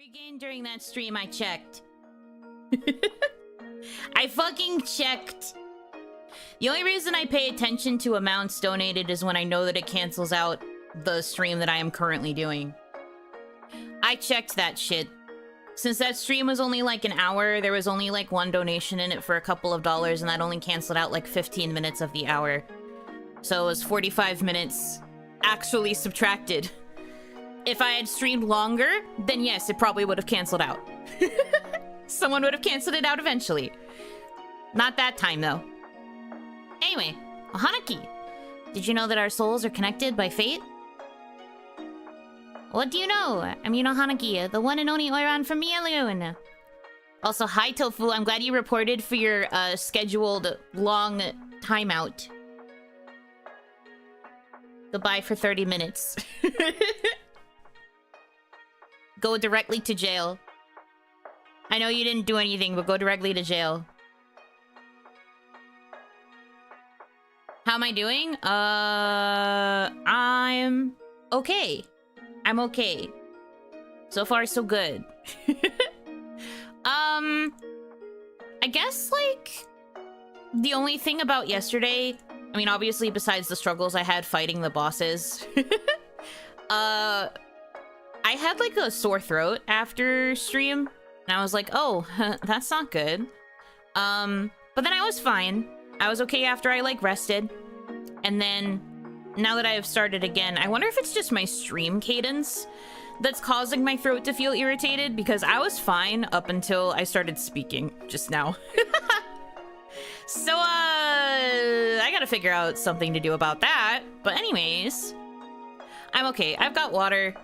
Again, during that stream, I checked. I fucking checked. The only reason I pay attention to amounts donated is when I know that it cancels out the stream that I am currently doing. I checked that shit. Since that stream was only like an hour, there was only like one donation in it for a couple of dollars, and that only canceled out like 15 minutes of the hour. So it was 45 minutes actually subtracted. If I had streamed longer, then yes, it probably would have canceled out. Someone would have canceled it out eventually. Not that time, though. Anyway, Hanaki, did you know that our souls are connected by fate? What do you know? I'm Yuno Hanaki, the one and only Oiran from Mielion. Also, hi Tofu, I'm glad you reported for your scheduled long timeout. Goodbye for 30 minutes. Go directly to jail. I know you didn't do anything, but go directly to jail. How am I doing? I'm okay. I'm okay. So far, so good. I guess, like, the only thing about yesterday, I mean, obviously, besides the struggles I had fighting the bosses, I had, like, a sore throat after stream, and I was like, oh, that's not good. But then I was fine. I was okay after I, like, rested. And then, now that I have started again, I wonder if it's just my stream cadence that's causing my throat to feel irritated, because I was fine up until I started speaking just now. So, I gotta figure out something to do about that. But anyways, I'm okay. I've got water.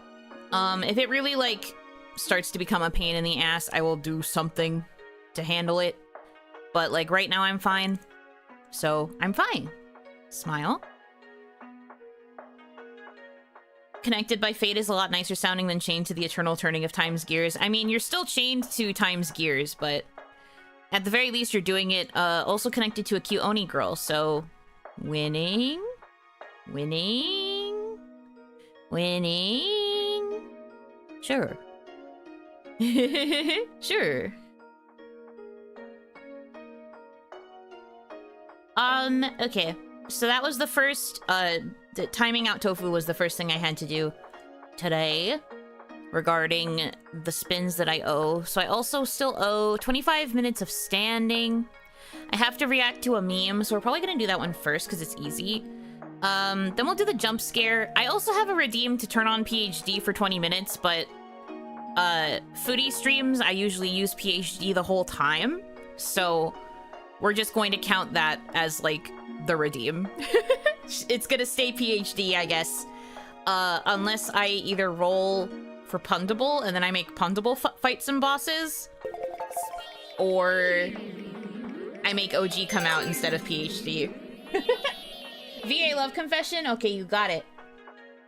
If it really, like, starts to become a pain in the ass, I will do something to handle it. But, like, right now I'm fine. So, I'm fine. Smile. Connected by fate is a lot nicer sounding than chained to the eternal turning of time's gears. I mean, you're still chained to time's gears, but at the very least you're doing it also connected to a cute Oni girl, so winning. Winning. Winning. Sure. Sure. Okay. So that was the first, the timing out Tofu was the first thing I had to do today regarding the spins that I owe. So I also still owe 25 minutes of standing. I have to react to a meme, so we're probably gonna do that one first because it's easy. Then we'll do the jump scare. I also have a redeem to turn on PhD for 20 minutes, but Furi streams, I usually use PhD the whole time. So we're just going to count that as, like, the redeem. It's gonna stay PhD, I guess. Unless I either roll for Puntable and then I make Puntable fight some bosses, or I make OG come out instead of PhD. VA love confession? Okay, you got it.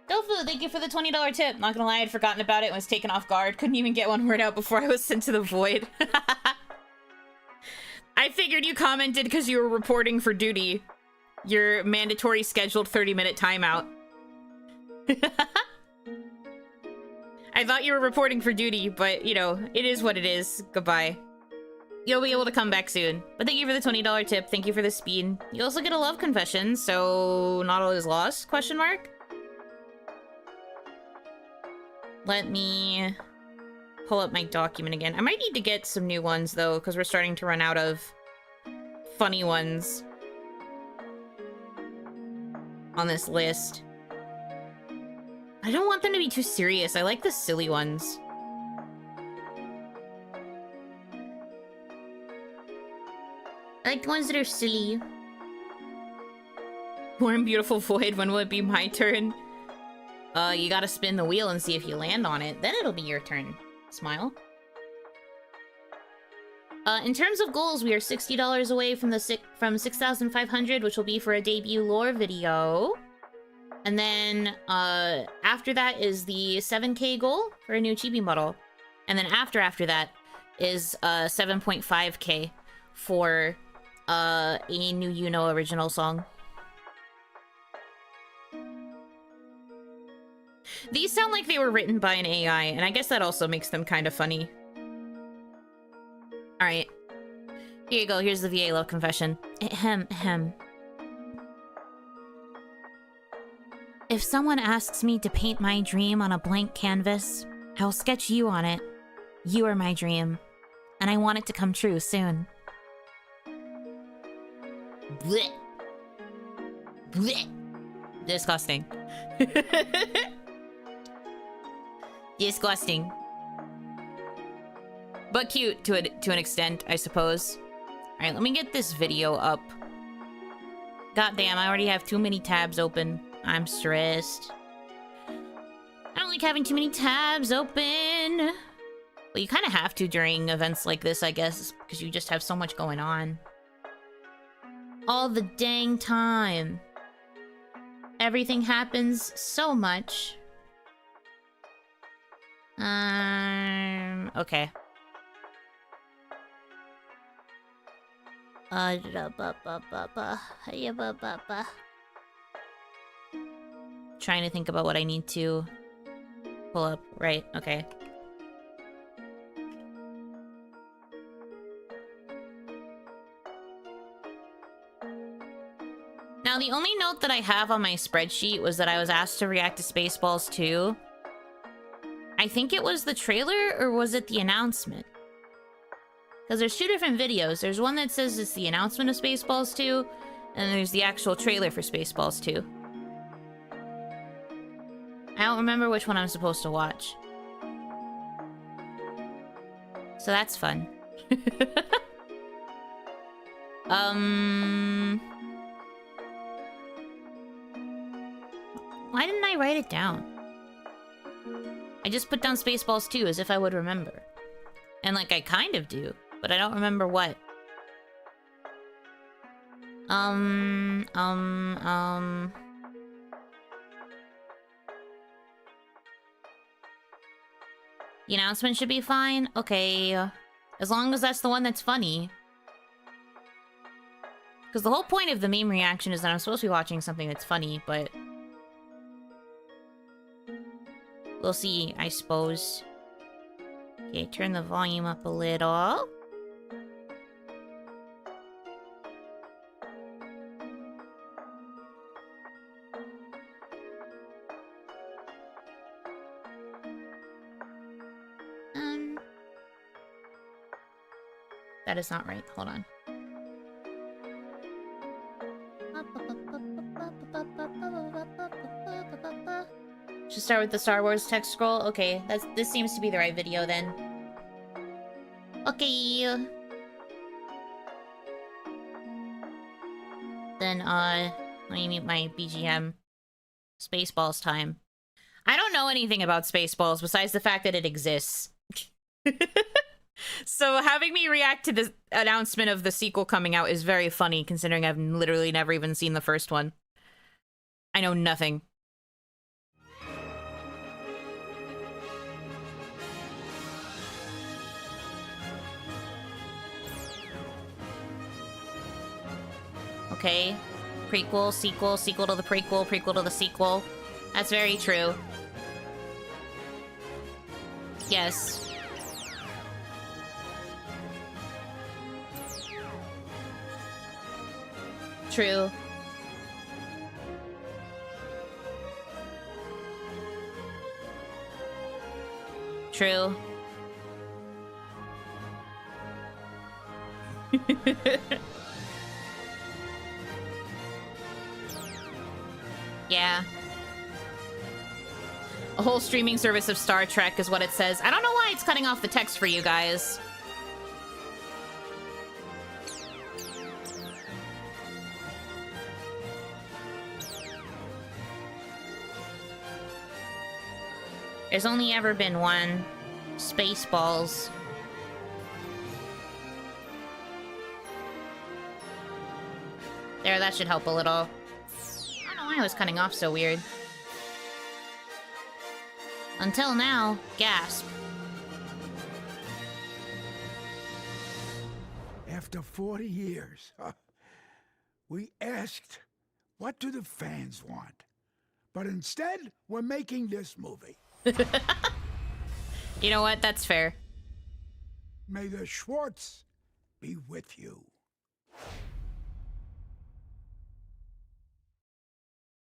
Tofu, thank you for the $20 tip. Not gonna lie, I'd forgotten about it and was taken off guard. Couldn't even get one word out before I was sent to the void. I figured you commented because you were reporting for duty. Your mandatory scheduled 30-minute timeout. I thought you were reporting for duty, but, you know, it is what it is. Goodbye. You'll be able to come back soon. But thank you for the $20 tip. Thank you for the speed. You also get a love confession, so not all is lost, question mark? Let me pull up my document again. I might need to get some new ones, though, because we're starting to run out of funny ones on this list. I don't want them to be too serious. I like the silly ones. I like the ones that are silly. Warm, beautiful void. When will it be my turn? You gotta spin the wheel and see if you land on it. Then it'll be your turn. Smile. In terms of goals, we are $60 away from the from 6,500, which will be for a debut lore video. And then after that is the 7K goal for a new chibi model. And then after that is 7.5K for a new Yuno original song. These sound like they were written by an AI, and I guess that also makes them kind of funny. Alright. Here you go, here's the VA love confession. Ahem, ahem. If someone asks me to paint my dream on a blank canvas, I will sketch you on it. You are my dream, and I want it to come true soon. Blech. Blech. Disgusting. Disgusting. But cute to an extent, I suppose. Alright, let me get this video up. God damn, I already have too many tabs open. I'm stressed. I don't like having too many tabs open. Well, you kind of have to during events like this, I guess, because you just have so much going on. All the dang time. Everything happens so much. Okay. Trying to think about what I need to pull up. Right, okay. Now, the only note that I have on my spreadsheet was that I was asked to react to Spaceballs 2. I think it was the trailer, or was it the announcement? Because there's two different videos. There's one that says it's the announcement of Spaceballs 2, and there's the actual trailer for Spaceballs 2. I don't remember which one I'm supposed to watch. So that's fun. Why didn't I write it down? I just put down Spaceballs 2 as if I would remember. And like, I kind of do, but I don't remember what. The announcement should be fine? Okay. As long as that's the one that's funny. Because the whole point of the meme reaction is that I'm supposed to be watching something that's funny, but... we'll see, I suppose. Okay, turn the volume up a little. That is not right. Hold on. Should start with the Star Wars text scroll? Okay, this seems to be the right video then. Okay. Then, let me mute my BGM. Spaceballs time. I don't know anything about Spaceballs besides the fact that it exists. So having me react to the announcement of the sequel coming out is very funny, considering I've literally never even seen the first one. I know nothing. Okay. Prequel, sequel, sequel to the prequel, prequel to the sequel. That's very true. Yes. True. True. Yeah. A whole streaming service of Star Trek is what it says. I don't know why it's cutting off the text for you guys. There's only ever been one. Spaceballs. There, that should help a little. I don't know why it was cutting off so weird. Until now, gasp. After 40 years, we asked, what do the fans want? But instead, we're making this movie. You know what? That's fair. May the Schwartz be with you.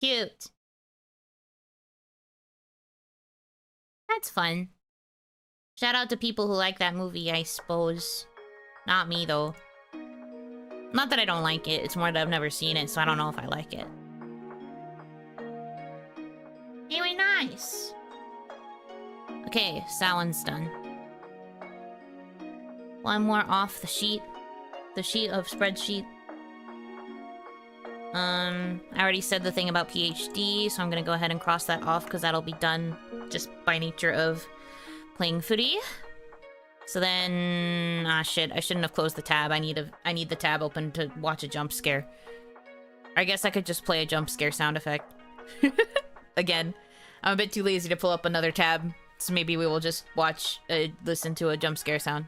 Cute. That's fun. Shout out to people who like that movie, I suppose. Not me, though. Not that I don't like it, it's more that I've never seen it, so I don't know if I like it. Anyway, nice. Okay, so that one's done. One more off the sheet. The sheet of spreadsheet. I already said the thing about PhD, so I'm gonna go ahead and cross that off because that'll be done just by nature of playing Furi. So then, shit, I shouldn't have closed the tab. I need the tab open to watch a jump scare. I guess I could just play a jump scare sound effect. Again, I'm a bit too lazy to pull up another tab, so maybe we will just listen to a jump scare sound.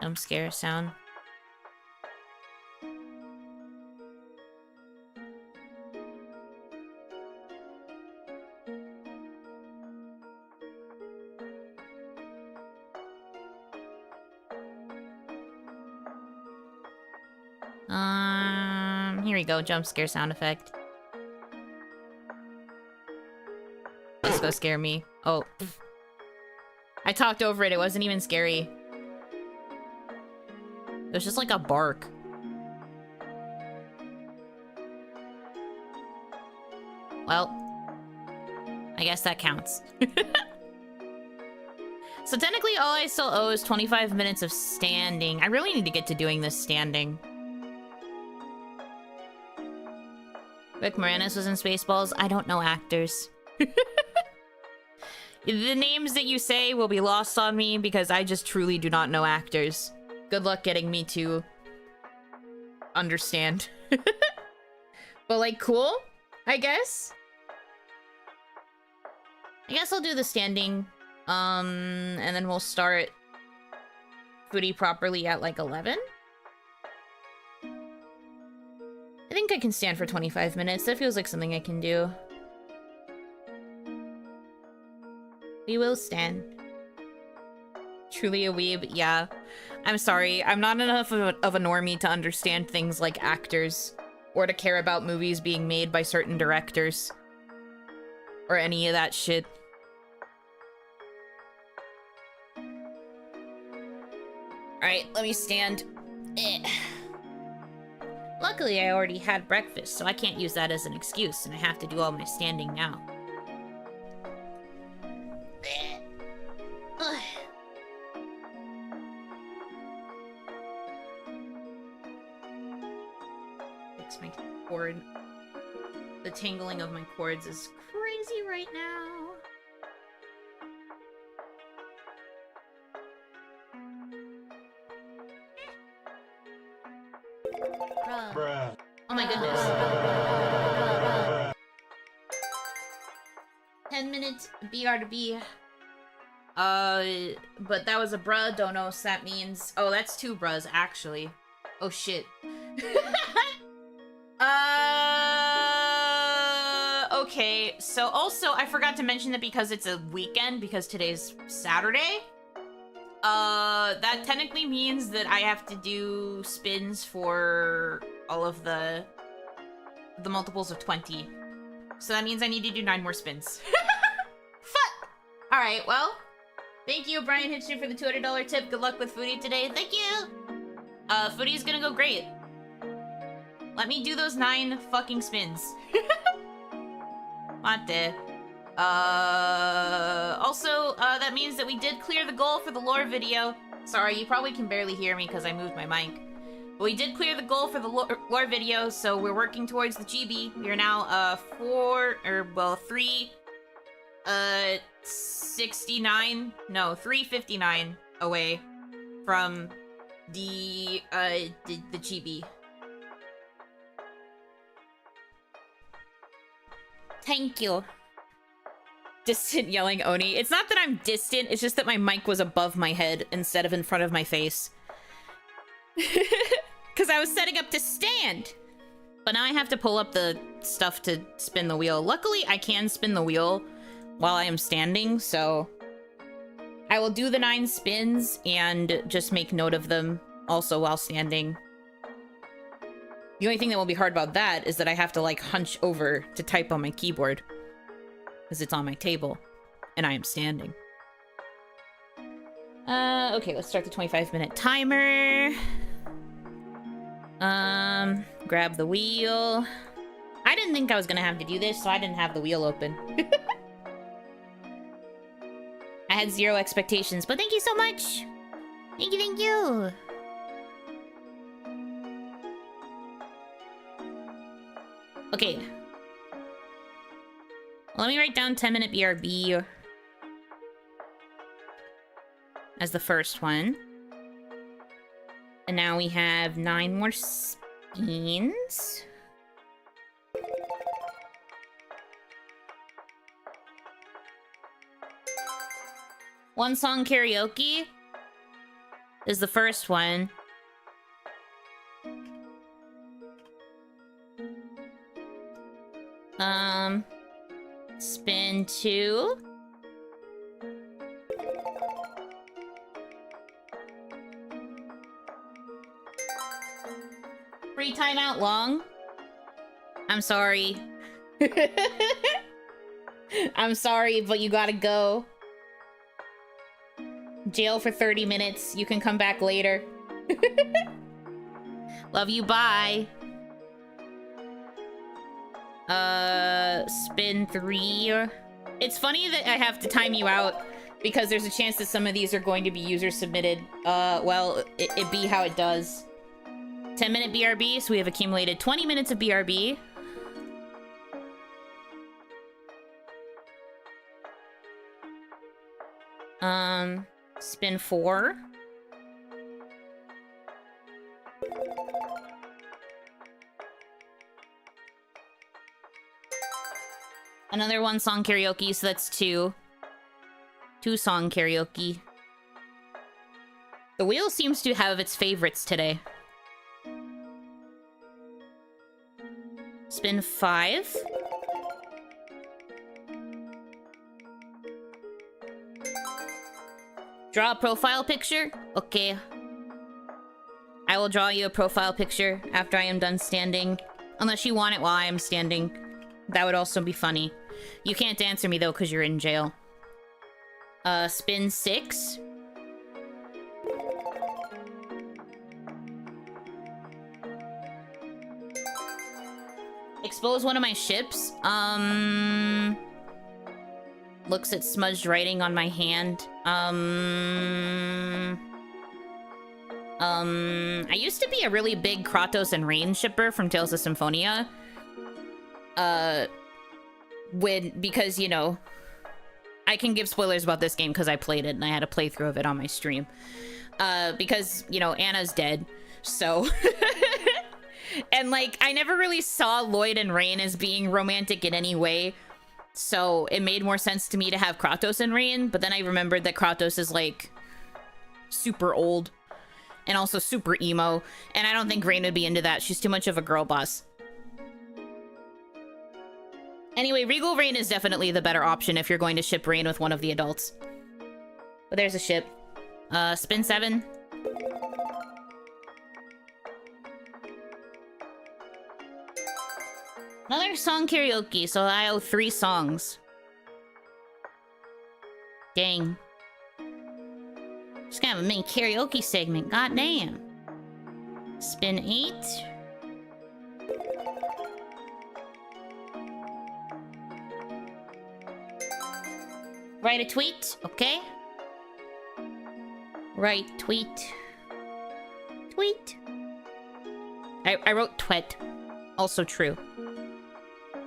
Jump scare sound. Here we go, jump scare sound effect. Let's go scare me. Oh. I talked over it, it wasn't even scary. It was just like a bark. Well, I guess that counts. So technically all I still owe is 25 minutes of standing. I really need to get to doing this standing. Rick Moranis was in Spaceballs. I don't know actors. The names that you say will be lost on me because I just truly do not know actors. Good luck getting me to understand. But like, cool, I guess. I guess I'll do the standing. And then we'll start Furi properly at like 11. I think I can stand for 25 minutes. That feels like something I can do. We will stand. Truly a weeb, yeah. I'm sorry, I'm not enough of a normie to understand things like actors, or to care about movies being made by certain directors, or any of that shit. Alright, let me stand. Luckily, I already had breakfast, so I can't use that as an excuse, and I have to do all my standing now. Fix my cord. The tangling of my cords is crazy right now. Bruh. Oh my goodness. 10 minutes BR to B. But that was a bruh, don't know what that means. Oh, that's two bruhs, actually. Oh shit. Okay, so also, I forgot to mention that because it's a weekend, because today's Saturday, that technically means that I have to do spins for all of the multiples of 20. So that means I need to do 9 more spins. Fuck! Alright, well, thank you, Brian Hitcher, for the $200 tip. Good luck with Furi today. Thank you! Furi's gonna go great. Let me do those 9 fucking spins. Mate. Also, that means that we did clear the goal for the lore video. Sorry, you probably can barely hear me because I moved my mic. But we did clear the goal for the lore video, so we're working towards the GB. We are now, 359 away from the GB. Thank you. Distant yelling Oni. It's not that I'm distant, it's just that my mic was above my head instead of in front of my face. Because I was setting up to stand. But now I have to pull up the stuff to spin the wheel. Luckily, I can spin the wheel while I am standing, so I will do the 9 spins and just make note of them also while standing. The only thing that will be hard about that is that I have to, like, hunch over to type on my keyboard because it's on my table and I am standing. Okay, let's start the 25-minute timer. Grab the wheel. I didn't think I was gonna have to do this, so I didn't have the wheel open. I had 0 expectations, but thank you so much! Thank you, thank you! Okay. Let me write down 10-minute BRB as the first one. And now we have 9 more spins. One song karaoke is the first one. Spin 2. Free timeout long. I'm sorry. I'm sorry, but you gotta go. Jail for 30 minutes. You can come back later. Love you, bye. Spin 3. It's funny that I have to time you out because there's a chance that some of these are going to be user submitted. Well, it be how it does. 10-minute BRB, so we have accumulated 20 minutes of BRB. Spin 4. Another 1 song karaoke, so that's 2. 2 song karaoke. The wheel seems to have its favorites today. Spin 5. Draw a profile picture? Okay. I will draw you a profile picture after I am done standing. Unless you want it while I am standing. That would also be funny. You can't answer me, though, because you're in jail. Spin 6. Expose one of my ships. Looks at smudged writing on my hand. I used to be a really big Kratos and Rain shipper from Tales of Symphonia. Because, you know, I can give spoilers about this game because I played it and I had a playthrough of it on my stream. Because, you know, Anna's dead, so... And, like, I never really saw Lloyd and Rain as being romantic in any way, so it made more sense to me to have Kratos and Rain, but then I remembered that Kratos is, like, super old and also super emo, and I don't think Rain would be into that. She's too much of a girl boss. Anyway, Regal Rain is definitely the better option if you're going to ship Rain with one of the adults. But there's a ship. Spin 7. Another song karaoke, so I owe 3 songs. Dang. Just gonna have a mini karaoke segment, goddamn. Spin 8. Write a tweet, okay? Write tweet. Tweet. I wrote twet. Also true.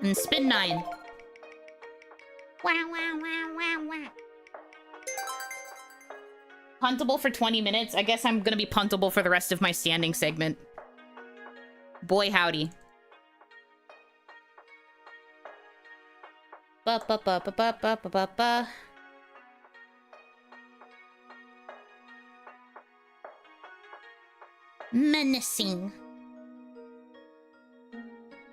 And spin 9. Wow, wow, wow, wow, wow. Puntable for 20 minutes. I guess I'm gonna be puntable for the rest of my standing segment. Boy, howdy. Ba ba ba ba ba ba ba ba ba. Menacing.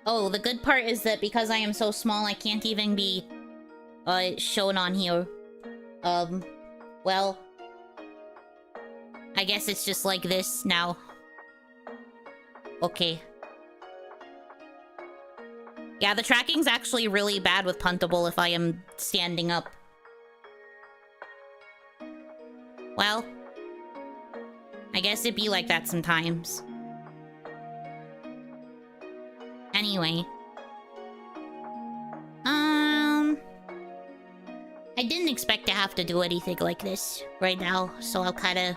Oh, the good part is that because I am so small, I can't even be shown on here. Well, I guess it's just like this now. Okay. Yeah, the tracking's actually really bad with Puntable if I am standing up. Well, I guess it'd be like that sometimes. Anyway. I didn't expect to have to do anything like this right now, so I'm kinda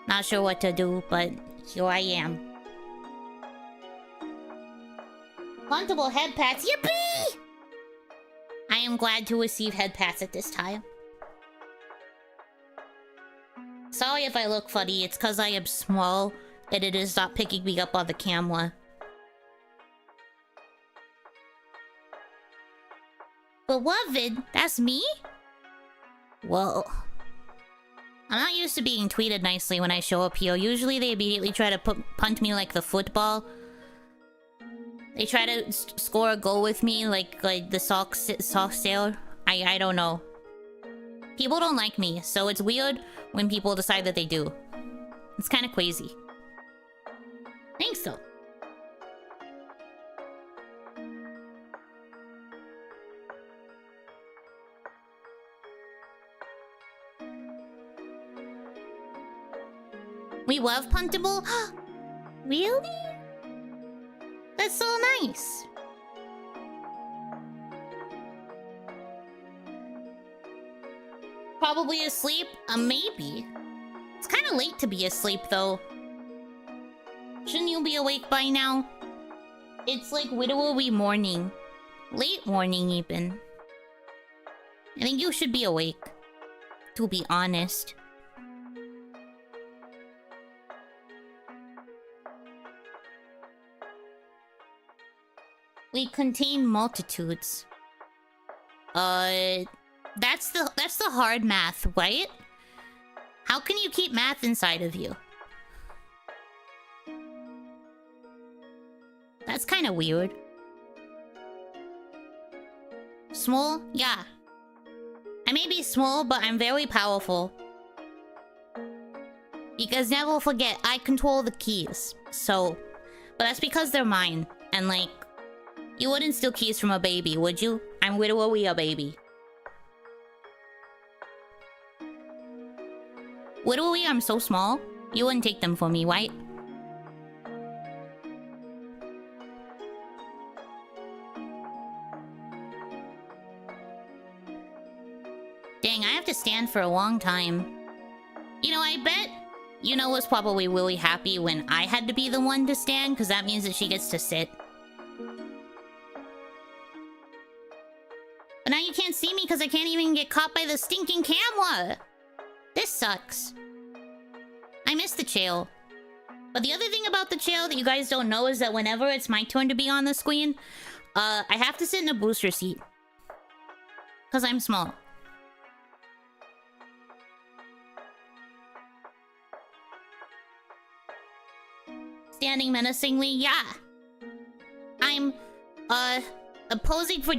not sure what to do, but here I am. Puntable head pats, yippee! I am glad to receive head pats at this time. Sorry if I look funny, it's cause I am small and it is not picking me up on the camera. Beloved, that's me? Whoa. I'm not used to being treated nicely when I show up here. Usually they immediately try to punt me like the football. They try to score a goal with me like the sock sale. I don't know. People don't like me, so it's weird when people decide that they do. It's kind of crazy. Thanks though. We love Puntable? Really? That's so nice. Probably asleep? Maybe. It's kind of late to be asleep, though. Shouldn't you be awake by now? It's like widowy morning. Late morning, even. I think you should be awake. To be honest. We contain multitudes. That's the hard math, right? How can you keep math inside of you? That's kind of weird. Small? Yeah. I may be small, but I'm very powerful. Because never forget, I control the keys. So, but that's because they're mine. And like, you wouldn't steal keys from a baby, would you? I'm literally a baby. Literally, I'm so small. You wouldn't take them from me, right? Dang, I have to stand for a long time. You know, I bet Yuno was probably really happy when I had to be the one to stand, because that means that she gets to sit. But now you can't see me because I can't even get caught by the stinking camera. This sucks. I miss the chair. But the other thing about the chair that you guys don't know is that whenever it's my turn to be on the screen, I have to sit in a booster seat. Because I'm small. Standing menacingly, yeah. I'm, posing for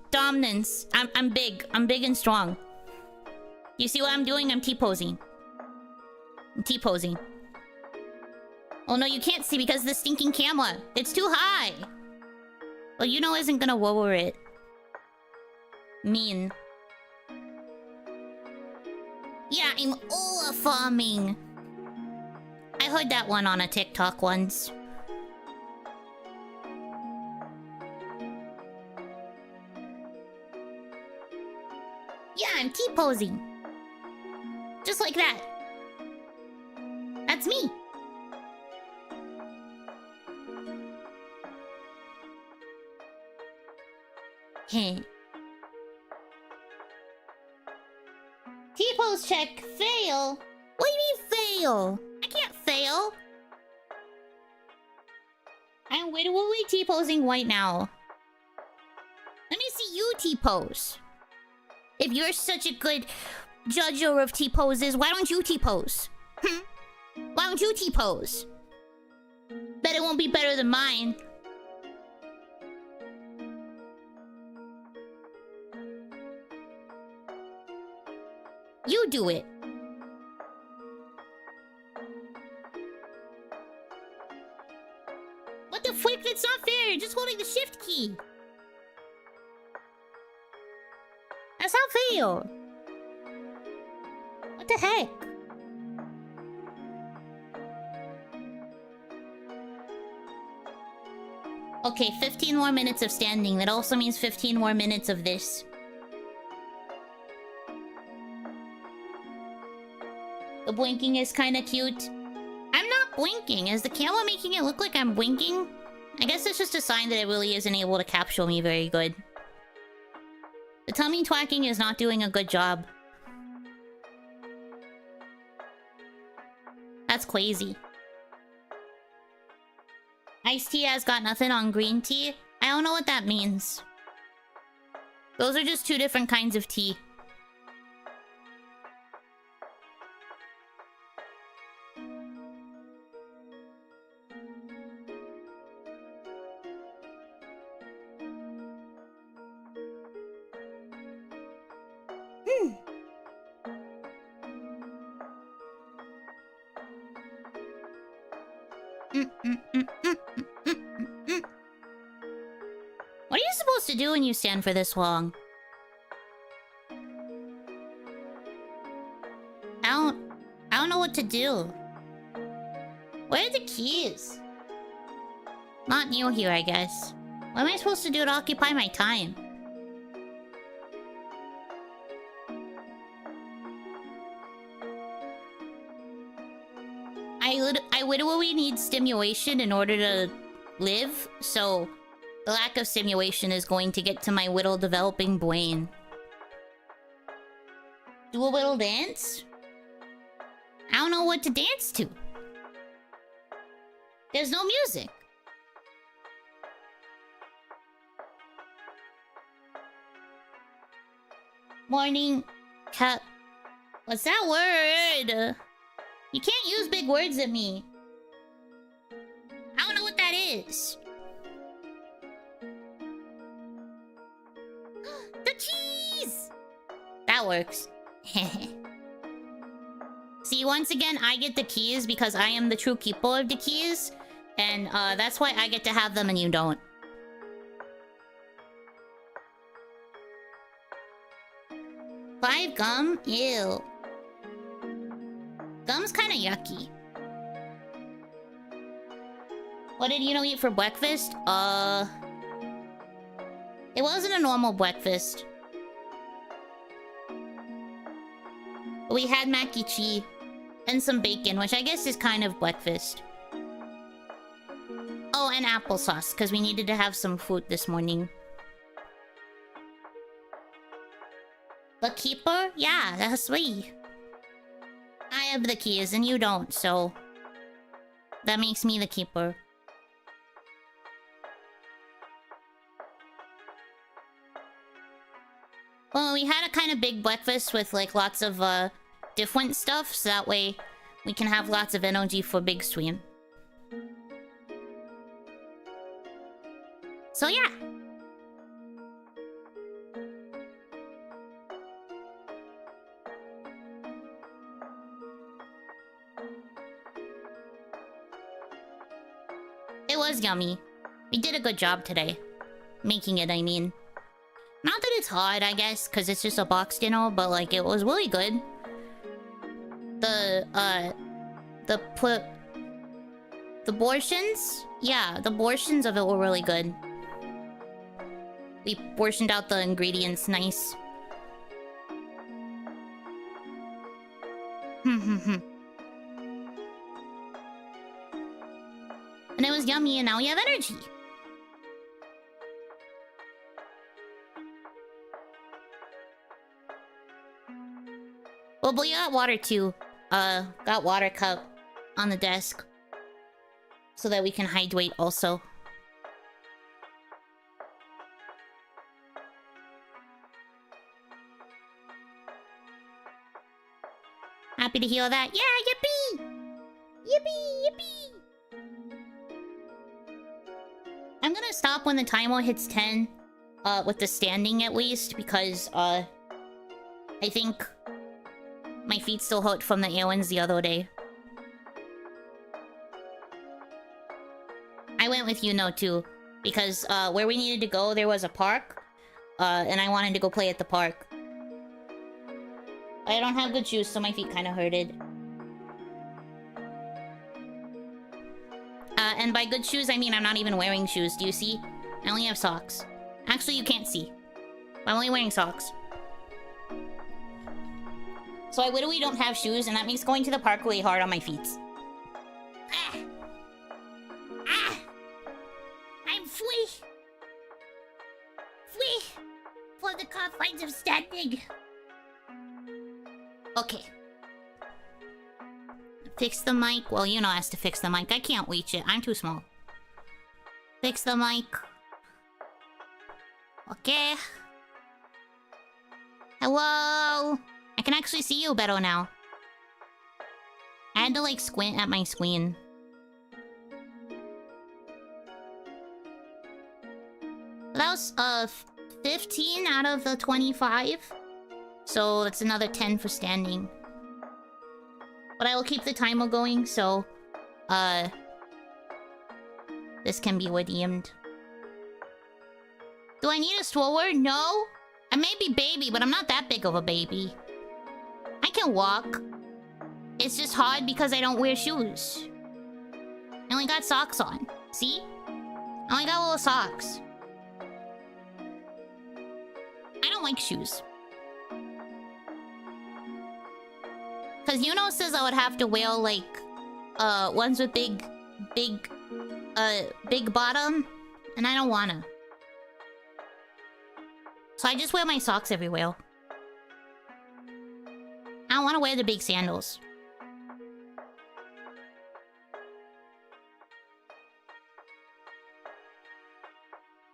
dominance. I'm big. I'm big and strong. You see what I'm doing? I'm T-posing. I'm T-posing. Oh no, you can't see because of the stinking camera. It's too high. Well, Yuno isn't gonna lower it. Mean. Yeah, I'm farming. I heard that one on a TikTok once. Yeah, I'm T-posing. Just like that. That's me. Heh. T-pose check. Fail? What do you mean fail? I can't fail. I'm literally T-posing right now. Let me see you T-pose. If you're such a good judger of T-poses, why don't you T-pose? Why don't you T-pose? Bet it won't be better than mine. You do it. What the frick? That's not fair. You're just holding the shift key. That's not fair. What the heck? Okay, 15 more minutes of standing. That also means 15 more minutes of this. The blinking is kind of cute. I'm not blinking. Is the camera making it look like I'm blinking? I guess it's just a sign that it really isn't able to capture me very good. The tummy twacking is not doing a good job. That's crazy. Iced tea has got nothing on green tea. I don't know what that means. Those are just two different kinds of tea. What are you supposed to do when you stand for this long? I don't know what to do. Where are the keys? Not new here, I guess. What am I supposed to do to occupy my time? I literally need stimulation in order to live, so the lack of stimulation is going to get to my little developing brain. Do a little dance? I don't know what to dance to. There's no music. Morning, cat. What's that word? You can't use big words at me. I don't know what that is. The keys! That works. See, once again, I get the keys because I am the true keeper of the keys. And that's why I get to have them and you don't. Five gum? Ew. Gum's kind of yucky. What did Yuno eat for breakfast? It wasn't a normal breakfast. We had mac and cheese and some bacon, which I guess is kind of breakfast. Oh, and applesauce, because we needed to have some food this morning. The keeper? Yeah, that's me. I have the keys and you don't, so that makes me the keeper. Well, we had a kind of big breakfast with like lots of different stuff, so that way we can have lots of energy for big swim. So yeah. It was yummy. We did a good job today. Making it, I mean. Not that it's hard, I guess, because it's just a box dinner, but like, it was really good. The portions? Yeah, the portions of it were really good. We portioned out the ingredients nice. And it was yummy, and now we have energy. Well, but we got water too. Got water cup on the desk. So that we can hydrate also. Happy to hear that. Yeah, yippee! Yippee, yippee! stop when the timer hits 10. With the standing at least, because, I think my feet still hurt from the airwinds the other day. I went with Yuno too, because, where we needed to go, there was a park. And I wanted to go play at the park. I don't have good shoes, so my feet kind of hurted. And by good shoes, I mean I'm not even wearing shoes. Do you see? I only have socks. Actually, you can't see. I'm only wearing socks. So I literally don't have shoes, and that makes going to the park really hard on my feet. Ah! Ah! I'm free! Free! For the confines of standing! Okay. Fix the mic. Well, Yuno has to fix the mic. I can't reach it. I'm too small. Fix the mic. Okay. Hello? I can actually see you better now. I had to, like, squint at my screen. That was, 15 out of the 25. So, that's another 10 for standing. But I will keep the timer going, so... this can be redeemed. Do I need a stroller? No. I may be baby, but I'm not that big of a baby. I can walk. It's just hard because I don't wear shoes. I only got socks on. See? I only got little socks. I don't like shoes. Because Yuno says I would have to wear, like, ones with big bottom. And I don't wanna. So I just wear my socks everywhere. I don't want to wear the big sandals.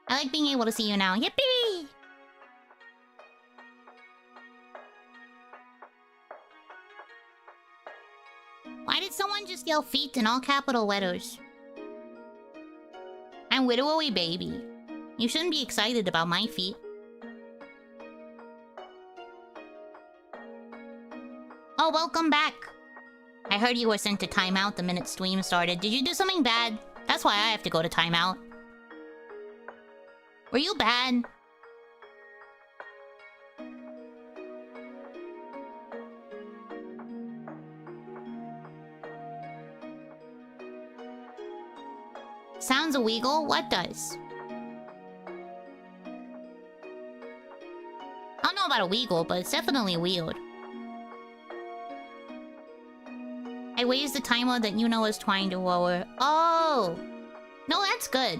I like being able to see you now. Yippee! Why did someone just yell feet in all capital letters? I'm literally baby. You shouldn't be excited about my feet. Oh, welcome back. I heard you were sent to timeout the minute stream started. Did you do something bad? That's why I have to go to timeout. Were you bad? Sounds illegal? What does? I don't know about illegal, but it's definitely weird. I raised the timer that Yuno was trying to lower. Oh! No, that's good.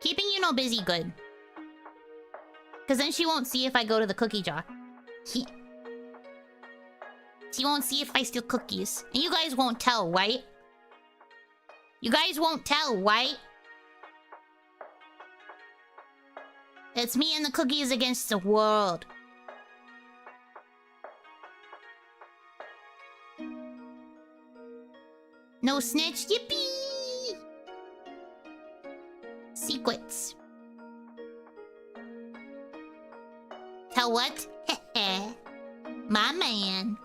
Keeping Yuno busy, good. Because then she won't see if I go to the cookie jar. She won't see if I steal cookies. And you guys won't tell, right? You guys won't tell, right? It's me and the cookies against the world. No snitch, yippee! Secrets. Tell what? Heh. My man.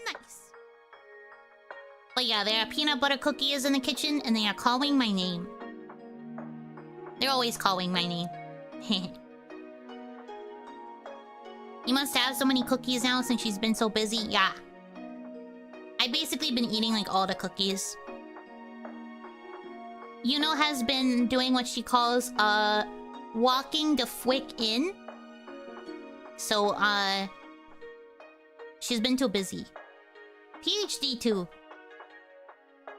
Nice. But yeah, there are peanut butter cookies in the kitchen, and they are calling my name. They're always calling my name. You must have so many cookies now since she's been so busy. Yeah. I've basically been eating like all the cookies. Yuno has been doing what she calls, walking the fwick in. So, she's been too busy. PhD too.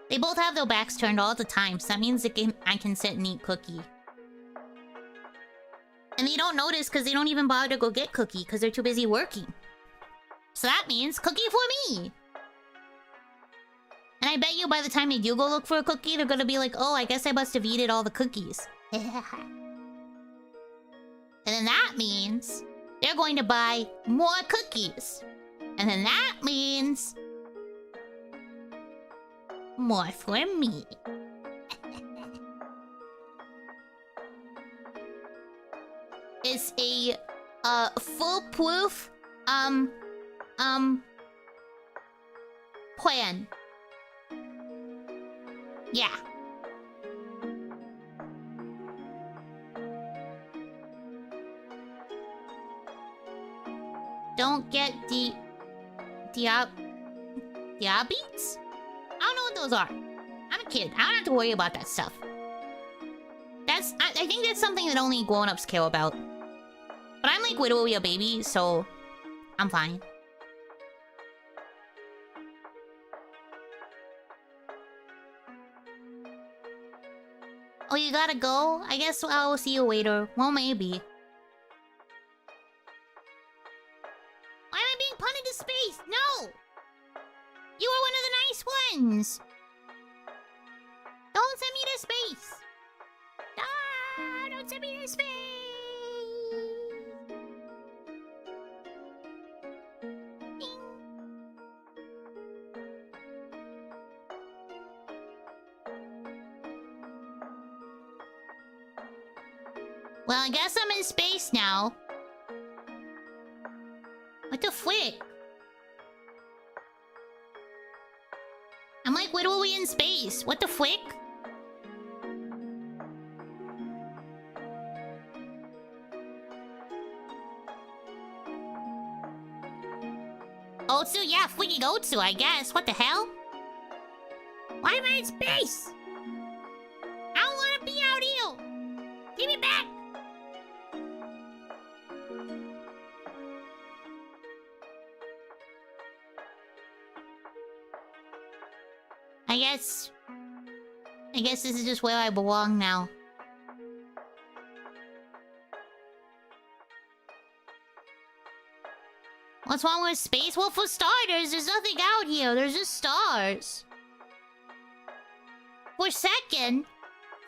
They both have their backs turned all the time, so that means I can sit and eat cookie. And they don't notice because they don't even bother to go get cookie because they're too busy working. So that means cookie for me! And I bet you by the time they do go look for a cookie, they're gonna be like, oh, I guess I must have eaten all the cookies. And then that means they're going to buy more cookies. And then that means... more for me. It's a, foolproof, plan. Yeah. Don't get diabetes? I don't know what those are. I'm a kid. I don't have to worry about that stuff. I think that's something that only grown-ups care about. But I'm like literally a baby, so I'm fine. Oh, you gotta go? I guess I'll see you later. Well, maybe. Why am I being punted to space? No! You are one of the nice ones! Don't send me to space! Ah, don't send me to space! Ding. Well, I guess I'm in space now. What the flick? I'm like literally in space. What the flick? Otsu? Yeah, flicky Otsu, I guess. What the hell? Why am I in space? I don't want to be out here. Give me back. I guess this is just where I belong now. What's wrong with space? Well, for starters, there's nothing out here. There's just stars. For second,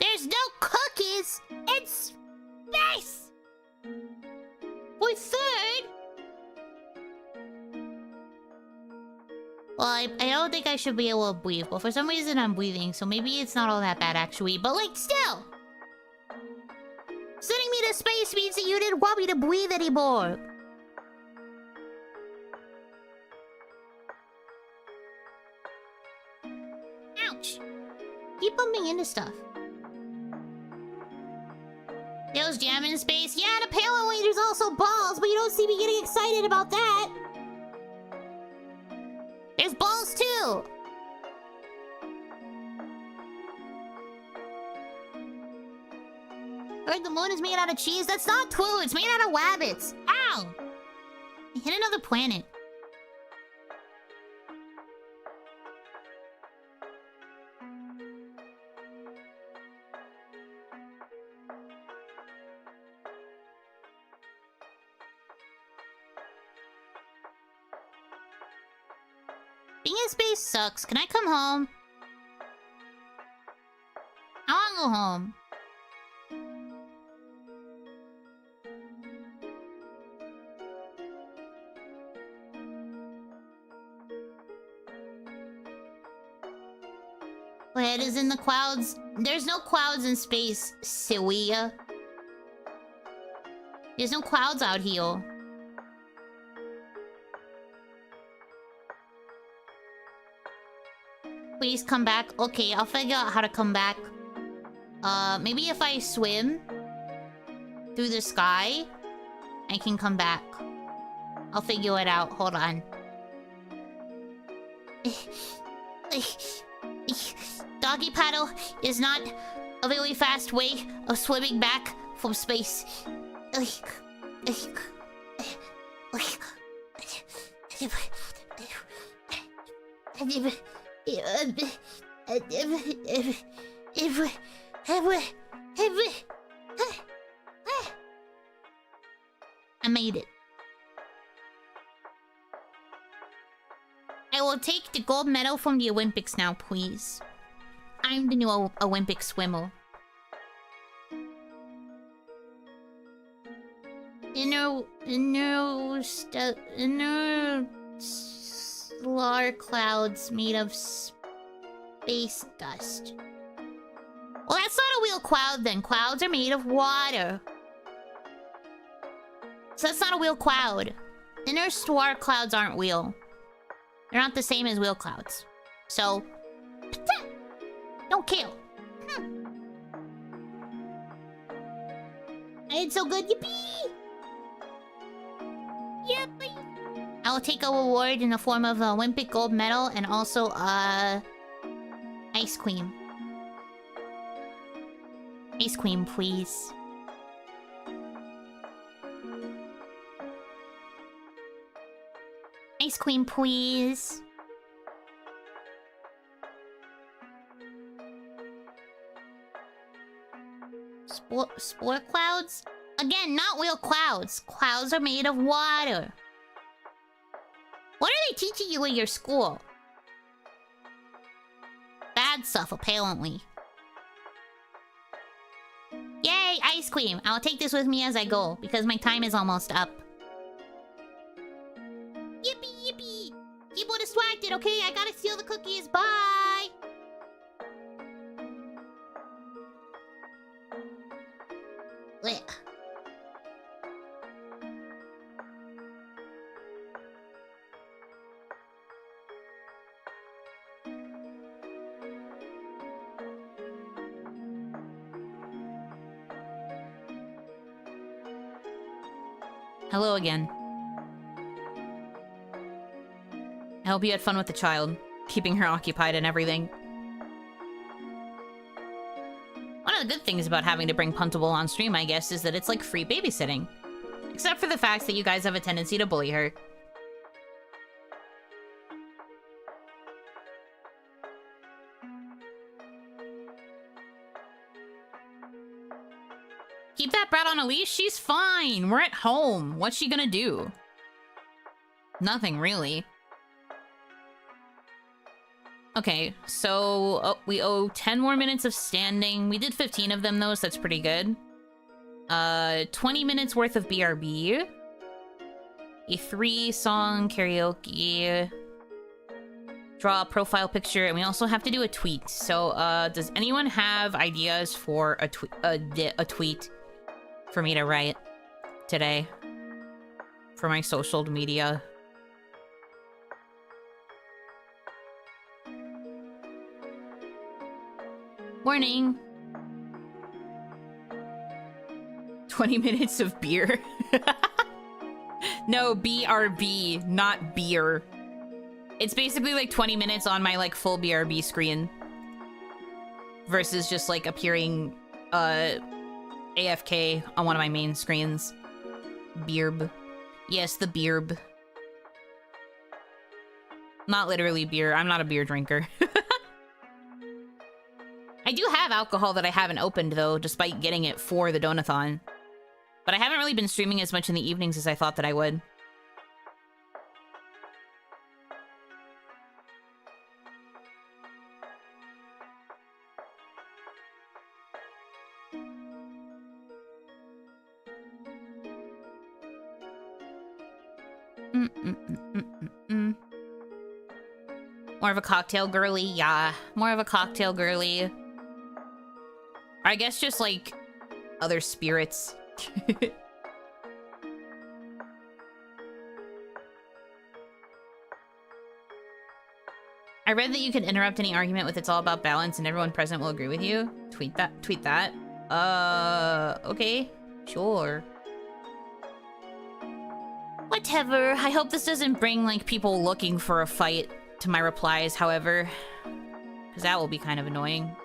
there's no cookies in space. For third... Well, I don't think I should be able to breathe, but for some reason I'm breathing, so maybe it's not all that bad actually, but like, still! Sending me to space means that you didn't want me to breathe anymore. Ouch. Keep bumping into stuff. There's jam in space. Yeah, and apparently there's also balls, but you don't see me getting excited about that. There's balls too! Heard the moon is made out of cheese? That's not true! It's made out of rabbits! Ow! I hit another planet. Being in space sucks. Can I come home? I wanna go home. My head is in the clouds. There's no clouds in space, silly. There's no clouds out here. Please come back. Okay, I'll figure out how to come back. Maybe if I swim through the sky, I can come back. I'll figure it out. Hold on. Doggy paddle is not a very fast way of swimming back from space. I made it. I will take the gold medal from the Olympics now, please. I'm the new Olympic swimmer. Inner floor clouds made of space dust. Well, that's not a real cloud then. Clouds are made of water. So that's not a real cloud. Inner star clouds aren't real. They're not the same as real clouds. So, don't kill. I did so good, yippee! Yippee! I will take a reward in the form of a Olympic gold medal and also ice cream. Ice cream, please. Ice cream, please. Spore clouds? Again, not real clouds. Clouds are made of water. What are they teaching you in your school? Bad stuff, apparently. Yay, ice cream. I'll take this with me as I go, because my time is almost up. Yippee, yippee! Keep on distracted, okay? I gotta steal the cookies. Bye! Blech. Hello again. I hope you had fun with the child, keeping her occupied and everything. One of the good things about having to bring Puntable on stream, I guess, is that it's like free babysitting. Except for the fact that you guys have a tendency to bully her. Keep that brat on a leash? She's fine! We're at home. What's she gonna do? Nothing, really. Okay, so we owe 10 more minutes of standing. We did 15 of them, though, so that's pretty good. 20 minutes worth of BRB. A 3-song karaoke. Draw a profile picture, and we also have to do a tweet. So, does anyone have ideas for a tweet for me to write today for my social media? Warning. 20 minutes of beer. No, BRB, not beer. It's basically like 20 minutes on my like full BRB screen versus just like appearing AFK on one of my main screens. Beerb. Yes, the beerb. Not literally beer. I'm not a beer drinker. I do have alcohol that I haven't opened, though, despite getting it for the Donathon. But I haven't really been streaming as much in the evenings as I thought that I would. More of a cocktail girly? Yeah, more of a cocktail girly. I guess just, like, other spirits. I read that you can interrupt any argument with "it's all about balance" and everyone present will agree with you. Tweet that. Tweet that. Okay. Sure. Whatever. I hope this doesn't bring, like, people looking for a fight to my replies, however. Because that will be kind of annoying.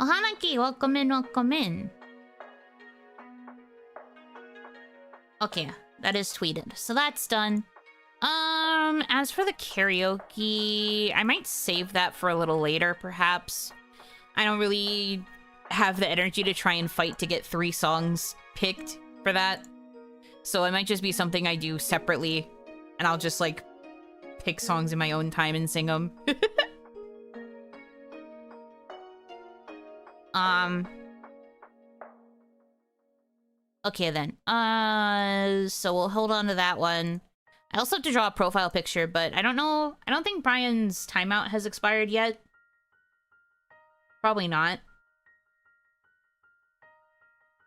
Oh, Hanaki, welcome in, welcome in. Okay, that is tweeted. So that's done. As for the karaoke, I might save that for a little later, perhaps. I don't really have the energy to try and fight to get 3 songs picked for that. So it might just be something I do separately, and I'll just, like, pick songs in my own time and sing them. Okay then. So we'll hold on to that one. I also have to draw a profile picture, but I don't know. I don't think Brian's timeout has expired yet. Probably not.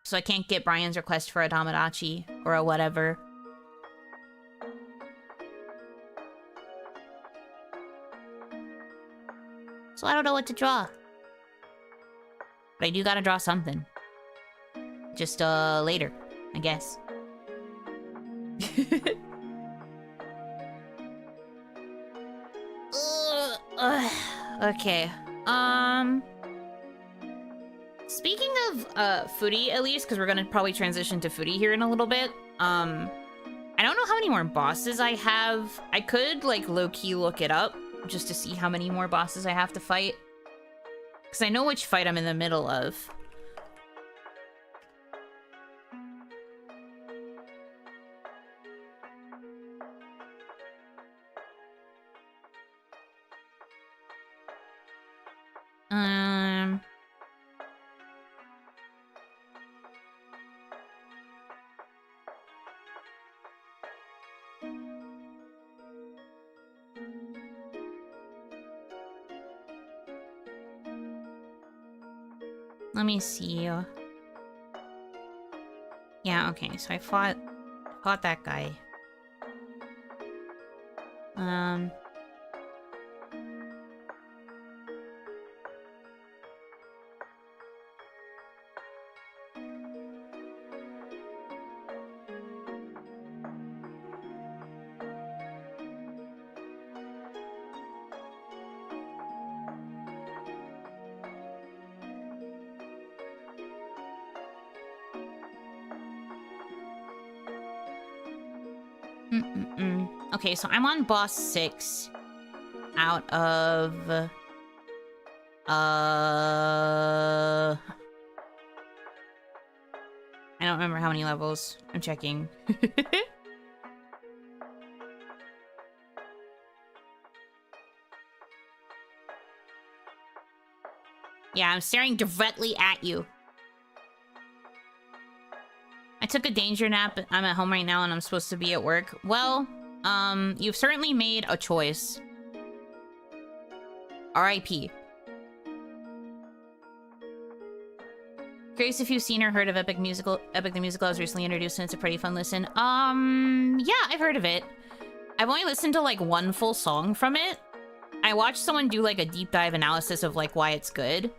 So I can't get Brian's request for a Tamagotchi or a whatever. So I don't know what to draw. But I do gotta draw something. Just, later, I guess. Okay. Speaking of, Furi, at least, because we're gonna probably transition to Furi here in a little bit, I don't know how many more bosses I have. I could, like, low-key look it up, just to see how many more bosses I have to fight. Because I know which fight I'm in the middle of. Let me see. Yeah, okay, so I fought that guy. Okay, so I'm on boss 6 out of... I don't remember how many levels. I'm checking. Yeah, I'm staring directly at you. I took a danger nap. I'm at home right now and I'm supposed to be at work. Well, you've certainly made a choice. R.I.P. Curious if you've seen or heard of Epic the Musical. I was recently introduced and it's a pretty fun listen. Yeah, I've heard of it. I've only listened to like one full song from it. I watched someone do like a deep dive analysis of like why it's good.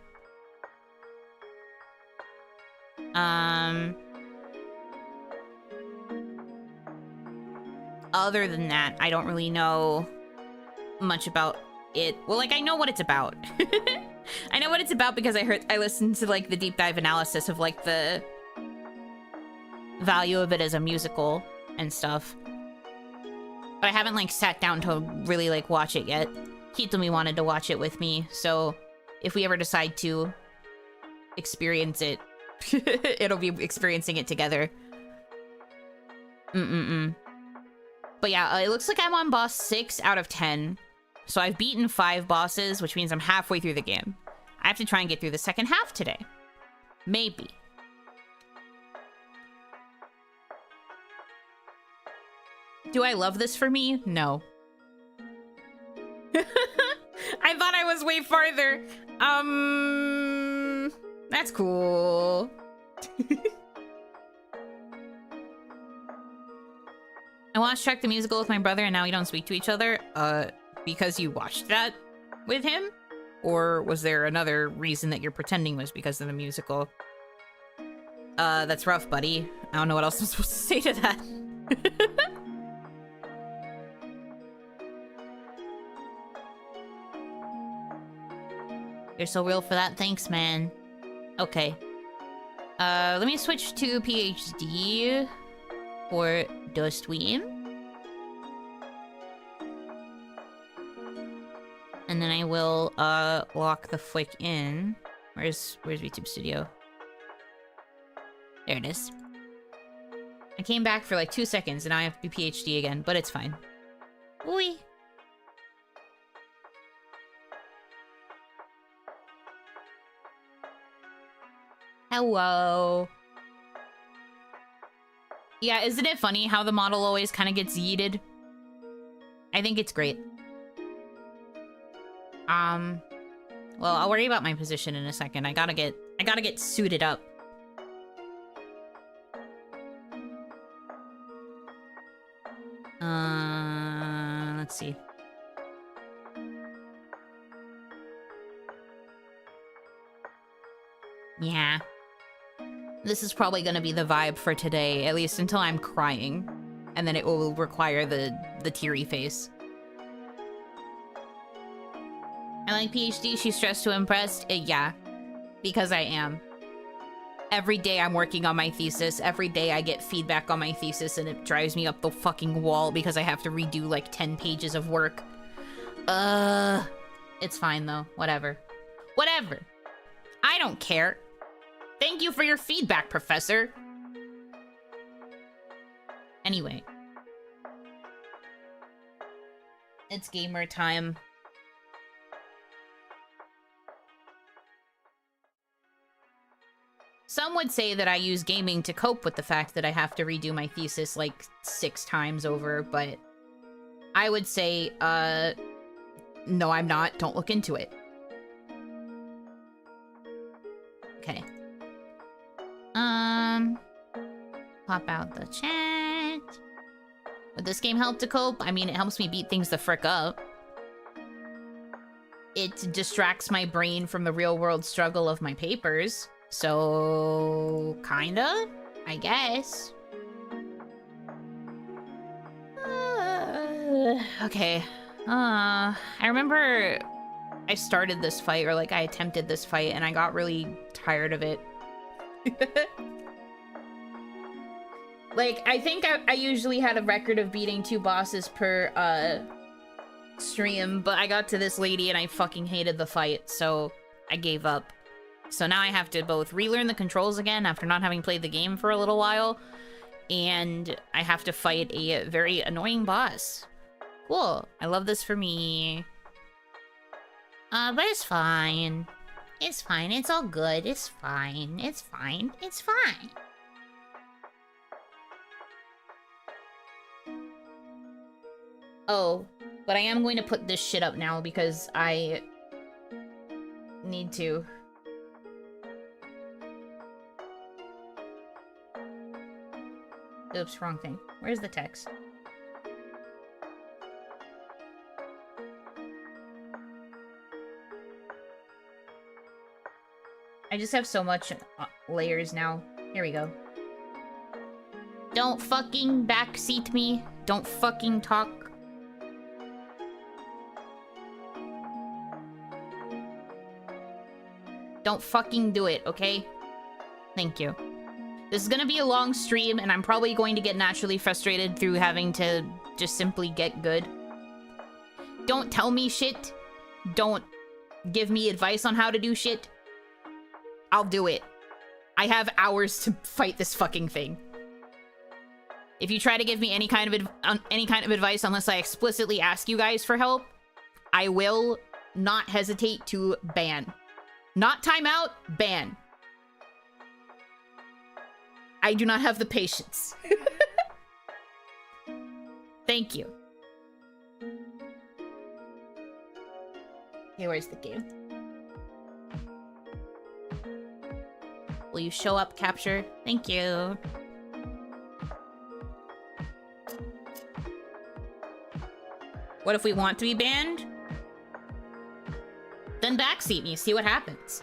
Other than that, I don't really know much about it. Well, like, I know what it's about. I know what it's about because I listened to, like, the deep dive analysis of, like, the value of it as a musical and stuff. But I haven't, like, sat down to really, like, watch it yet. Hitomi wanted to watch it with me, so if we ever decide to experience it, it'll be experiencing it together. But yeah, it looks like I'm on boss 6 out of 10. So I've beaten 5 bosses, which means I'm halfway through the game. I have to try and get through the second half today. Maybe. Do I love this for me? No. I thought I was way farther. That's cool. I watched Shrek the Musical with my brother and now we don't speak to each other. Because you watched that with him? Or was there another reason that you're pretending was because of the musical? That's rough, buddy. I don't know what else I'm supposed to say to that. You're so real for that. Thanks, man. Okay. Let me switch to PhD for the stream. And then I will, lock the flick in. Where's VTube Studio? There it is. I came back for like 2 seconds and now I have to be PhD again, but it's fine. Whee! Hello. Yeah, isn't it funny how the model always kind of gets yeeted? I think it's great. Well, I'll worry about my position in a second. I gotta get suited up. Let's see. Yeah. This is probably gonna be the vibe for today, at least until I'm crying. And then it will require the teary face. I like PhD, she's stressed to impress. Yeah, because I am. Every day I'm working on my thesis. Every day I get feedback on my thesis and it drives me up the fucking wall because I have to redo like 10 pages of work. It's fine though, whatever. Whatever. I don't care. Thank you for your feedback, Professor. Anyway. It's gamer time. Some would say that I use gaming to cope with the fact that I have to redo my thesis like 6 times over, but I would say, no, I'm not. Don't look into it. Okay. Pop out the chat. Would this game help to cope? I mean, it helps me beat things the frick up. It distracts my brain from the real-world struggle of my papers. So, kinda, I guess. Okay. I remember I started this fight, or like I attempted this fight, and I got really tired of it. Like, I think I usually had a record of beating 2 bosses per, stream, but I got to this lady and I fucking hated the fight, so I gave up. So now I have to both relearn the controls again after not having played the game for a little while, and I have to fight a very annoying boss. Cool. I love this for me. But it's fine. It's fine. It's all good. It's fine. It's fine. It's fine. Oh, but I am going to put this shit up now because I need to. Oops, wrong thing. Where's the text? I just have so much layers now. Here we go. Don't fucking backseat me. Don't fucking talk. Don't fucking do it, okay? Thank you. This is gonna be a long stream, and I'm probably going to get naturally frustrated through having to just simply get good. Don't tell me shit. Don't give me advice on how to do shit. I'll do it. I have hours to fight this fucking thing. If you try to give me any kind of advice unless I explicitly ask you guys for help, I will not hesitate to ban. Not timeout, ban. I do not have the patience. Thank you. Okay, where's the game? Will you show up, capture? Thank you. What if we want to be banned? Then backseat me, see what happens.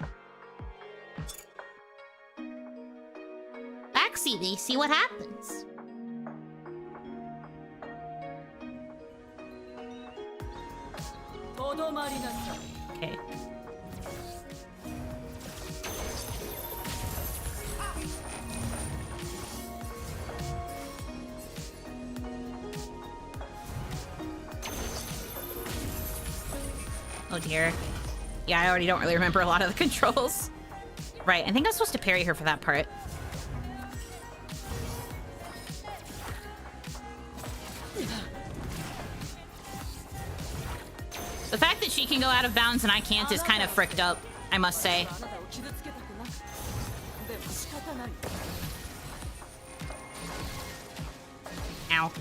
Backseat me, see what happens. Okay. Oh dear. Yeah, I already don't really remember a lot of the controls. Right, I think I was supposed to parry her for that part. The fact that she can go out of bounds and I can't is kind of fricked up, I must say. Ow.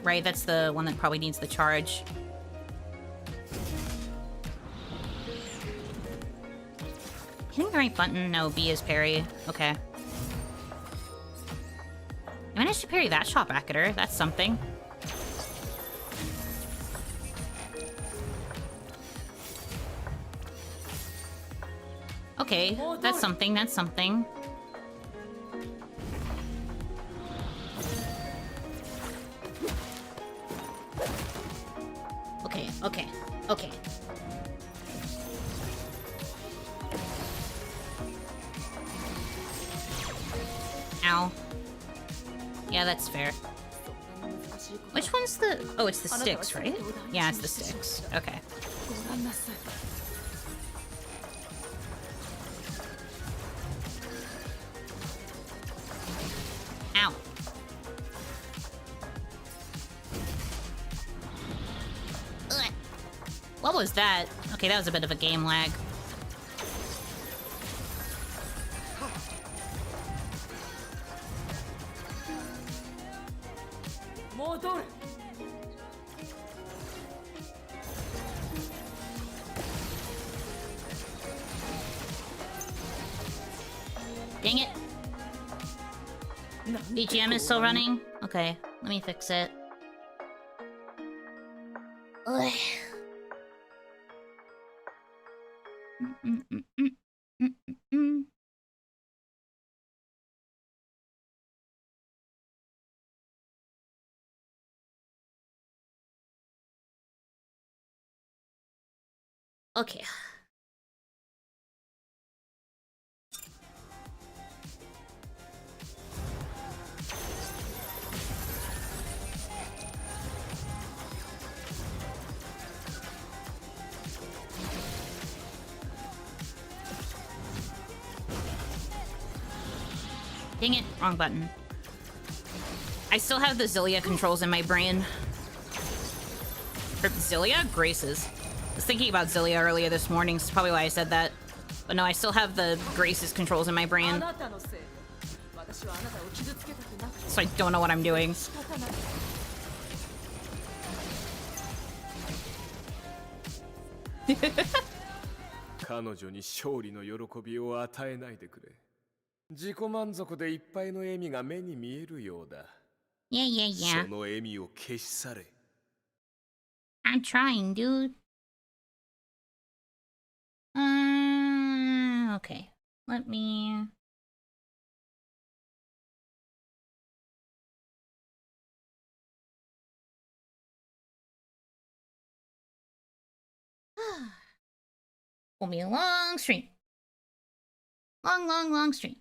Right, that's the one that probably needs the charge. Hitting the right button? No, B is parry. Okay. I managed to parry that shot back at her. That's something. Okay, that's something, that's something. Okay, okay, okay. Ow. Yeah, that's fair. Which one's the... Oh, it's the sticks, right? Yeah, it's the sticks. Okay. Ow. Ugh. What was that? Okay, that was a bit of a game lag. Dang it. BGM is still running? Okay, let me fix it. Ugh. Okay. Dang it, wrong button. I still have the Zillia controls in my brain. Or Zillia? Graces. I was thinking about Zillia earlier this morning, so probably why I said that. But no, I still have the Graces controls in my brain. So I don't know what I'm doing. Yeah. I'm trying, dude. Okay. Let me... Will be a long stream. Long stream.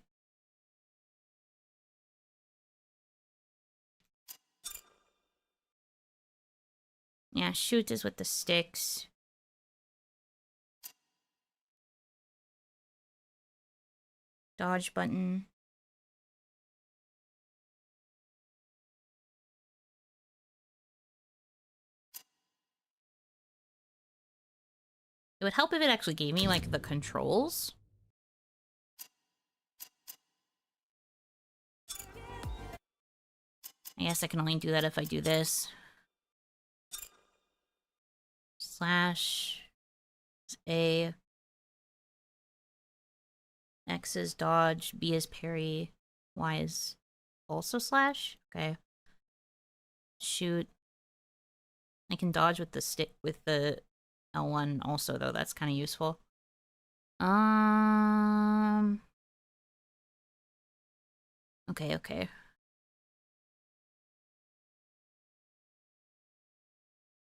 Yeah, shoot is with the sticks. Dodge button. It would help if it actually gave me, like, the controls. I guess I can only do that if I do this. Slash is A. X is dodge. B is parry. Y is also slash. Okay. Shoot. I can dodge with the stick with the L1 also, though. That's kind of useful. Okay.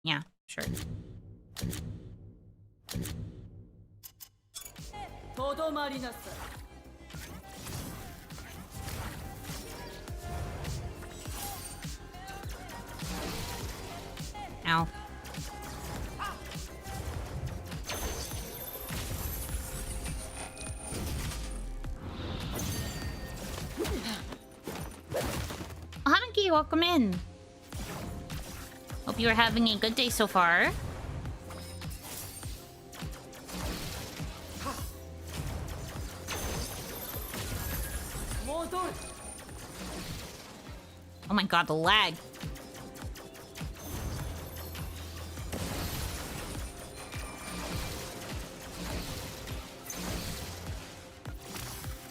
Yeah, sure. Ow. Hanaki, welcome in. Hope you are having a good day so far. Oh my god, the lag.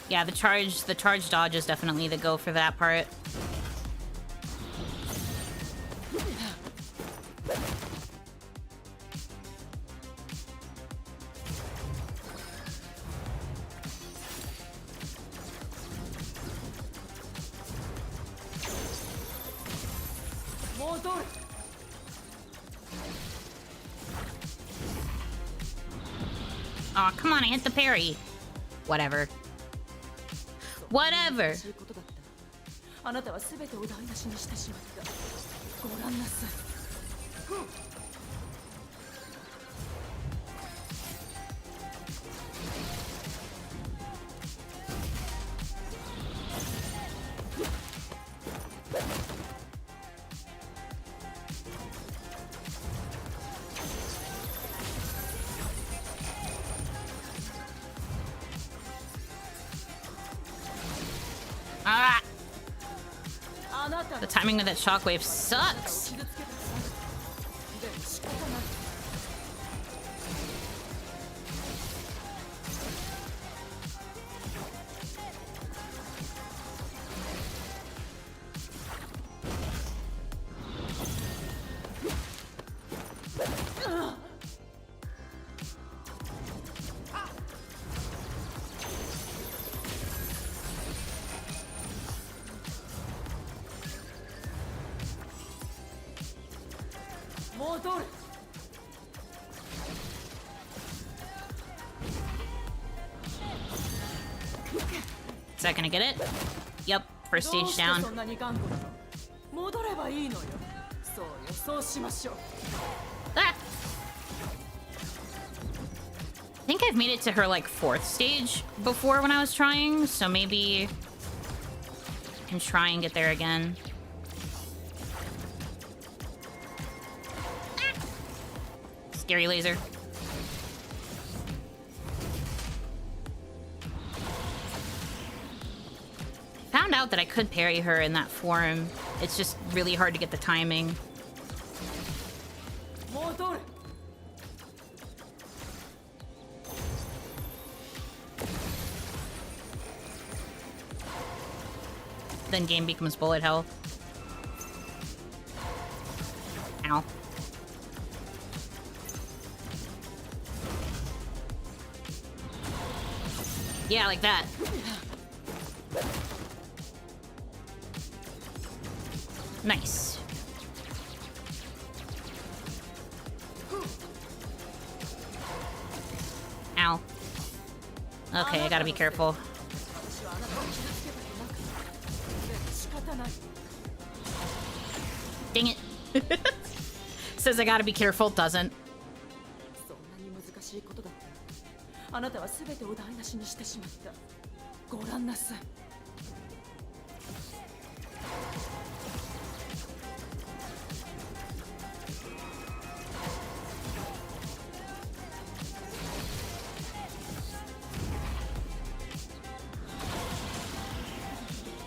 Yeah, the charge dodge is definitely the go for that part. Aw, come on, I hit the parry. Whatever. Whatever. Ah! The timing of that shockwave sucks. Is that gonna get it? Yep, first stage down. Ah! I think I've made it to her, like, 4th stage before when I was trying, so maybe I can try and get there again. Ah! Scary laser. Found out that I could parry her in that form. It's just really hard to get the timing. Then game becomes bullet hell. Ow. Yeah, like that. Nice. Ow. Okay, I gotta be careful. Dang it. Says I gotta be careful, doesn't.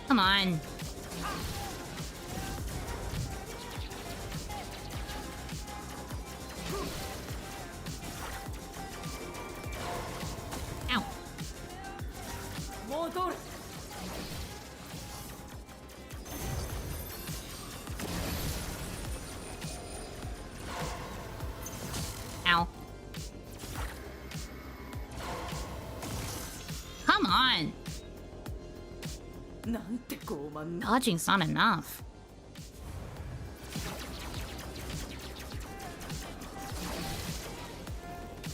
Come on. Ow. Ow. Come on. Dodging's not enough.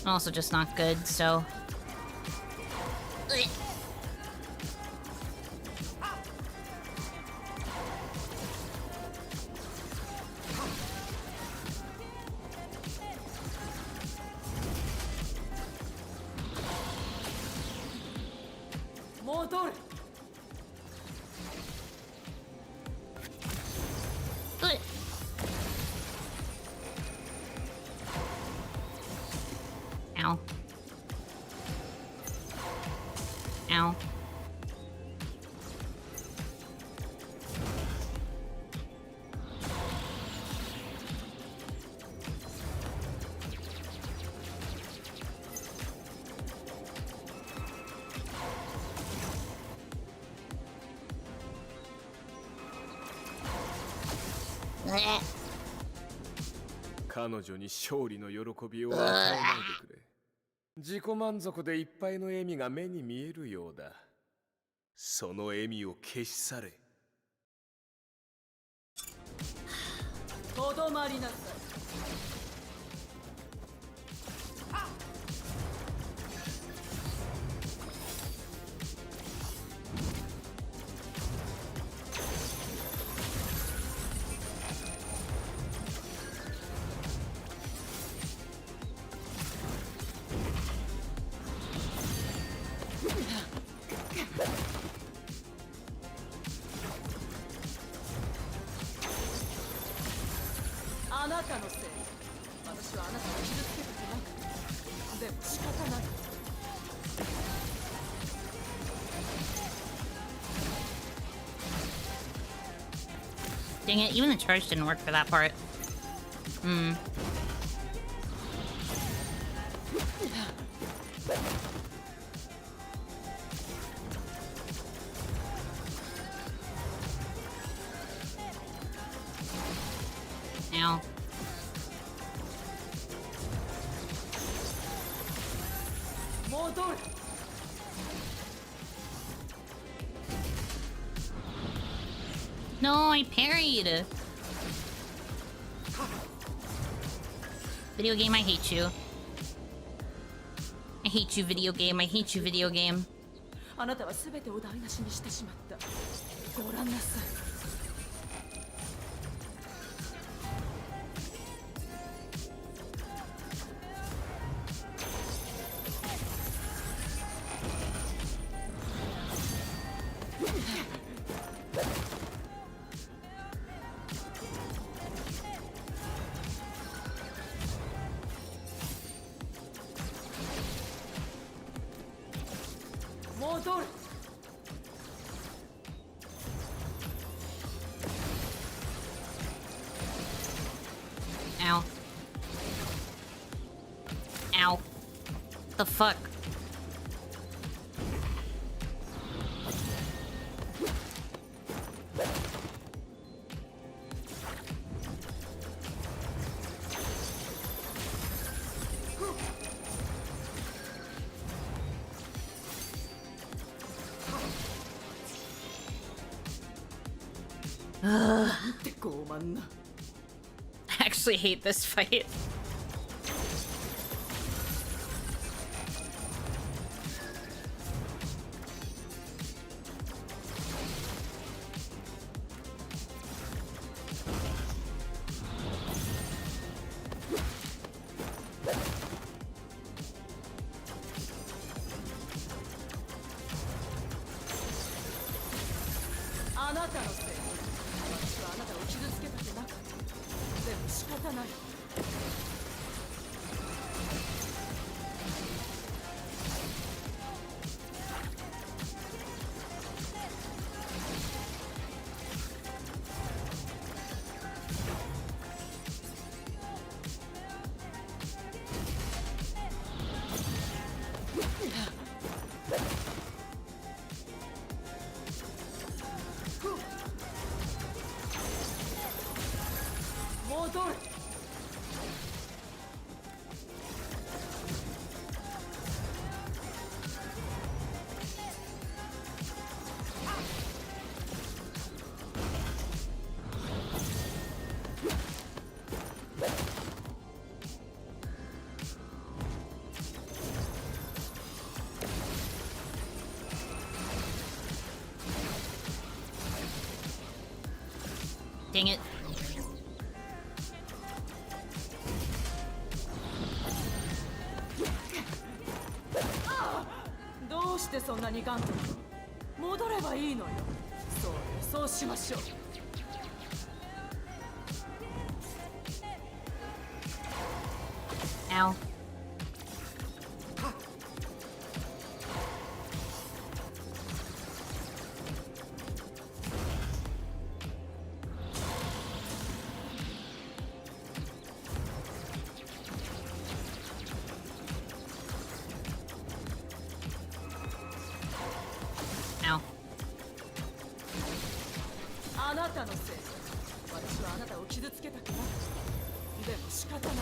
Also just not good, so... Ow. Ow. 彼女に勝利の喜びを与えないでくれ。自己満足でいっぱいの笑みが目に見えるようだ。その笑みを消し去れ。とどまりなさい。あなたのせい。私はあなたを傷つけたくなくて。でも仕方ない。Dang it, even the charge didn't work for that part. Ow. No, I parried. Video game, I hate you. I hate you, video game. I hate you, video game. あなたは全てを台無しにしてしまった。ご覧なさい。戻る。Ow. Ow. The fuck? I actually hate this fight. Dang it. Ow. Ow. 私はあなたを傷つけたくない。でも仕方ない。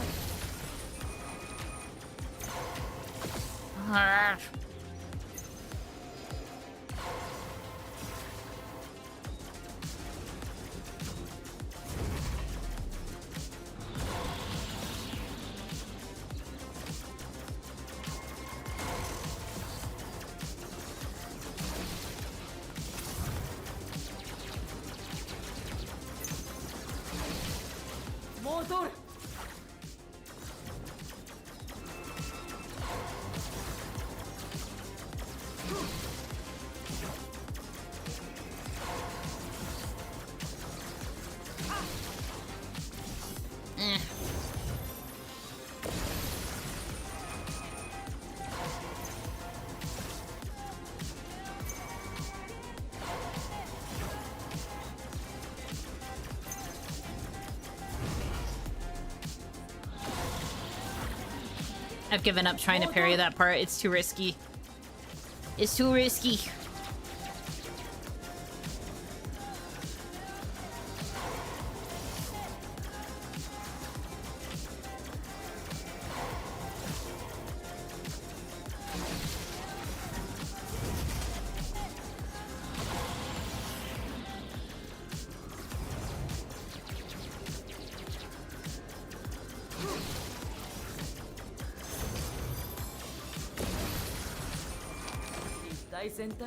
もう通る。I've given up trying to parry that part. It's too risky. It's too risky.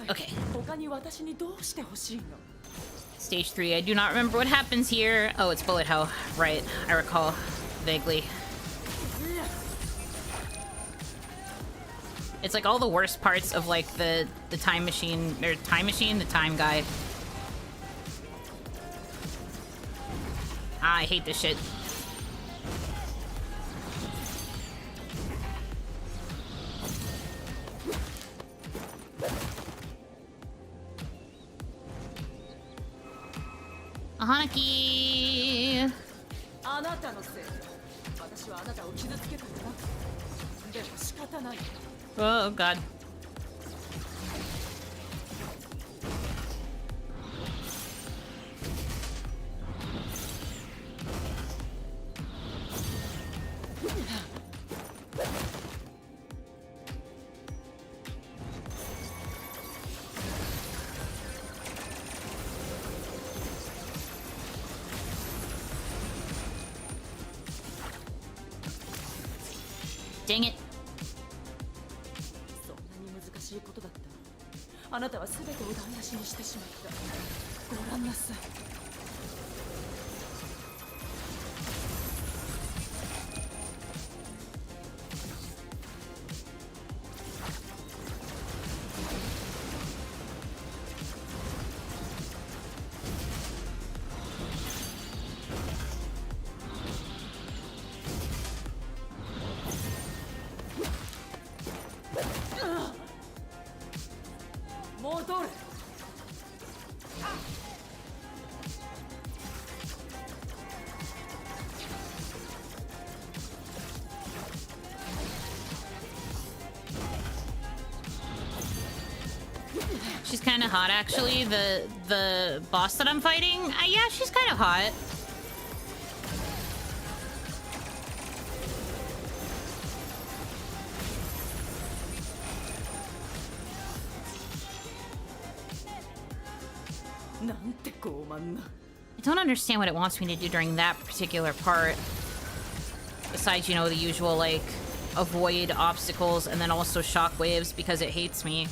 Okay. Stage 3. I do not remember what happens here. Oh, it's bullet hell. Right. I recall vaguely. It's like all the worst parts of like the time machine, or the time guide. Ah, I hate this shit. Hanaki. Oh god. Dang it. そんなに難しいことだった。あなたは全てを台無しにしてしまった。ご覧なさい。She's kind of hot, actually. The boss that I'm fighting, yeah, she's kind of hot. I don't understand what it wants me to do during that particular part. Besides, you know, the usual, like, avoid obstacles and then also shockwaves because it hates me.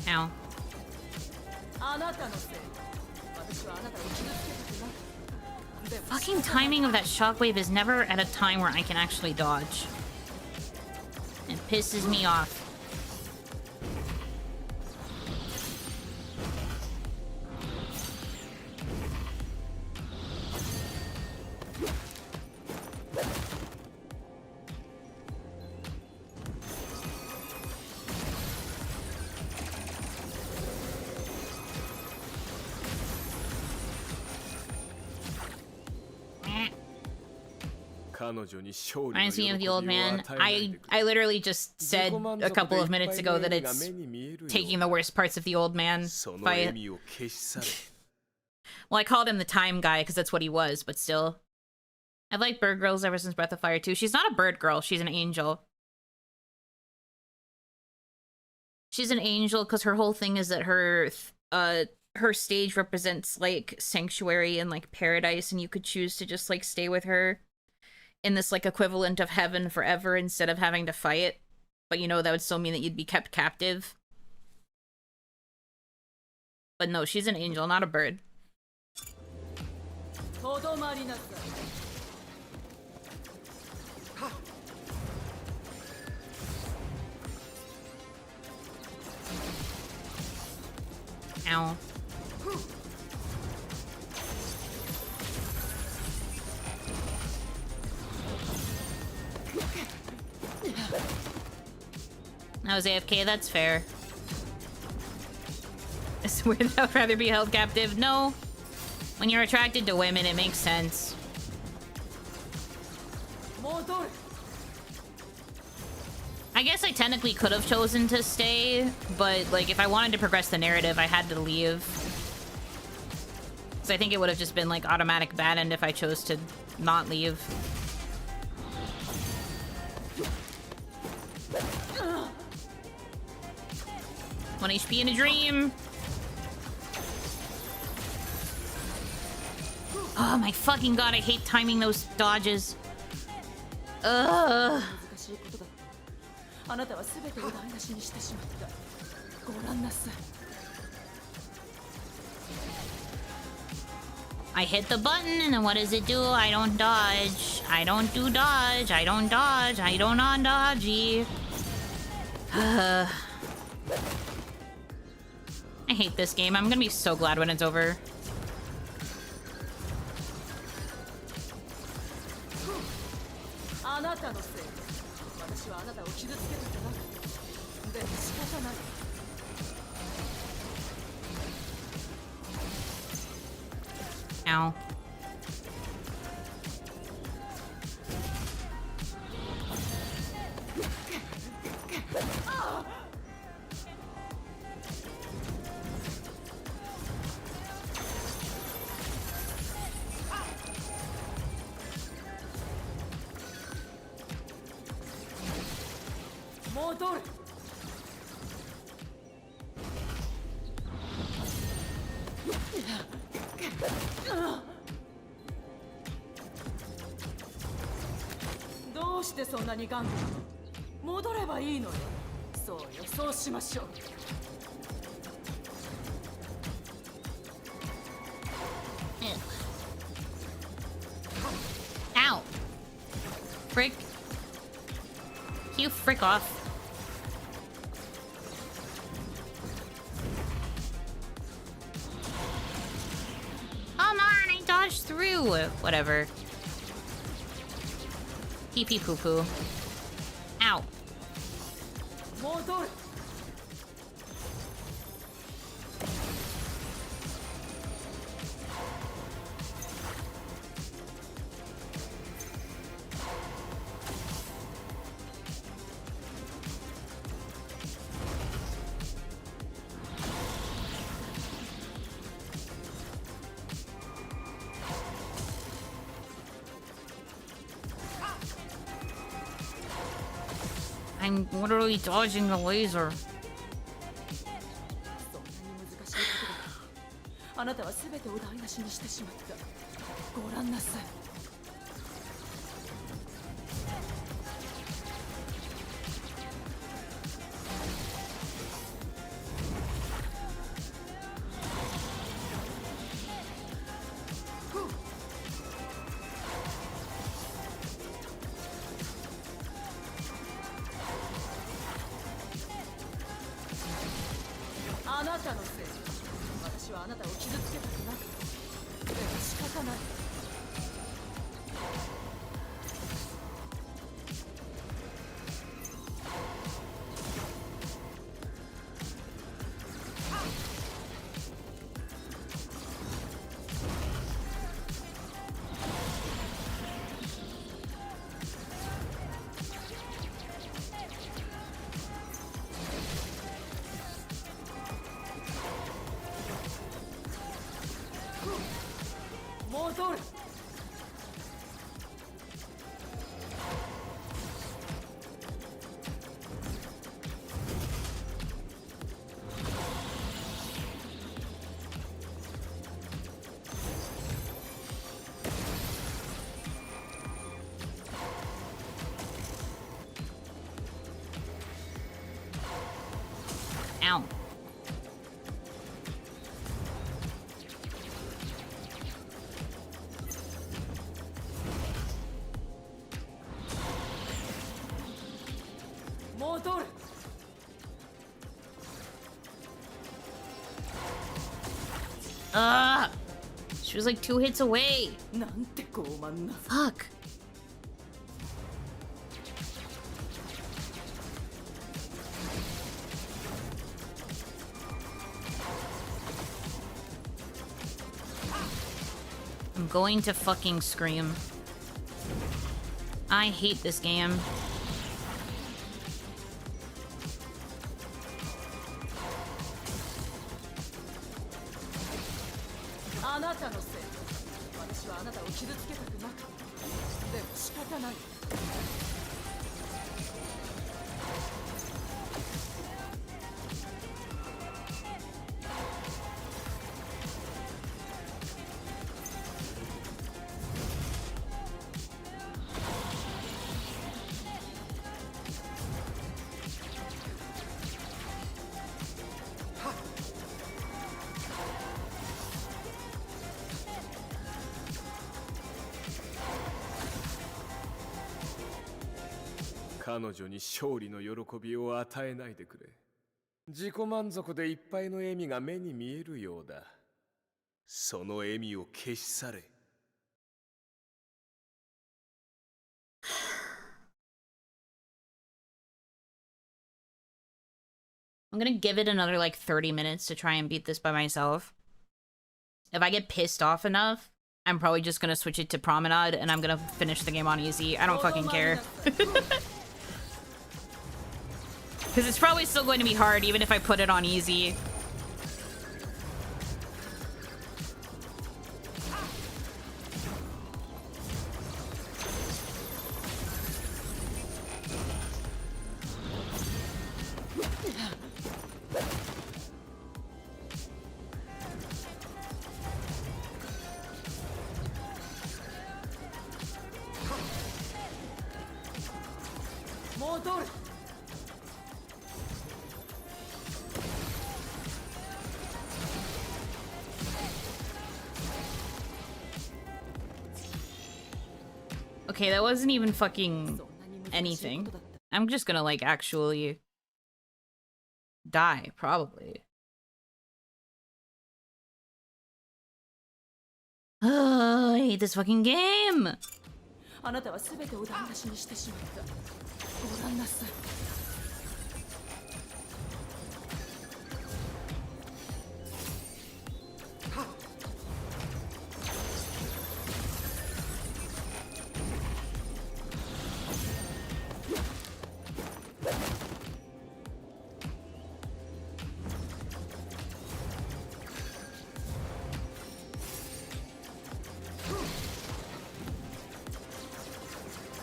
Ow. Fucking timing of that shockwave is never at a time where I can actually dodge. It pisses me off. Reminds me of the old man. I literally just said a couple of minutes ago that it's taking the worst parts of the old man fight. Well, I called him the time guy because that's what he was, but still. I've liked bird girls ever since Breath of Fire 2. She's not a bird girl, she's an angel. She's an angel because her whole thing is that her stage represents like sanctuary and like paradise, and you could choose to just like stay with her in this like equivalent of heaven forever instead of having to fight. But you know, that would still mean that you'd be kept captive. But no, she's an angel, not a bird. Ow. I was AFK, that's fair. It's weird that I'd rather be held captive. No. When you're attracted to women, it makes sense. I guess I technically could have chosen to stay, but like if I wanted to progress the narrative, I had to leave. So I think it would have just been like automatic bad end if I chose to not leave. One HP in a dream. Oh my fucking god, I hate timing those dodges. Ugh. I hit the button and then what does it do? I don't dodge. I don't do dodge. I don't dodge. I don't non-dodgy. I hate this game. I'm gonna be so glad when it's over. Ow. Ow. Frick. You frick off. Come on, I dodged through. Whatever. Pee pee poo poo. Ow. I'm literally dodging the laser. Ugh! She was like 2 hits away. なんて傲慢な。 Fuck. I'm going to fucking scream. I hate this game.彼女に勝利の喜びを与えないでくれ。自己満足でいっぱいの笑みが目に見えるようだ。その笑みを消し去れ。I'm gonna give it another like 30 minutes to try and beat this by myself. If I get pissed off enough, I'm probably just gonna switch it to Promenade and I'm gonna finish the game on easy. I don't fucking care. Because it's probably still going to be hard even if I put it on easy. Okay, that wasn't even fucking anything. I'm just gonna, like, actually die, probably. Oh, I hate this fucking game! あなたは全てを台無しにしてしまった。ご覧なさい。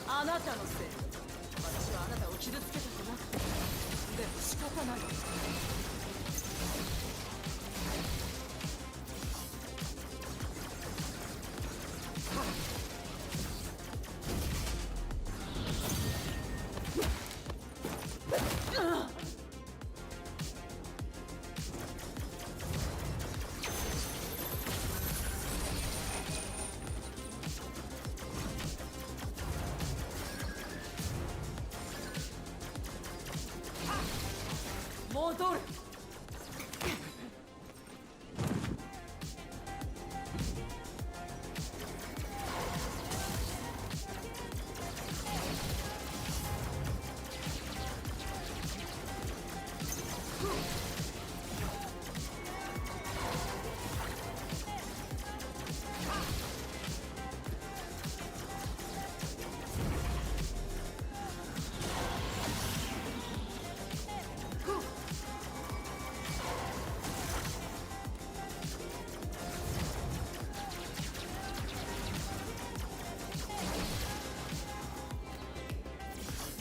あなたのせい。私はあなたを傷つけたくなくて。でも仕方ない。戻る。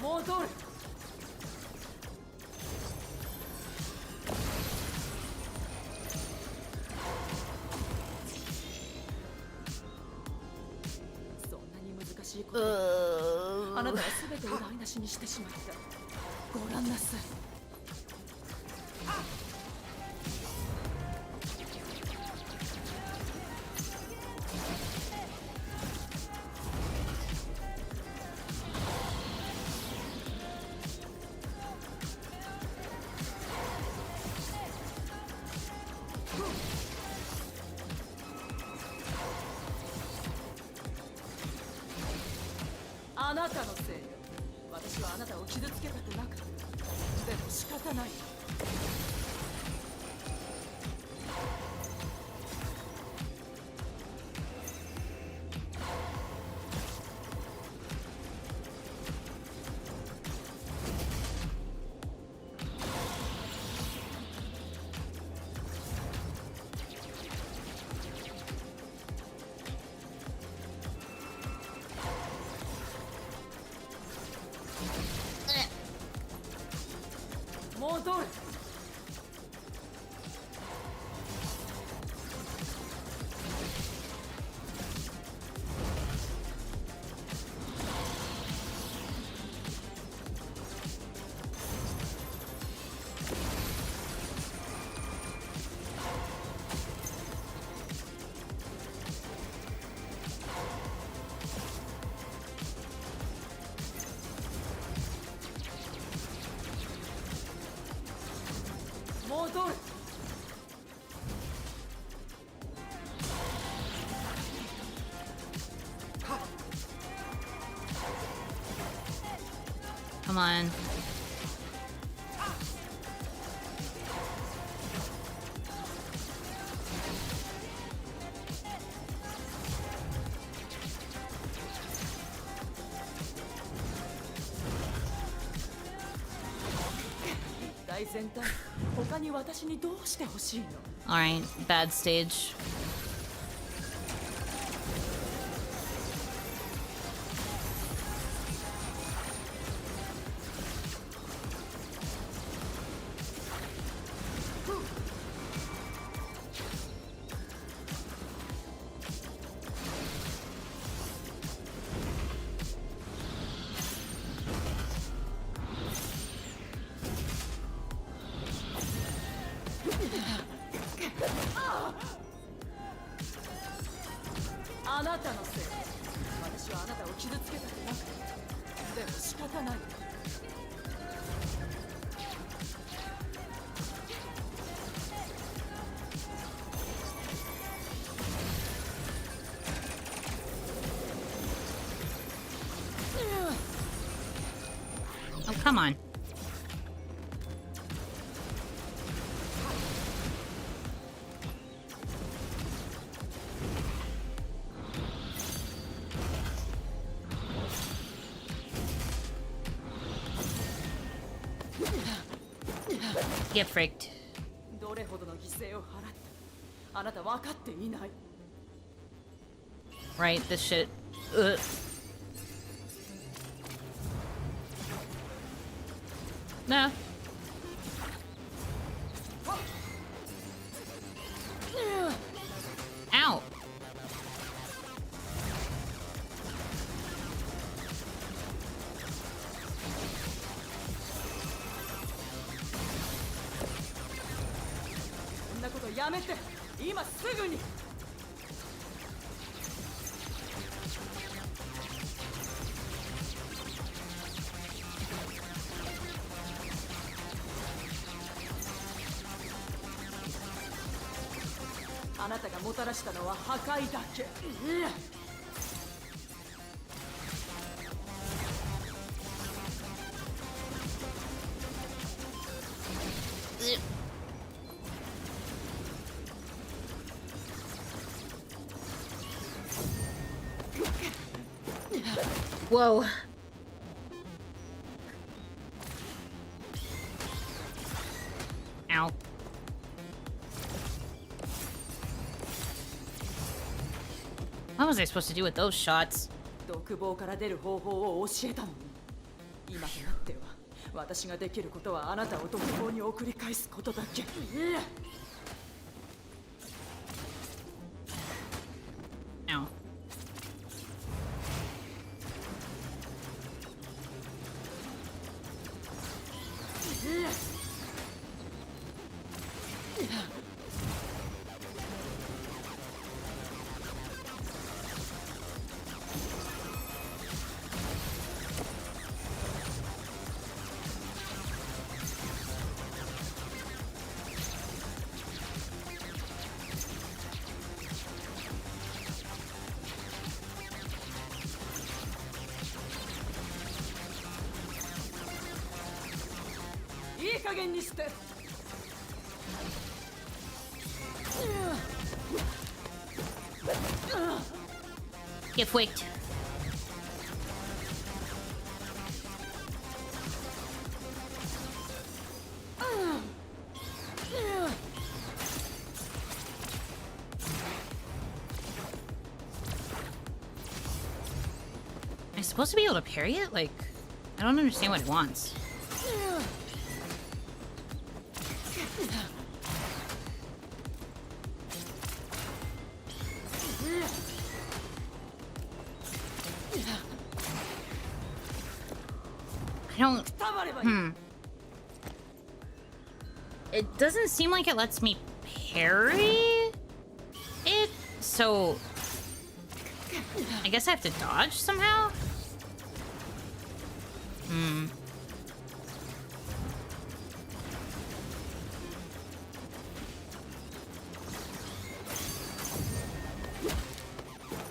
戻る。そんなに難しいこと。あなたは全てを台無しにしてしまった。ご覧なさい。なたのせいよ。私はあなたを傷つけたくなかった。でも仕方ない。戻る。戻る。Come on. Alright, bad stage. Oh, come on. Get freaked. Right, this shit. Ugh. No. Ow. Whoa. Ow. What was I supposed to do with those shots? 独房から出る方法を教えたのに。今となっては私ができることはあなたを独房に送り返すことだけ。Ow. 加減にして。 Get flicked. Am I supposed to be able to parry it? Like, I don't understand what it wants. I don't... It doesn't seem like it lets me parry it, so... I guess I have to dodge somehow?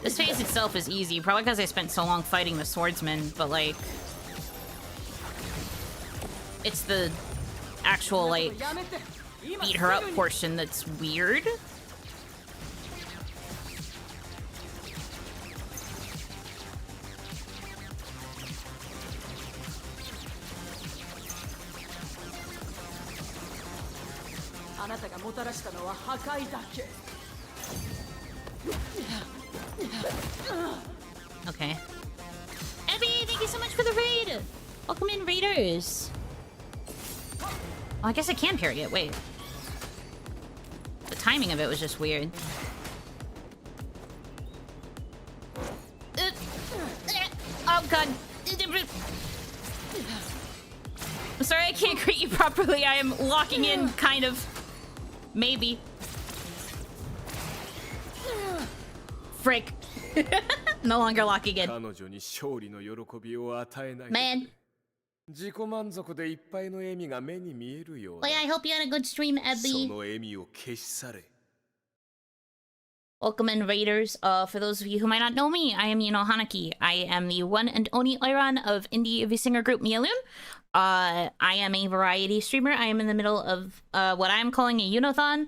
This phase itself is easy, probably because I spent so long fighting the swordsman, but like... It's the actual, like, beat her up portion that's weird. Okay. Abby, thank you so much for the raid! Welcome in, raiders! Oh, I guess I can parry it. Wait. The timing of it was just weird. Oh, God. I'm sorry I can't greet you properly. I am locking in, kind of. Maybe. Frick. No longer locking in. Man. Like, I hope you had a good stream, Abby. Welcome in, raiders. For those of you who might not know me, I am Yuno Hanaki. I am the one and only Oiran of indie V-singer group Mialun. I am a variety streamer. I am in the middle of what I am calling a Unothon,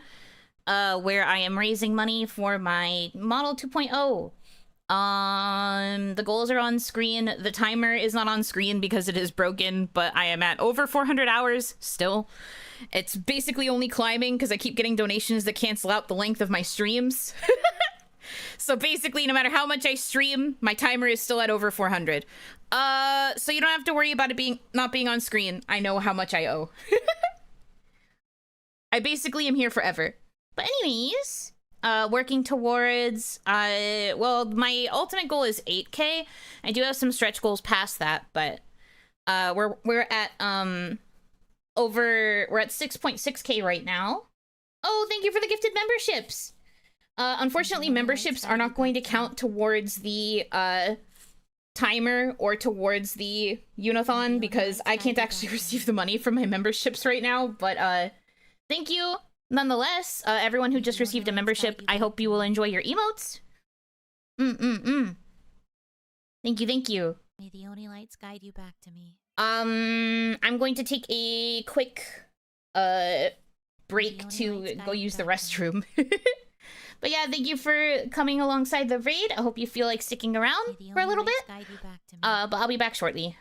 where I am raising money for my Model 2.0. The goals are on screen. The timer is not on screen because it is broken, but I am at over 400 hours still. It's basically only climbing because I keep getting donations that cancel out the length of my streams. So basically, no matter how much I stream, my timer is still at over 400. So you don't have to worry about it not being on screen. I know how much I owe. I basically am here forever. But anyways, working towards, well, my ultimate goal is 8K. I do have some stretch goals past that, but we're at we're at 6.6K right now. Oh, thank you for the gifted memberships. Unfortunately, memberships are not going to count towards the timer or towards the Unothon because I can't actually receive the money from my memberships right now, but thank you nonetheless, everyone who just received a membership. I hope you will enjoy your emotes. Thank you, thank you. May the Oni lights guide you back to me. I'm going to take a quick break to go use the restroom. But yeah, thank you for coming alongside the raid. I hope you feel like sticking around for a little bit. But I'll be back shortly.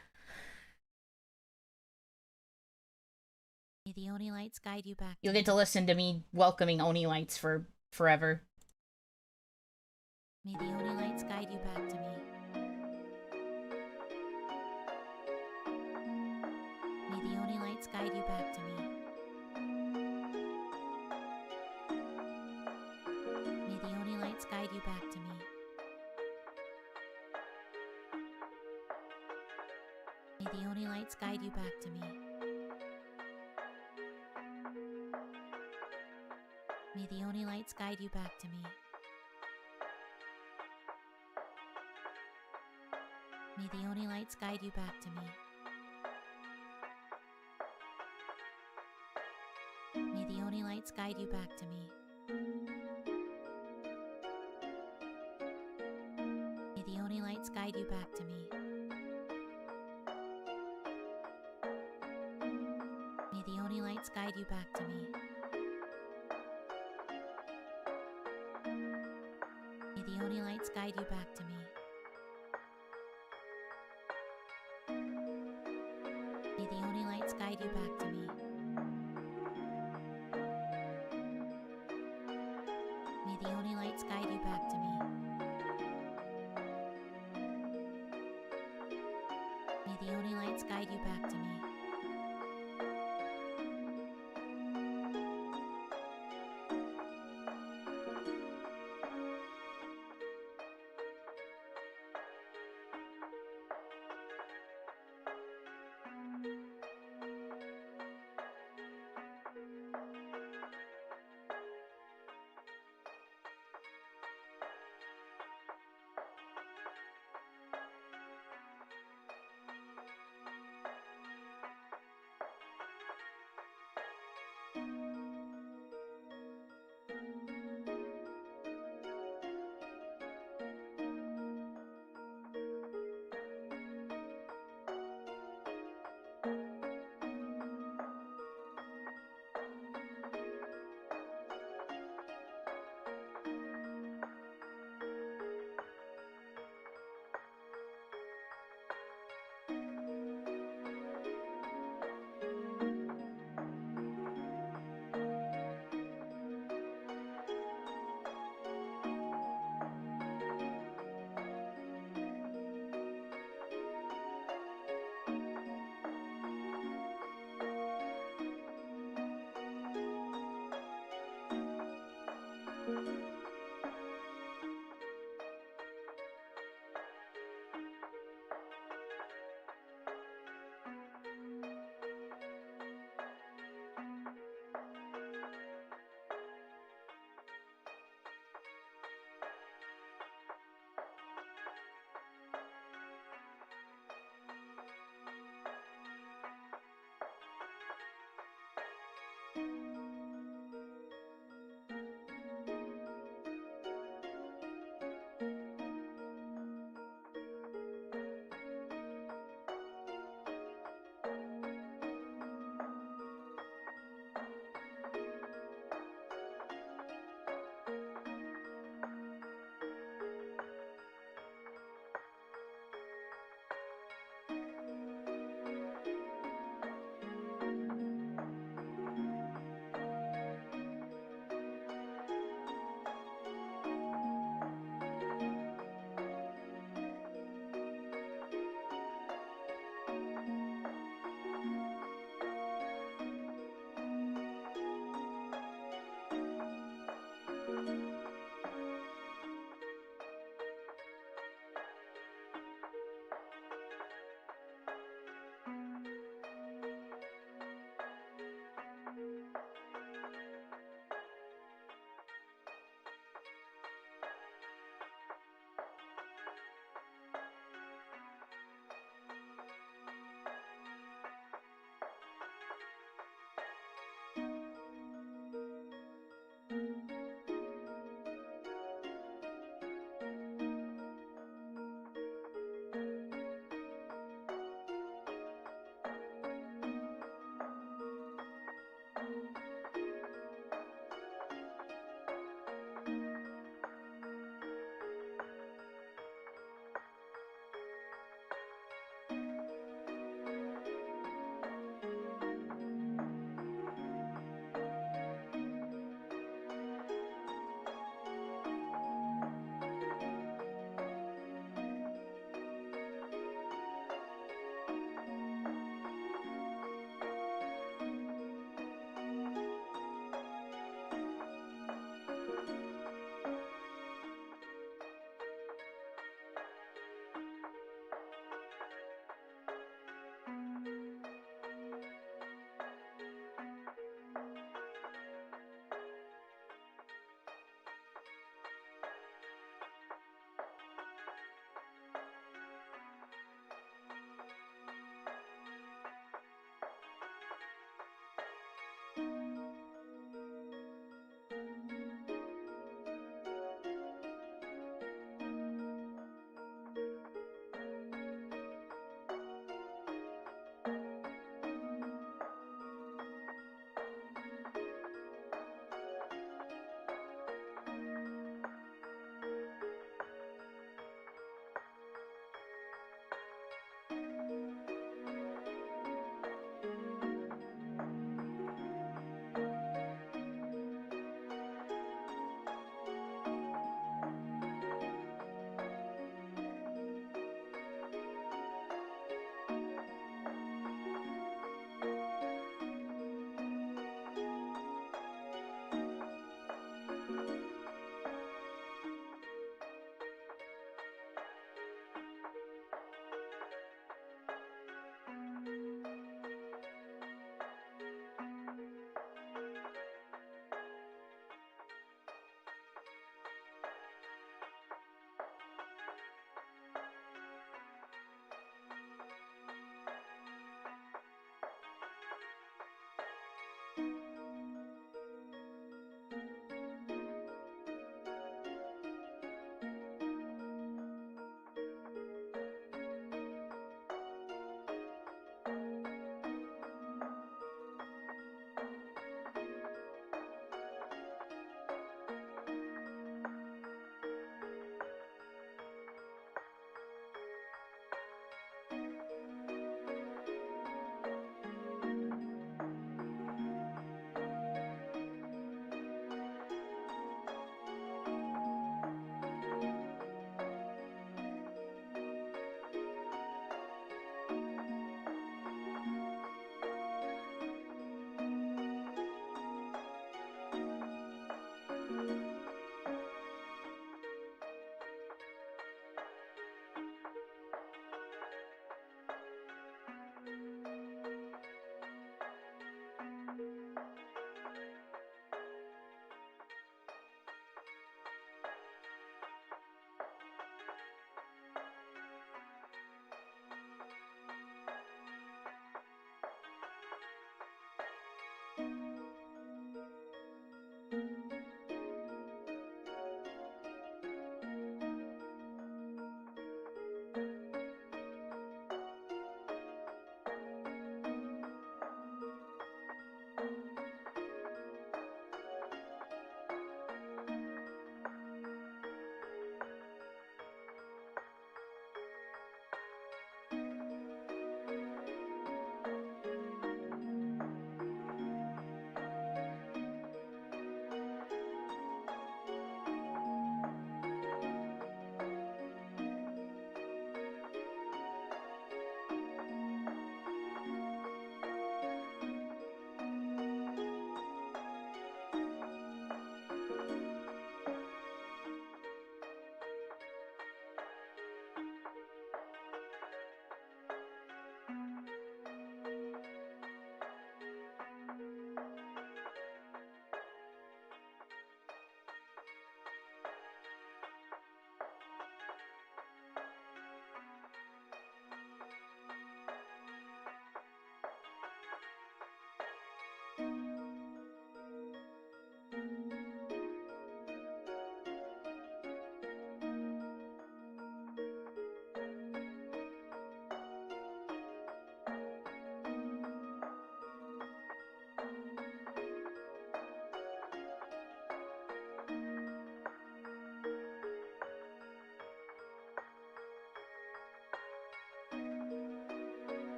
May the Oni lights guide you back. You'll get to listen to me welcoming Oni lights for forever. May the Oni lights guide you back to me. May the Oni lights guide you back to me. May the Oni lights guide you back to me. May the Oni lights guide you back to me. May the Oni lights guide you back to me. May the Oni lights guide you back to me. May the Oni lights guide you back to me. May the Oni lights guide you back to me. May the Oni May the Oni lights guide you back to me. May the Oni lights guide you back to me. May the Oni lights guide you back to me. May the Oni lights guide you back to me.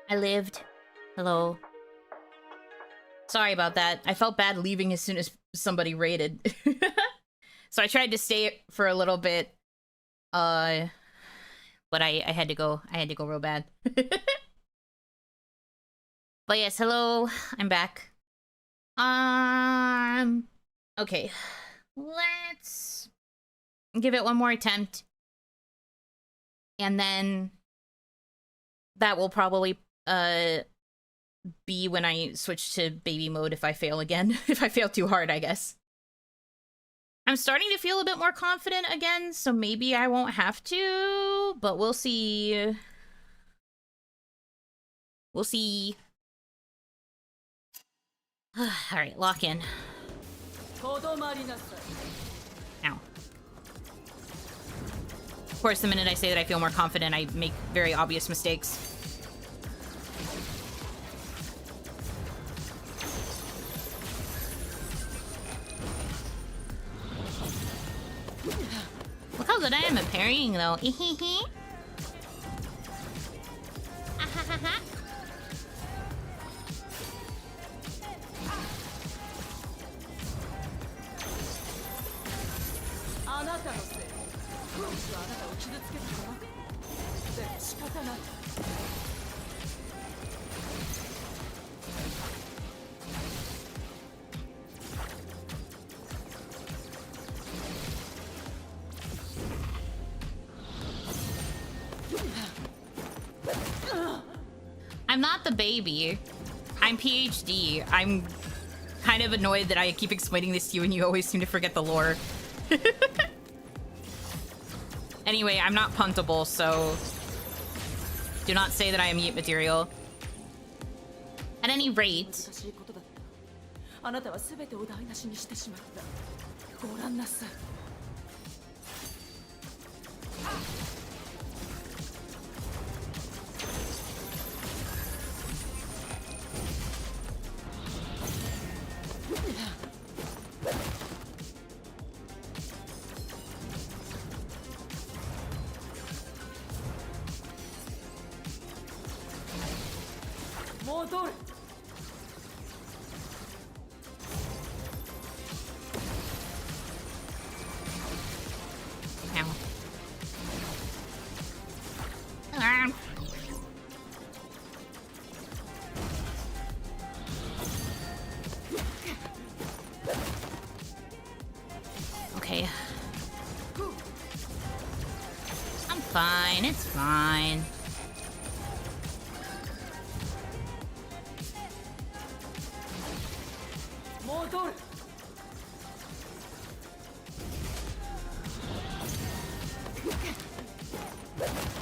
I lived. Hello. Sorry about that. I felt bad leaving as soon as somebody raided. So I tried to stay for a little bit. But I had to go. I had to go real bad. But yes, hello. I'm back. Okay. Let's give it one more attempt. And then that will probably be when I switch to baby mode if I fail again. If I fail too hard, I guess. I'm starting to feel a bit more confident again, so maybe I won't have to, but we'll see. We'll see. Alright, lock in. Ow. Of course, the minute I say that I feel more confident, I make very obvious mistakes. Look how good I am at parrying, though. I'm not the baby. I'm PhD. I'm kind of annoyed that I keep explaining this to you and you always seem to forget the lore. Anyway, I'm not puntable, so do not say that I am meat material. At any rate, okay. I'm fine, it's fine.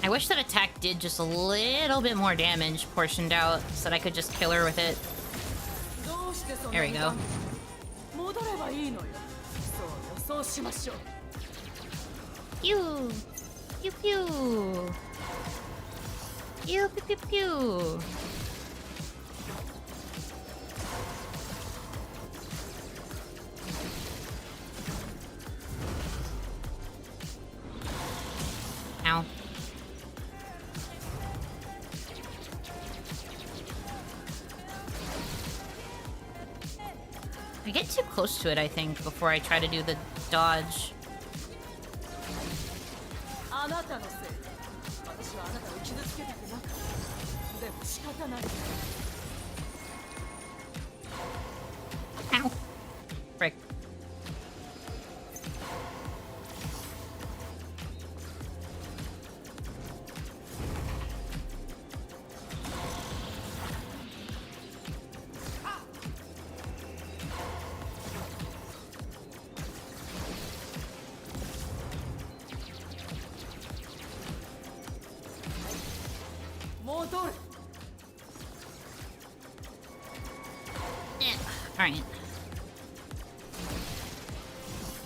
I wish that attack did just a little bit more damage portioned out so that I could just kill her with it. There we go. Pew! Pew pew! Pew pew pew pew! Ow. I get too close to it, I think, before I try to do the dodge. Ow. Frick. Alright.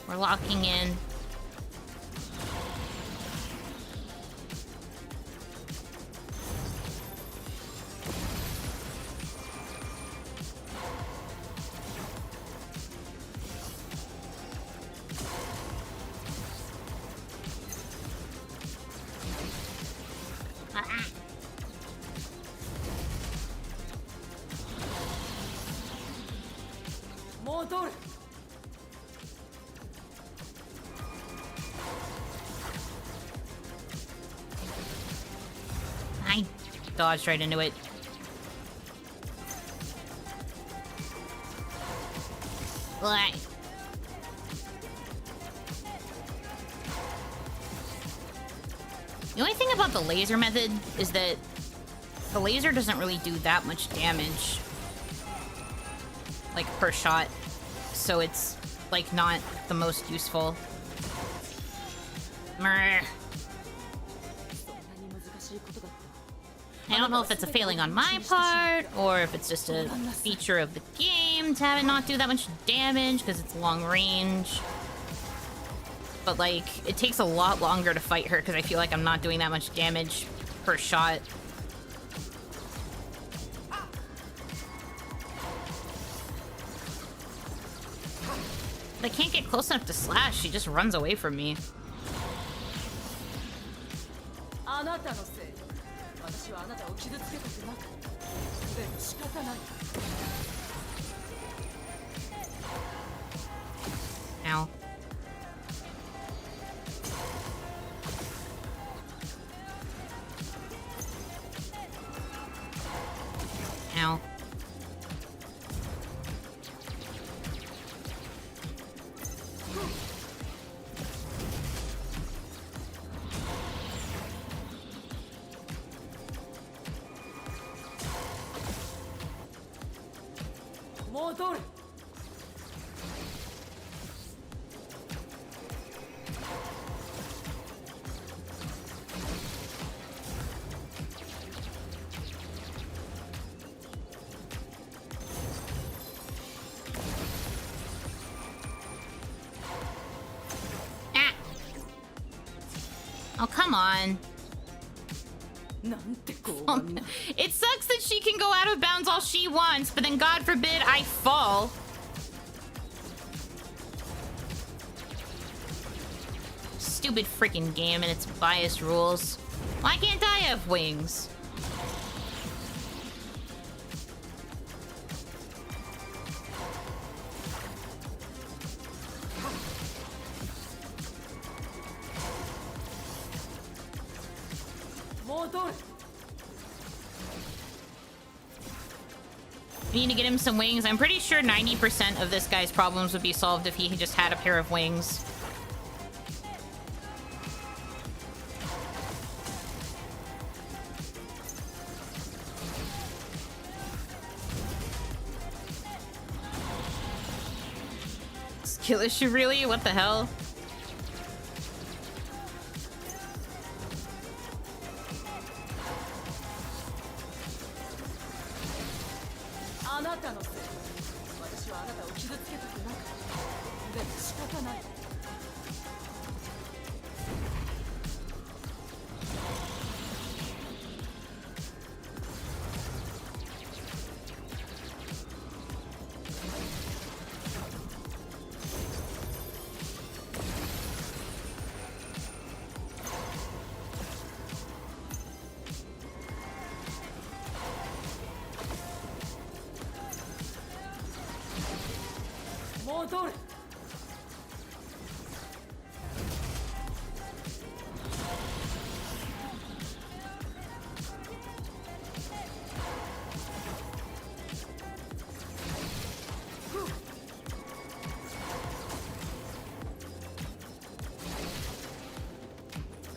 We're locking in. 戻る I dodged right into it. Blah. The only thing about the laser method is that the laser doesn't really do that much damage, like, per shot. So it's, like, not the most useful. Meh. I don't know if it's a failing on my part, or if it's just a feature of the game to have it not do that much damage because it's long range. But, like, it takes a lot longer to fight her because I feel like I'm not doing that much damage per shot. But I can't get close enough to slash. She just runs away from me. あなたのせい私はあなたを傷つけたくなかったでも仕方ない Ow. Ow. Oh, come on. It sucks that she can go out of bounds all she wants, but then God forbid I fall. Stupid freaking game and its biased rules. Why can't I have wings? We need to get him some wings. I'm pretty sure 90% of this guy's problems would be solved if he just had a pair of wings. Skill issue, really? What the hell?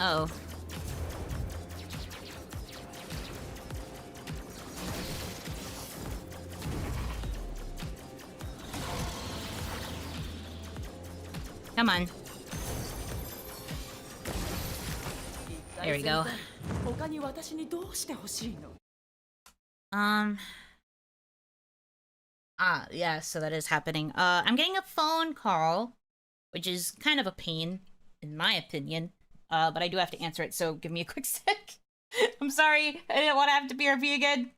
Uh-oh. Come on. There we go. Yeah, so that is happening. I'm getting a phone call, which is kind of a pain, in my opinion. But I do have to answer it, so give me a quick sec. I'm sorry, I didn't want to have to BRB again.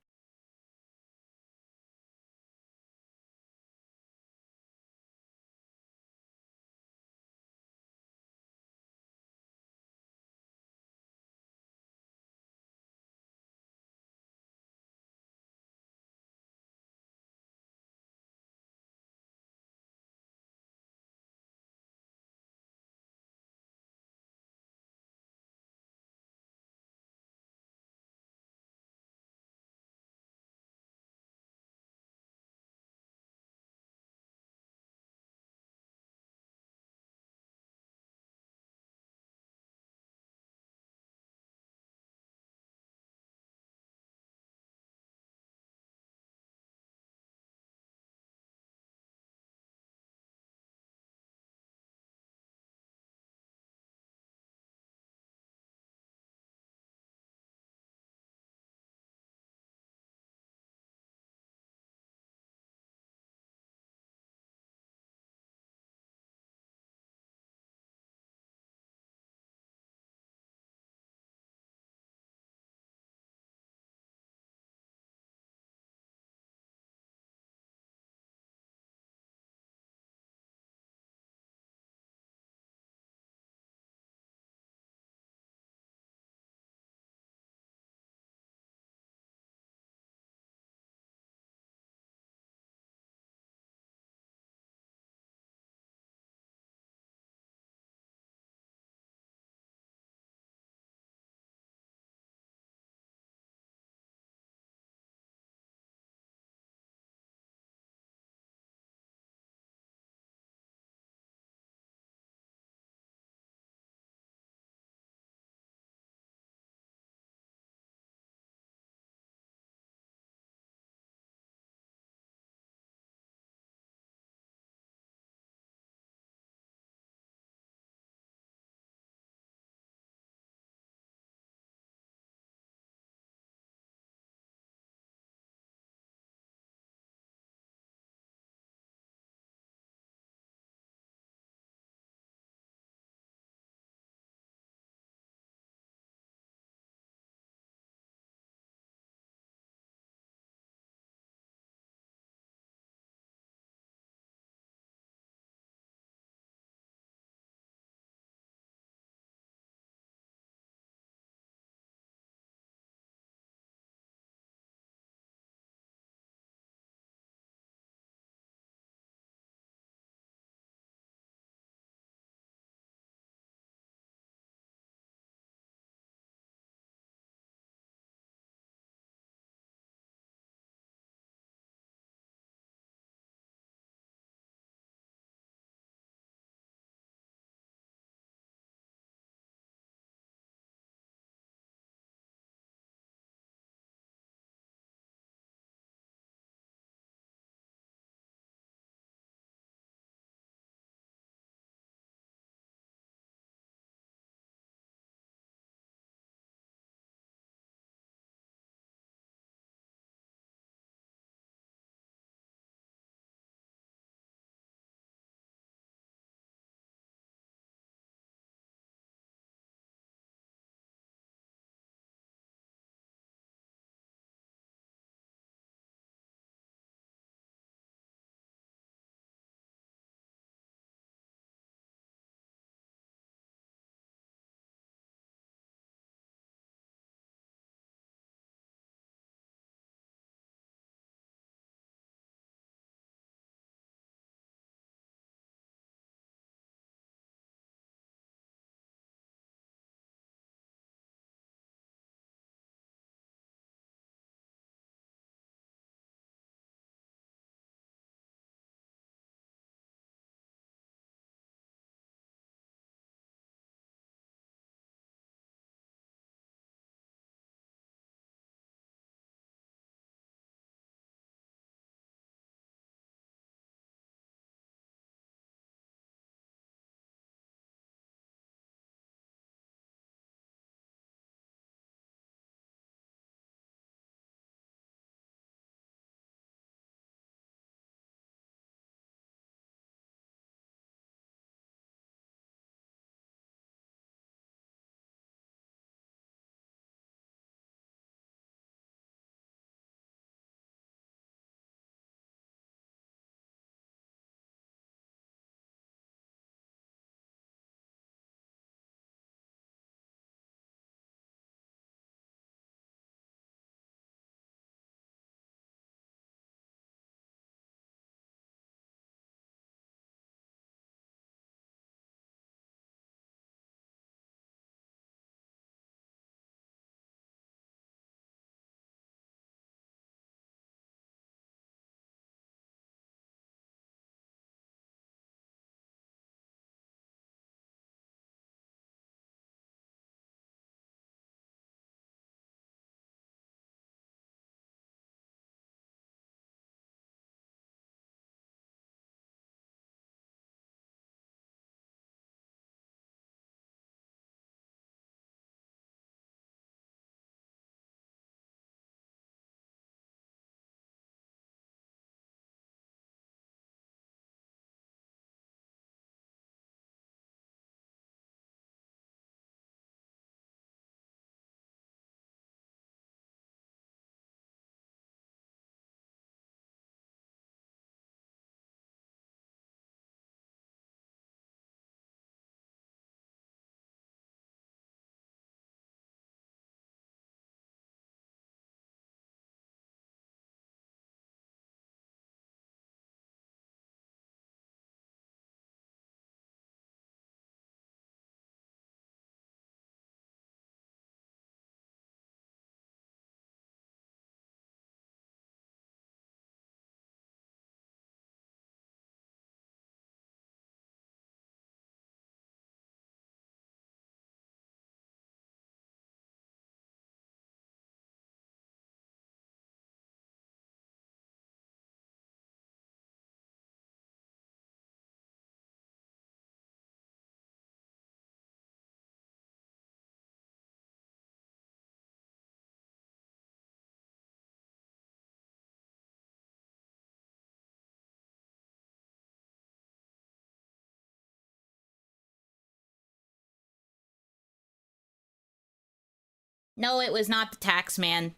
No, it was not the tax man.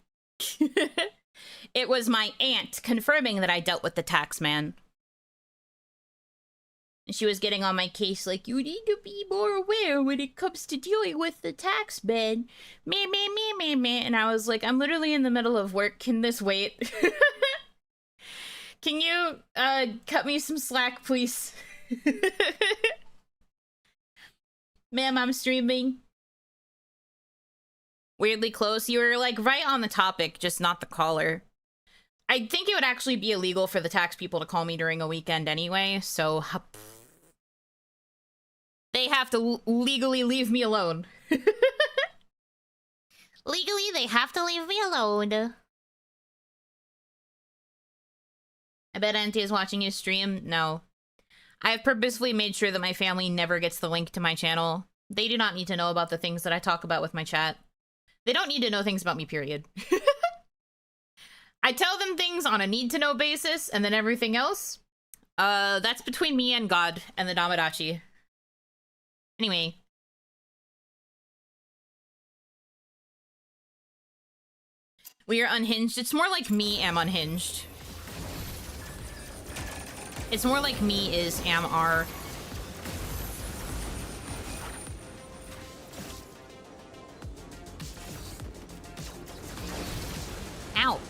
It was my aunt confirming that I dealt with the tax man. And she was getting on my case like, you need to be more aware when it comes to dealing with the tax man. Me. And I was like, I'm literally in the middle of work. Can this wait? Can you cut me some slack, please? Ma'am, I'm streaming. Weirdly close. You were like right on the topic, just not the caller. I think it would actually be illegal for the tax people to call me during a weekend anyway, so they have to legally leave me alone. Legally, they have to leave me alone. I bet Auntie is watching you stream. No. I have purposefully made sure that my family never gets the link to my channel. They do not need to know about the things that I talk about with my chat. They don't need to know things about me, period. I tell them things on a need-to-know basis, and then everything else, that's between me and God and the Damadachi. Anyway. We are unhinged. It's more like me am unhinged. It's more like me is am are. Ow.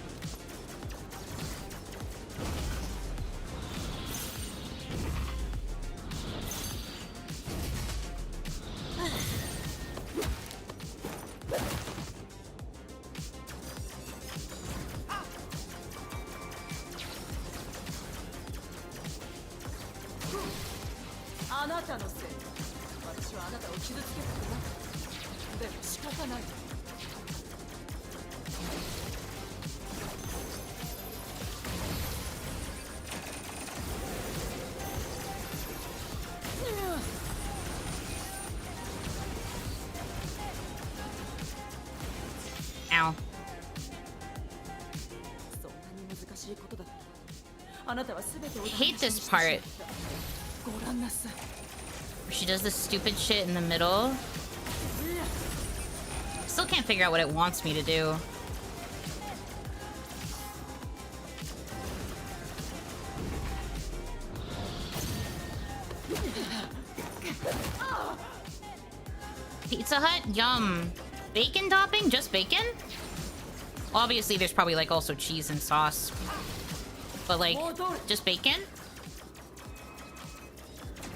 Ow. I hate this part. She does this stupid shit in the middle. Still can't figure out what it wants me to do. Pizza Hut? Yum. Bacon topping? Just bacon? Obviously, there's probably, like, also cheese and sauce. But, like, just bacon?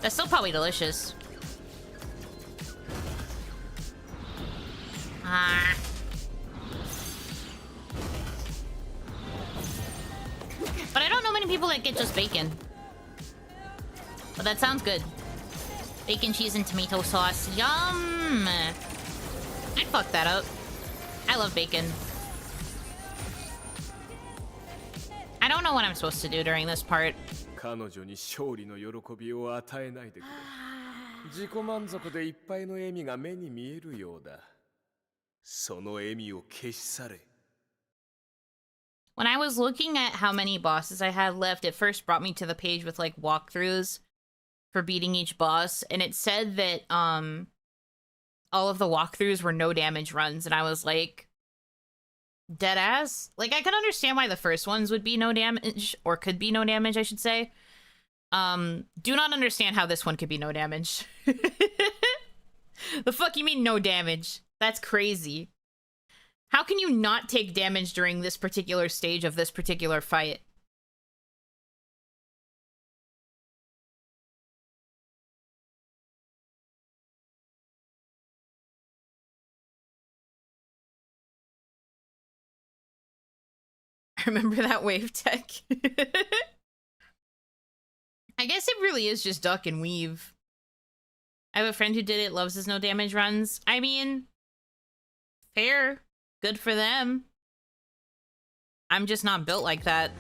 That's still probably delicious. Ah. But I don't know many people that get just bacon. But that sounds good. Bacon, cheese, and tomato sauce. Yum! I'd fuck that up. I love bacon. I don't know what I'm supposed to do during this part. 彼女に勝利の喜びを与えないでくれ。自己満足でいっぱいの笑みが目に見えるようだ。その笑みを消し去れ。When I was looking at how many bosses I had left, it first brought me to the page with like walkthroughs for beating each boss, and it said that all of the walkthroughs were no damage runs, and I was like, dead ass? Like, I can understand why the first ones would be no damage, or could be no damage, I should say. Do not understand how this one could be no damage. The fuck you mean no damage? That's crazy. How can you not take damage during this particular stage of this particular fight? I remember that wave tech. I guess it really is just duck and weave. I have a friend who did it, loves his no damage runs. I mean, fair. Good for them. I'm just not built like that.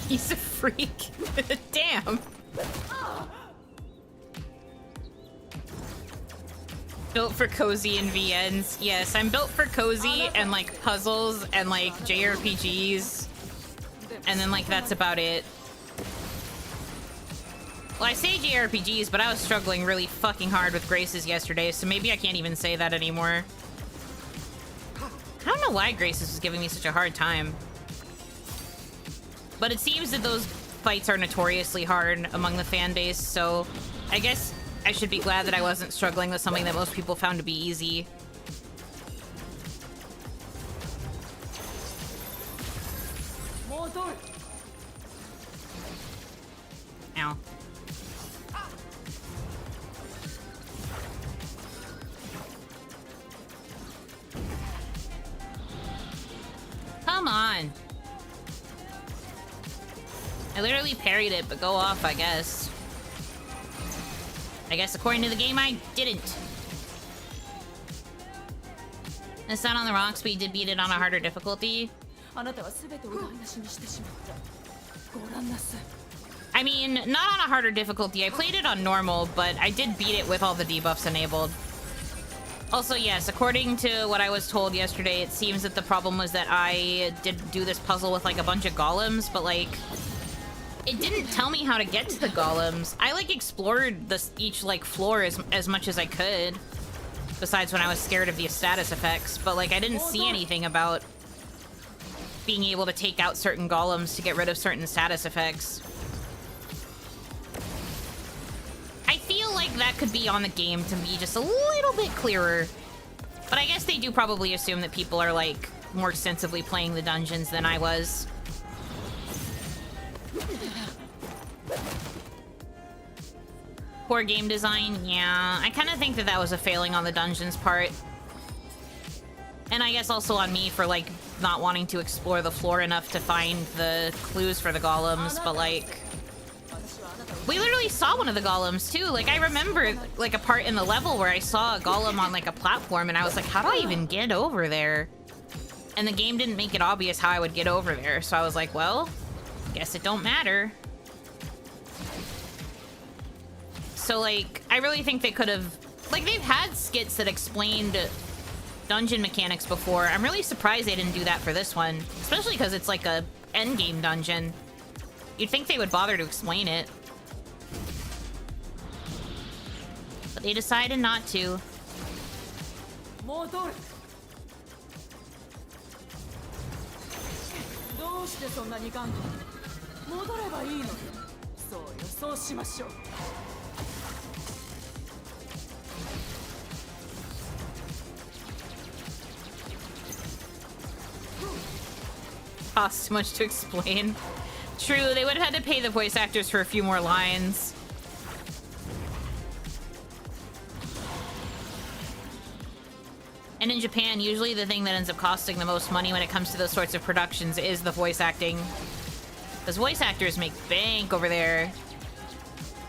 He's a freak. Damn. Built for cozy and VNs. Yes, I'm built for cozy and like puzzles and like JRPGs. And then like that's about it. Well, I say JRPGs, but I was struggling really fucking hard with Graces yesterday, so maybe I can't even say that anymore. I don't know why Graces was giving me such a hard time. But it seems that those fights are notoriously hard among the fan base, so I guess I should be glad that I wasn't struggling with something that most people found to be easy. Ow. Come on. I literally parried it, but go off, I guess. I guess according to the game, I didn't. It's not on the rocks, but you did beat it on a harder difficulty. I mean, not on a harder difficulty. I played it on normal, but I did beat it with all the debuffs enabled. Also, yes, according to what I was told yesterday, it seems that the problem was that I did do this puzzle with like a bunch of golems, but like it didn't tell me how to get to the golems. I like explored this each like floor as much as I could, besides when I was scared of the status effects, but like I didn't see anything about being able to take out certain golems to get rid of certain status effects. I feel like that could be on the game to be just a little bit clearer. But I guess they do probably assume that people are like more extensively playing the dungeons than I was. Poor game design, yeah. I kind of think that that was a failing on the dungeons part. And I guess also on me for like not wanting to explore the floor enough to find the clues for the golems, but like we literally saw one of the golems too. Like I remember like a part in the level where I saw a golem on like a platform and I was like, how do I even get over there? And the game didn't make it obvious how I would get over there. So I was like, well, guess it don't matter. So like, I really think they could have, like they've had skits that explained dungeon mechanics before. I'm really surprised they didn't do that for this one, especially because it's like a endgame dungeon. You'd think they would bother to explain it. But they decided not to. Costs too much to explain. True, they would have had to pay the voice actors for a few more lines. And in Japan, usually the thing that ends up costing the most money when it comes to those sorts of productions is the voice acting. Because voice actors make bank over there.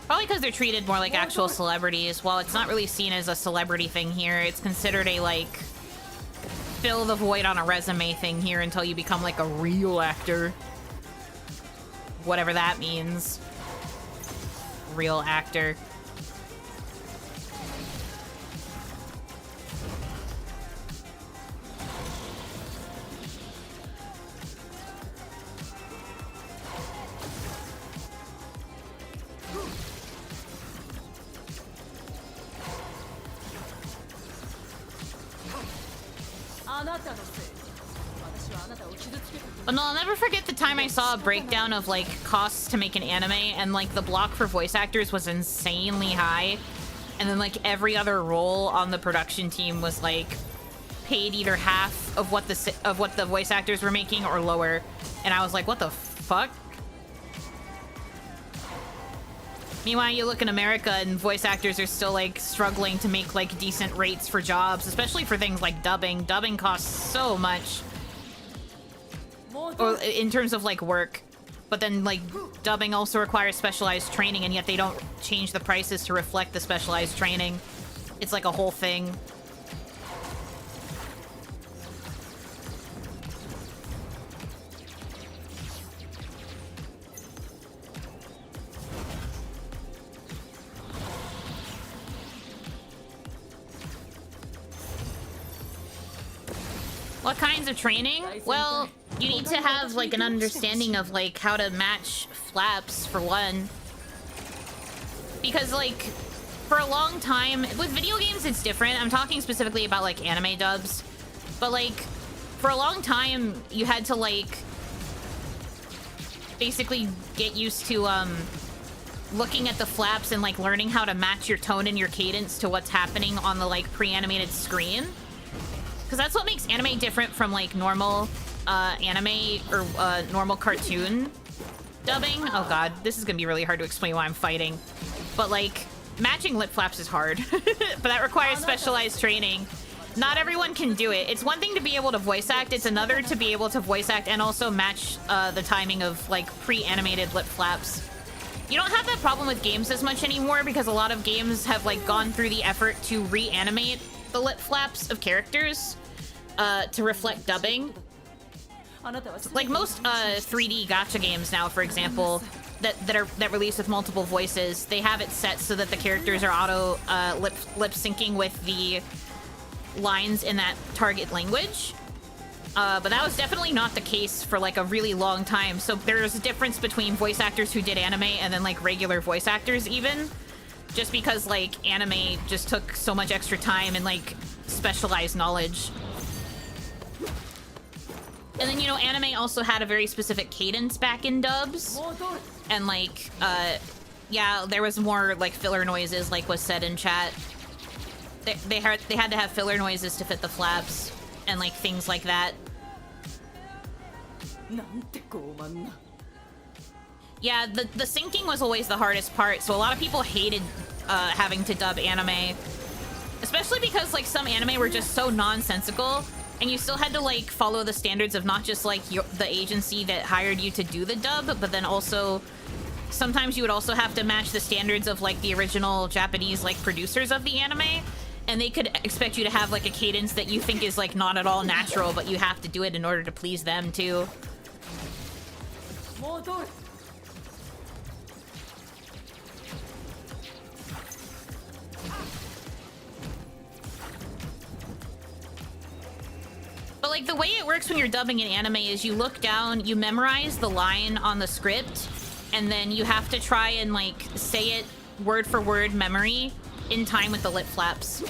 Probably because they're treated more like actual celebrities. While it's not really seen as a celebrity thing here, it's considered a, like, fill the void on a resume thing here until you become, like, a real actor. Whatever that means. Real actor. But no, I'll never forget the time I saw a breakdown of like costs to make an anime, and like the block for voice actors was insanely high, and then like every other role on the production team was like paid either half of what the voice actors were making or lower, and I was like, what the fuck? Meanwhile, you look in America and voice actors are still like struggling to make like decent rates for jobs, especially for things like dubbing. Dubbing costs so much. Or in terms of like work, but then like dubbing also requires specialized training, and yet they don't change the prices to reflect the specialized training. It's like a whole thing. What kinds of training? Well, you need to have like an understanding of like how to match flaps for one. Because like for a long time with video games it's different. I'm talking specifically about like anime dubs. But like for a long time you had to like basically get used to looking at the flaps and like learning how to match your tone and your cadence to what's happening on the like pre-animated screen. Because that's what makes anime different from like normal anime or normal cartoon dubbing. Oh god, this is gonna be really hard to explain why I'm fighting. But like, matching lip flaps is hard. But that requires specialized training. Not everyone can do it. It's one thing to be able to voice act, it's another to be able to voice act and also match the timing of like pre-animated lip flaps. You don't have that problem with games as much anymore because a lot of games have like gone through the effort to reanimate the lip flaps of characters to reflect dubbing. Like most 3D gacha games now, for example, that release with multiple voices, they have it set so that the characters are auto lip syncing with the lines in that target language. But that was definitely not the case for like a really long time. So there's a difference between voice actors who did anime and then like regular voice actors even. Just because like anime just took so much extra time and like specialized knowledge. And then, you know, anime also had a very specific cadence back in dubs. And like, yeah, there was more like filler noises like was said in chat. They had to have filler noises to fit the flaps and like things like that. Yeah, the syncing was always the hardest part, so a lot of people hated having to dub anime. Especially because like some anime were just so nonsensical, and you still had to like follow the standards of not just like the agency that hired you to do the dub, but then also sometimes you would also have to match the standards of like the original Japanese like producers of the anime, and they could expect you to have like a cadence that you think is like not at all natural, but you have to do it in order to please them too. But like the way it works when you're dubbing an anime is you look down, you memorize the line on the script, and then you have to try and like say it word for word memory in time with the lip flaps.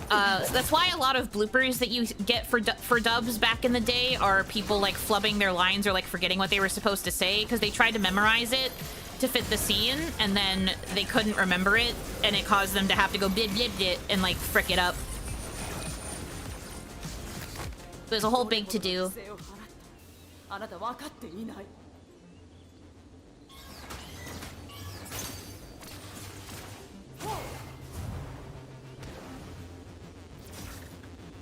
That's why a lot of bloopers that you get for dubs back in the day are people like flubbing their lines or like forgetting what they were supposed to say because they tried to memorize it to fit the scene and then they couldn't remember it and it caused them to have to go blip blip blip and like frick it up. There's a whole big to-do.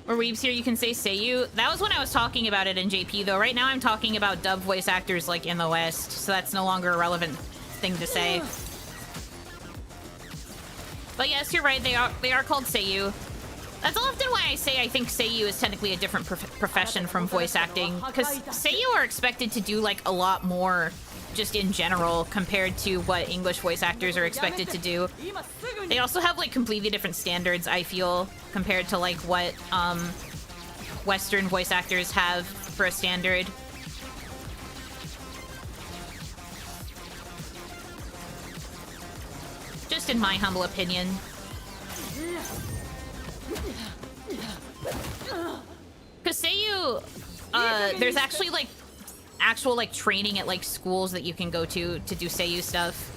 Or Weebs here, you can say Seiyu. That was when I was talking about it in JP, though. Right now I'm talking about dub voice actors like in the West, so that's no longer a relevant thing to say. But yes, you're right, they are called Seiyu. That's often why I say I think Seiyu is technically a different profession from voice acting, because Seiyu are expected to do like a lot more just in general compared to what English voice actors are expected to do. They also have like completely different standards, I feel, compared to like what Western voice actors have for a standard. Just in my humble opinion. Because Seiyu, there's actually like actual like training at like schools that you can go to do Seiyu stuff.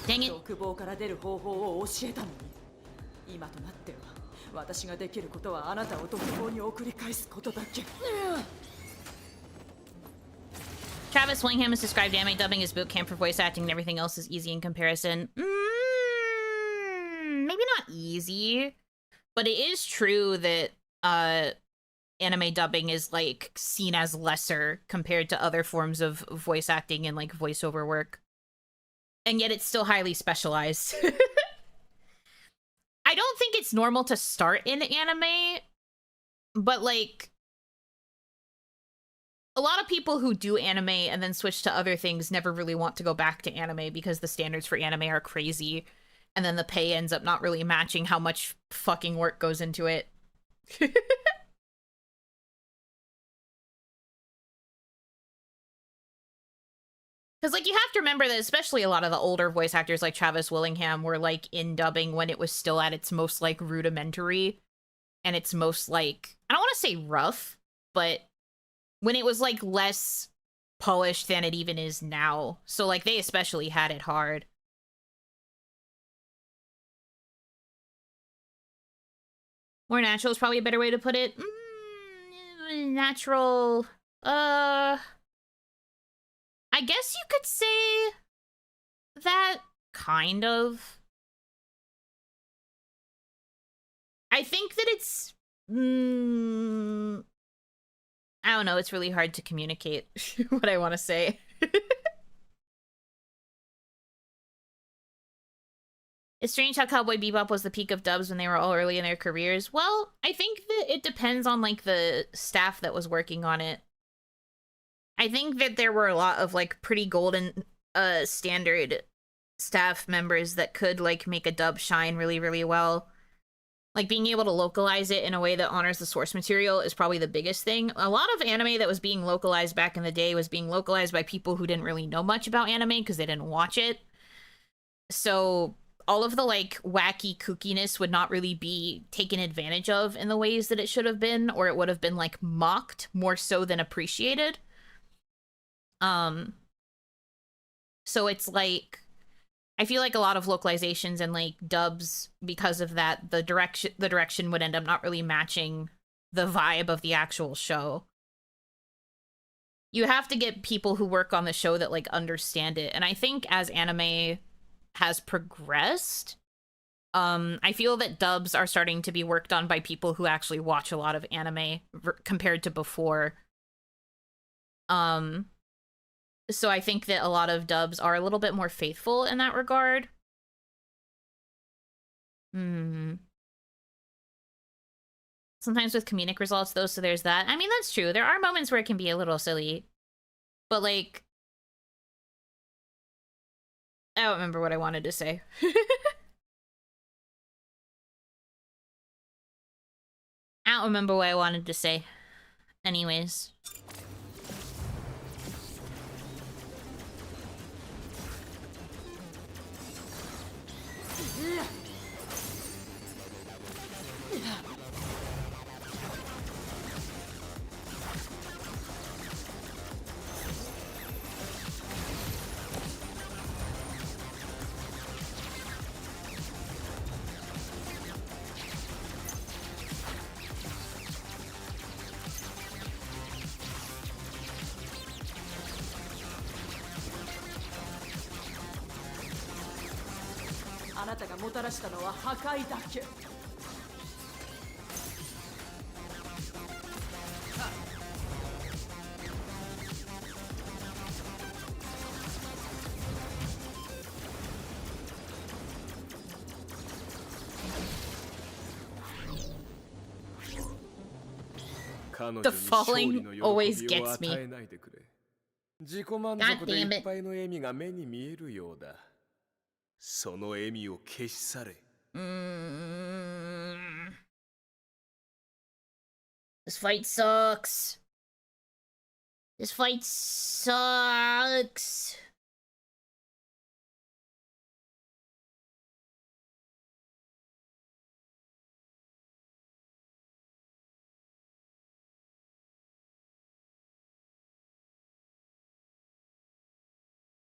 Dang it. Travis Willingham has described anime dubbing as boot camp for voice acting and everything else is easy in comparison. Maybe not easy, but it is true that anime dubbing is like seen as lesser compared to other forms of voice acting and like voiceover work. And yet it's still highly specialized. I don't think it's normal to start in anime, but like a lot of people who do anime and then switch to other things never really want to go back to anime because the standards for anime are crazy, and then the pay ends up not really matching how much fucking work goes into it. Because, like, you have to remember that especially a lot of the older voice actors like Travis Willingham were, like, in dubbing when it was still at its most, like, rudimentary and its most, like, I don't want to say rough, but when it was, like, less polished than it even is now. So, like, they especially had it hard. More natural is probably a better way to put it. Natural, I guess you could say that, kind of. I think that it's... I don't know, it's really hard to communicate what I want to say. It's strange how Cowboy Bebop was the peak of dubs when they were all early in their careers. Well, I think that it depends on, like, the staff that was working on it. I think that there were a lot of, like, pretty golden standard staff members that could, like, make a dub shine really, really well. Like, being able to localize it in a way that honors the source material is probably the biggest thing. A lot of anime that was being localized back in the day was being localized by people who didn't really know much about anime because they didn't watch it. So all of the, like, wacky kookiness would not really be taken advantage of in the ways that it should have been, or it would have been, like, mocked more so than appreciated. So it's like, I feel like a lot of localizations and like dubs, because of that, the direction would end up not really matching the vibe of the actual show. You have to get people who work on the show that like understand it. And I think as anime has progressed, I feel that dubs are starting to be worked on by people who actually watch a lot of anime compared to before. So I think that a lot of dubs are a little bit more faithful in that regard. Sometimes with comedic results, though, so there's that. I mean, that's true. There are moments where it can be a little silly. But, like... I don't remember what I wanted to say. I don't remember what I wanted to say. Anyways. The falling always gets me. God damn it. This fight sucks. This fight sucks.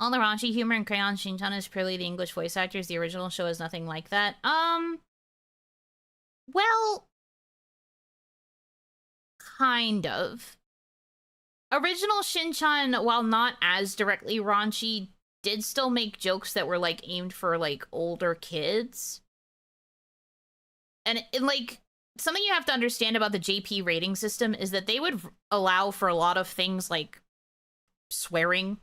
All the raunchy humor in Crayon Shin-chan is purely the English voice actors. The original show is nothing like that. Well, kind of. Original Shin-chan, while not as directly raunchy, did still make jokes that were, like, aimed for, like, older kids. And, like, something you have to understand about the JP rating system is that they would allow for a lot of things, like, swearing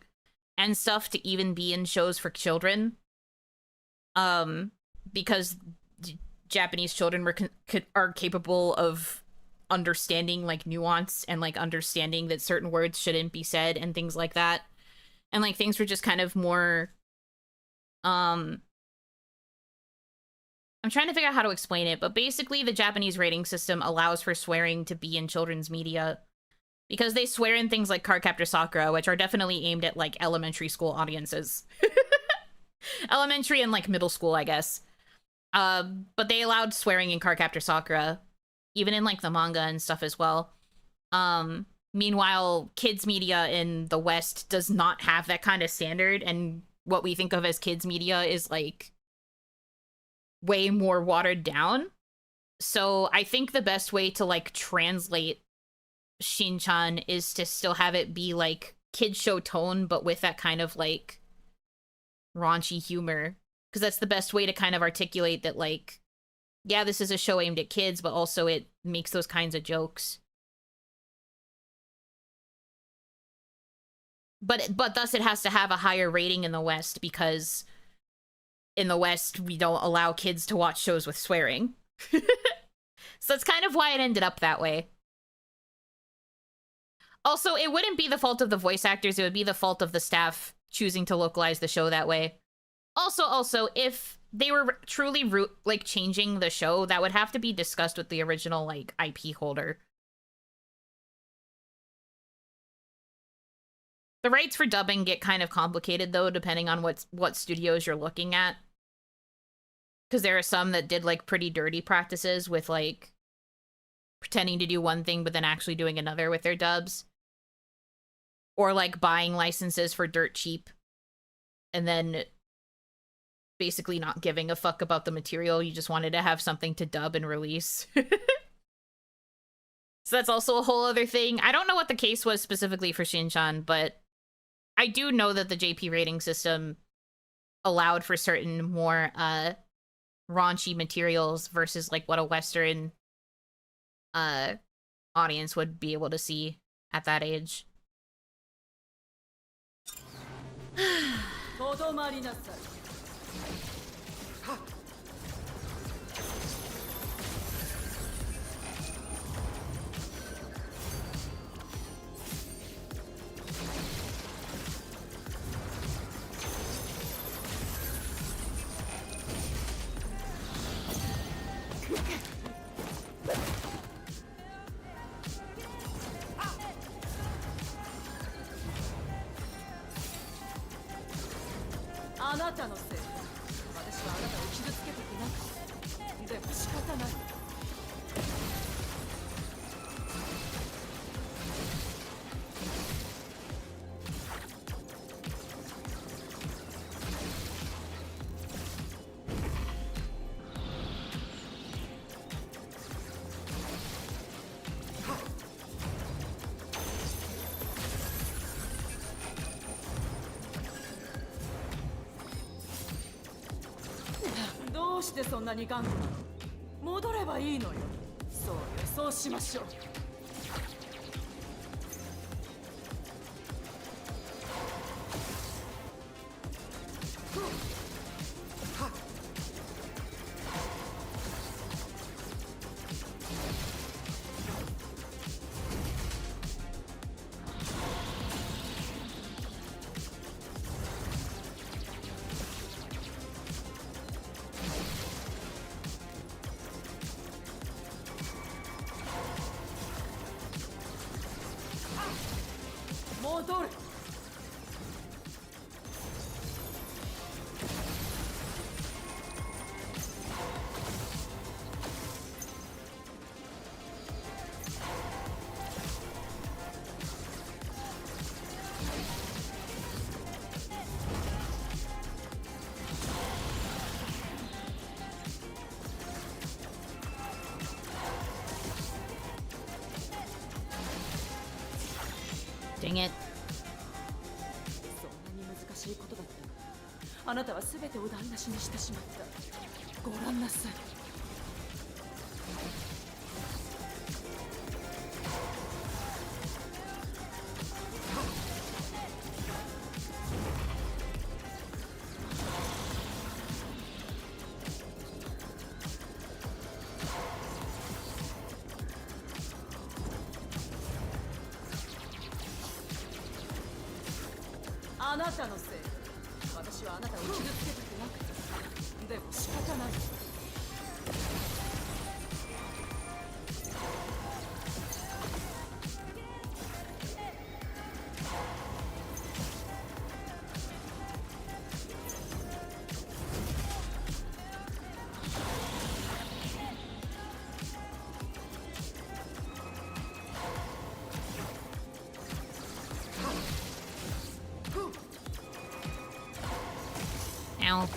and stuff to even be in shows for children. Because Japanese children are capable of understanding like nuance and like understanding that certain words shouldn't be said and things like that. And like things were just kind of more I'm trying to figure out how to explain it, but basically the Japanese rating system allows for swearing to be in children's media because they swear in things like Cardcaptor Sakura, which are definitely aimed at like elementary school audiences. Elementary and like middle school, I guess. But they allowed swearing in Cardcaptor Sakura, even in like the manga and stuff as well. Meanwhile, kids media in the West does not have that kind of standard, and what we think of as kids media is like way more watered down. So I think the best way to like translate Shin-chan is to still have it be like kid show tone, but with that kind of like raunchy humor, because that's the best way to kind of articulate that like, yeah, this is a show aimed at kids, but also it makes those kinds of jokes. But thus it has to have a higher rating in the West, because in the West we don't allow kids to watch shows with swearing. So that's kind of why it ended up that way. Also, it wouldn't be the fault of the voice actors, it would be the fault of the staff choosing to localize the show that way. Also, if they were truly like changing the show, that would have to be discussed with the original like IP holder. The rights for dubbing get kind of complicated though, depending on what studios you're looking at. Because there are some that did like pretty dirty practices with like pretending to do one thing but then actually doing another with their dubs. Or like buying licenses for dirt cheap and then basically not giving a fuck about the material. You just wanted to have something to dub and release. So that's also a whole other thing. I don't know what the case was specifically for Shin-chan, but I do know that the JP rating system allowed for certain more raunchy materials versus like what a Western audience would be able to see at that age. とどまりなさい。あなたのせいで私はあなたを傷つけたくなかった。でも仕方ない。どうしてそんなに頑固なの？戻ればいいのよ。そうしましょう。戻る。Dang it. そんなに難しいことだった。あなたは全てを台無しにしてしまった。ご覧なさい。あなたのせい。私はあなたを傷つけたくなくて。でも仕方ない。Ow.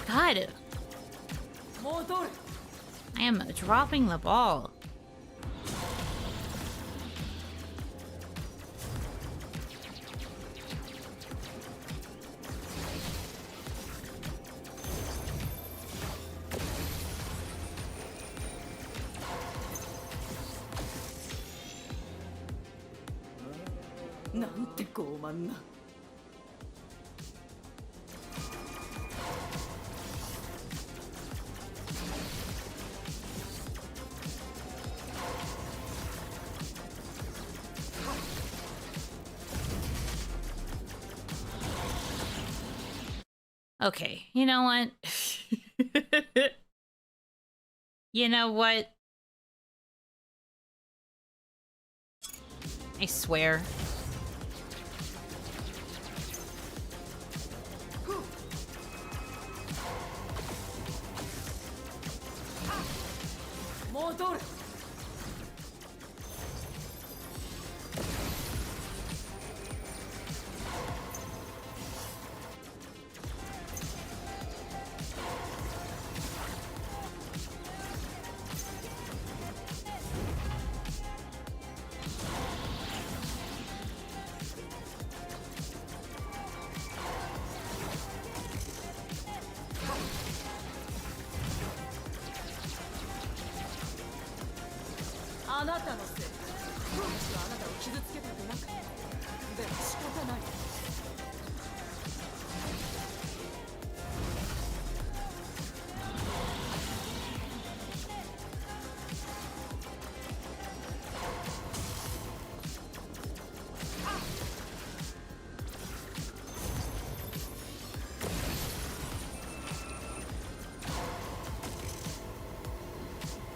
God. I am dropping the ball. Okay, you know what? You know what? I swear.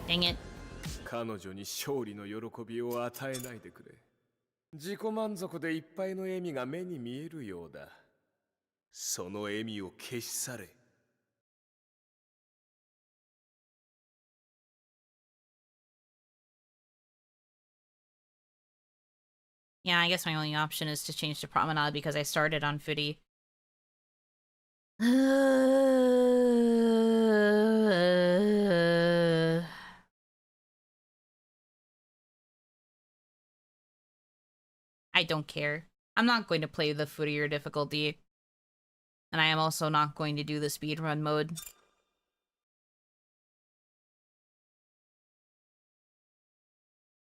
Dang it. 彼女に勝利の喜びを与えないでくれ。自己満足でいっぱいの笑みが目に見えるようだ。その笑みを消し去れ。Yeah, I guess my only option is to change to Promenade because I started on Furi. I don't care. I'm not going to play the Furier difficulty. And I am also not going to do the speedrun mode.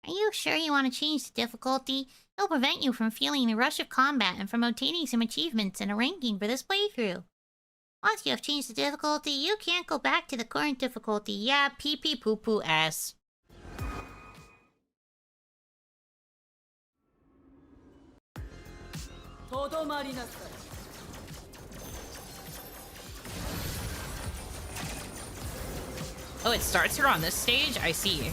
Are you sure you want to change the difficulty? It'll prevent you from feeling the rush of combat and from obtaining some achievements and a ranking for this playthrough. Once you have changed the difficulty, you can't go back to the current difficulty. Yeah, pee-pee poo-poo ass. Oh, it starts her on this stage? I see.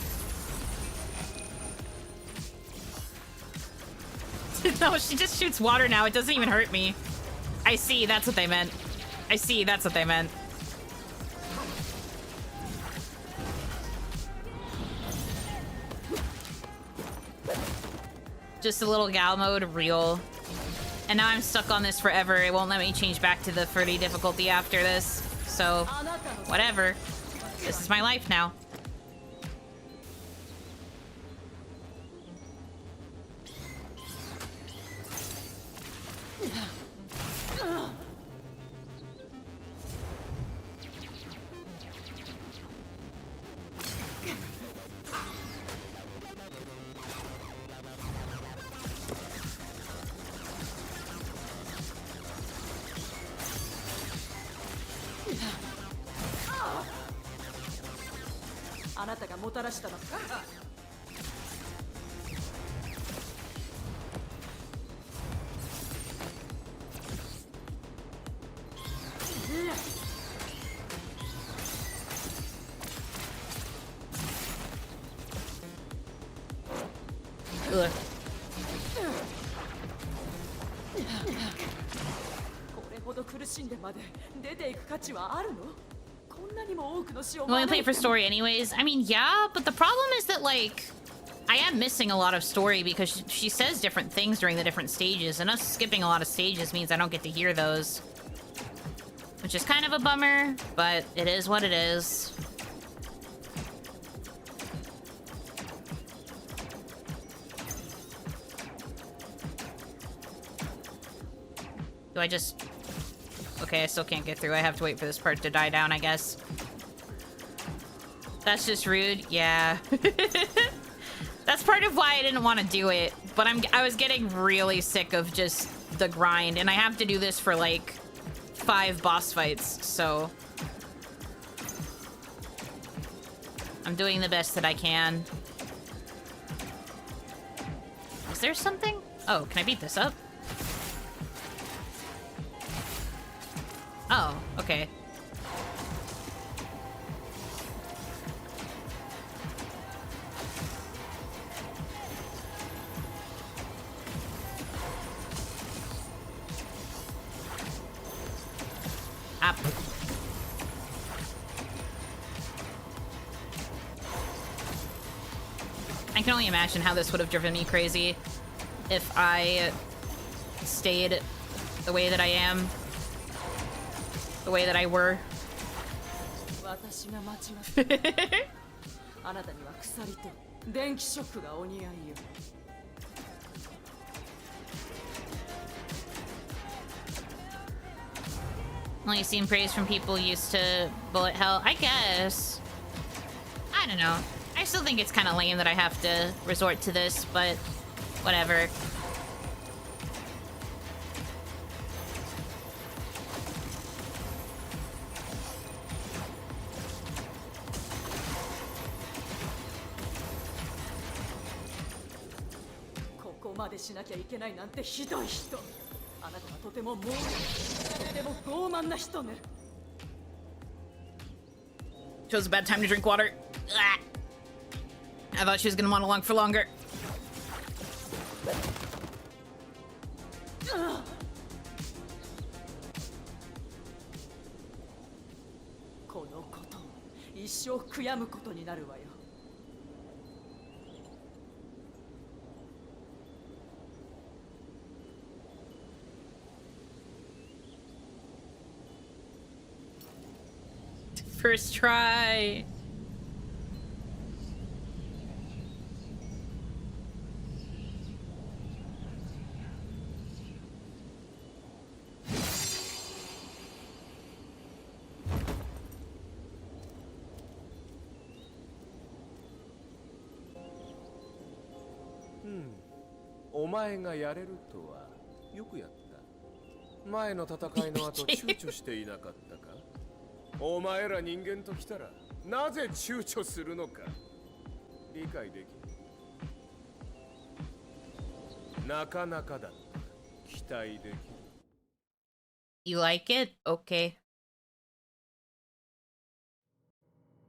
No, she just shoots water now. It doesn't even hurt me. I see, that's what they meant. I see, that's what they meant. Just a little gal mode, real. And now I'm stuck on this forever. It won't let me change back to the Furi difficulty after this. So, whatever. This is my life now. Ugh. これほど苦しんでまで出ていく価値はあるの？こんなにも多くの死を You only play for story anyways. I mean, yeah, but the problem is that, like, I am missing a lot of story because she says different things during the different stages, and us skipping a lot of stages means I don't get to hear those. Which is kind of a bummer, but it is what it is. Do I just... Okay, I still can't get through. I have to wait for this part to die down, I guess. That's just rude. Yeah. That's part of why I didn't want to do it. But I was getting really sick of just the grind. And I have to do this for, like, 5 boss fights, so... I'm doing the best that I can. Is there something? Oh, can I beat this up? Oh, okay. Up. I can only imagine how this would have driven me crazy if I stayed the way that I am. The way that I were. 私が間違ってあなたには鎖と電気ショックがお似合いよ。Only seen praise from people used to bullet hell. I guess. I don't know. I still think it's kind of lame that I have to resort to this, but whatever. Chose a bad time to drink water. Ugh. I thought she was gonna want along for longer. First try. Hmm. お前がやれるとはよくやった。前の戦いの後躊躇していなかったか？お前ら人間ときたらなぜ躊躇するのか理解できる。なかなかだ。期待できる。You like it? Okay.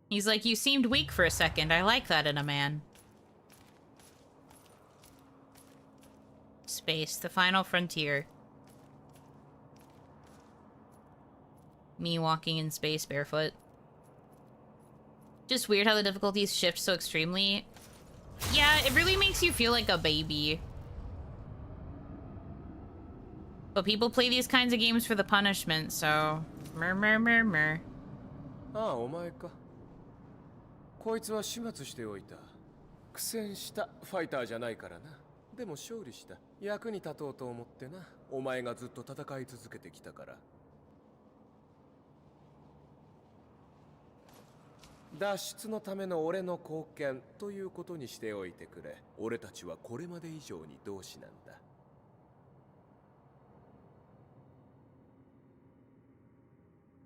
He's like, you seemed weak for a second. I like that in a man. Space, the final frontier. Me walking in space barefoot. Just weird how the difficulties shift so extremely. Yeah, it really makes you feel like a baby. But people play these kinds of games for the punishment, so... Murmur. ああ、お前か。こいつは始末しておいた。苦戦したファイターじゃないからな。でも勝利した。役に立とうと思ってな。お前がずっと戦い続けてきたから。脱出のための俺の貢献ということにしておいてくれ。俺たちはこれまで以上に同志なんだ。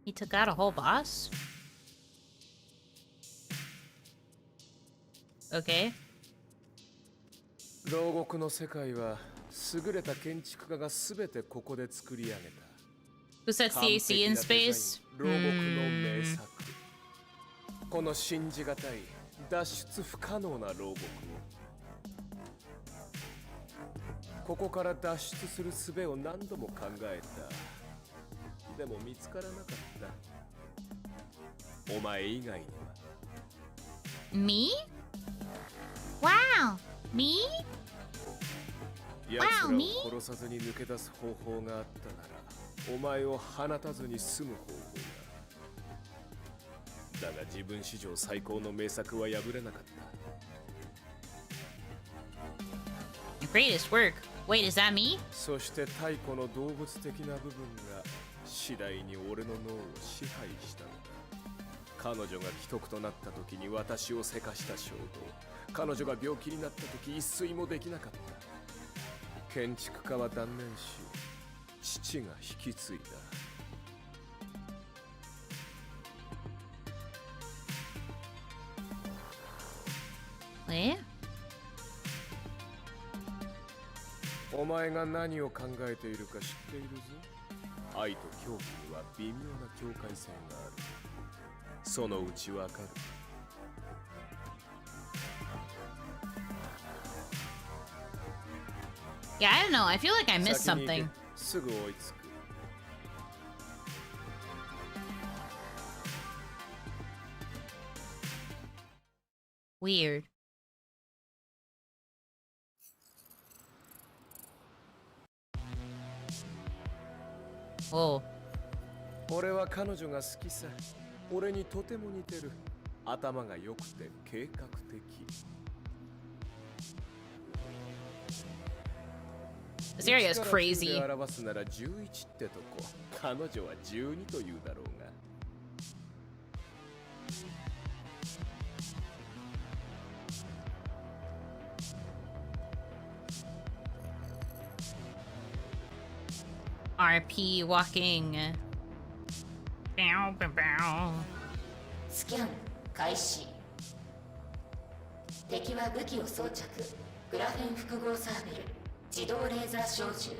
He took out a whole boss? Okay. 牢獄の世界は優れた建築家がすべてここで作り上げた。Who sets the AC in space? 牢獄の名作。この信じがたい脱出不可能な牢獄をここから脱出する術を何度も考えた。でも見つからなかった。お前以外には。Me? Wow. Me? 奴らを殺さずに抜け出す方法があったなら、お前を放たずに済む方法だ。だが自分史上最高の名作は破れなかった。Greatest work. Wait, is that me? そして太古の動物的な部分が次第に俺の脳を支配したのだ。彼女が既得となった時に私をせかした衝動。彼女が病気になった時一睡もできなかった。建築家は断念し、父が引き継いだ。え？お前が何を考えているか知っているぞ。愛と恐怖には微妙な境界線がある。そのうちわかる。Yeah, I don't know. I feel like I missed something. すぐ追いつく。Weird. Oh. 俺は彼女が好きさ。俺にとても似てる。頭が良くて計画的。This area is crazy. 表すなら11ってとこ。彼女は12というだろうが。RP walking. Bow, bow, bow. スキャン開始。敵は武器を装着。グラフェン複合サーベル。自動レーザー小銃。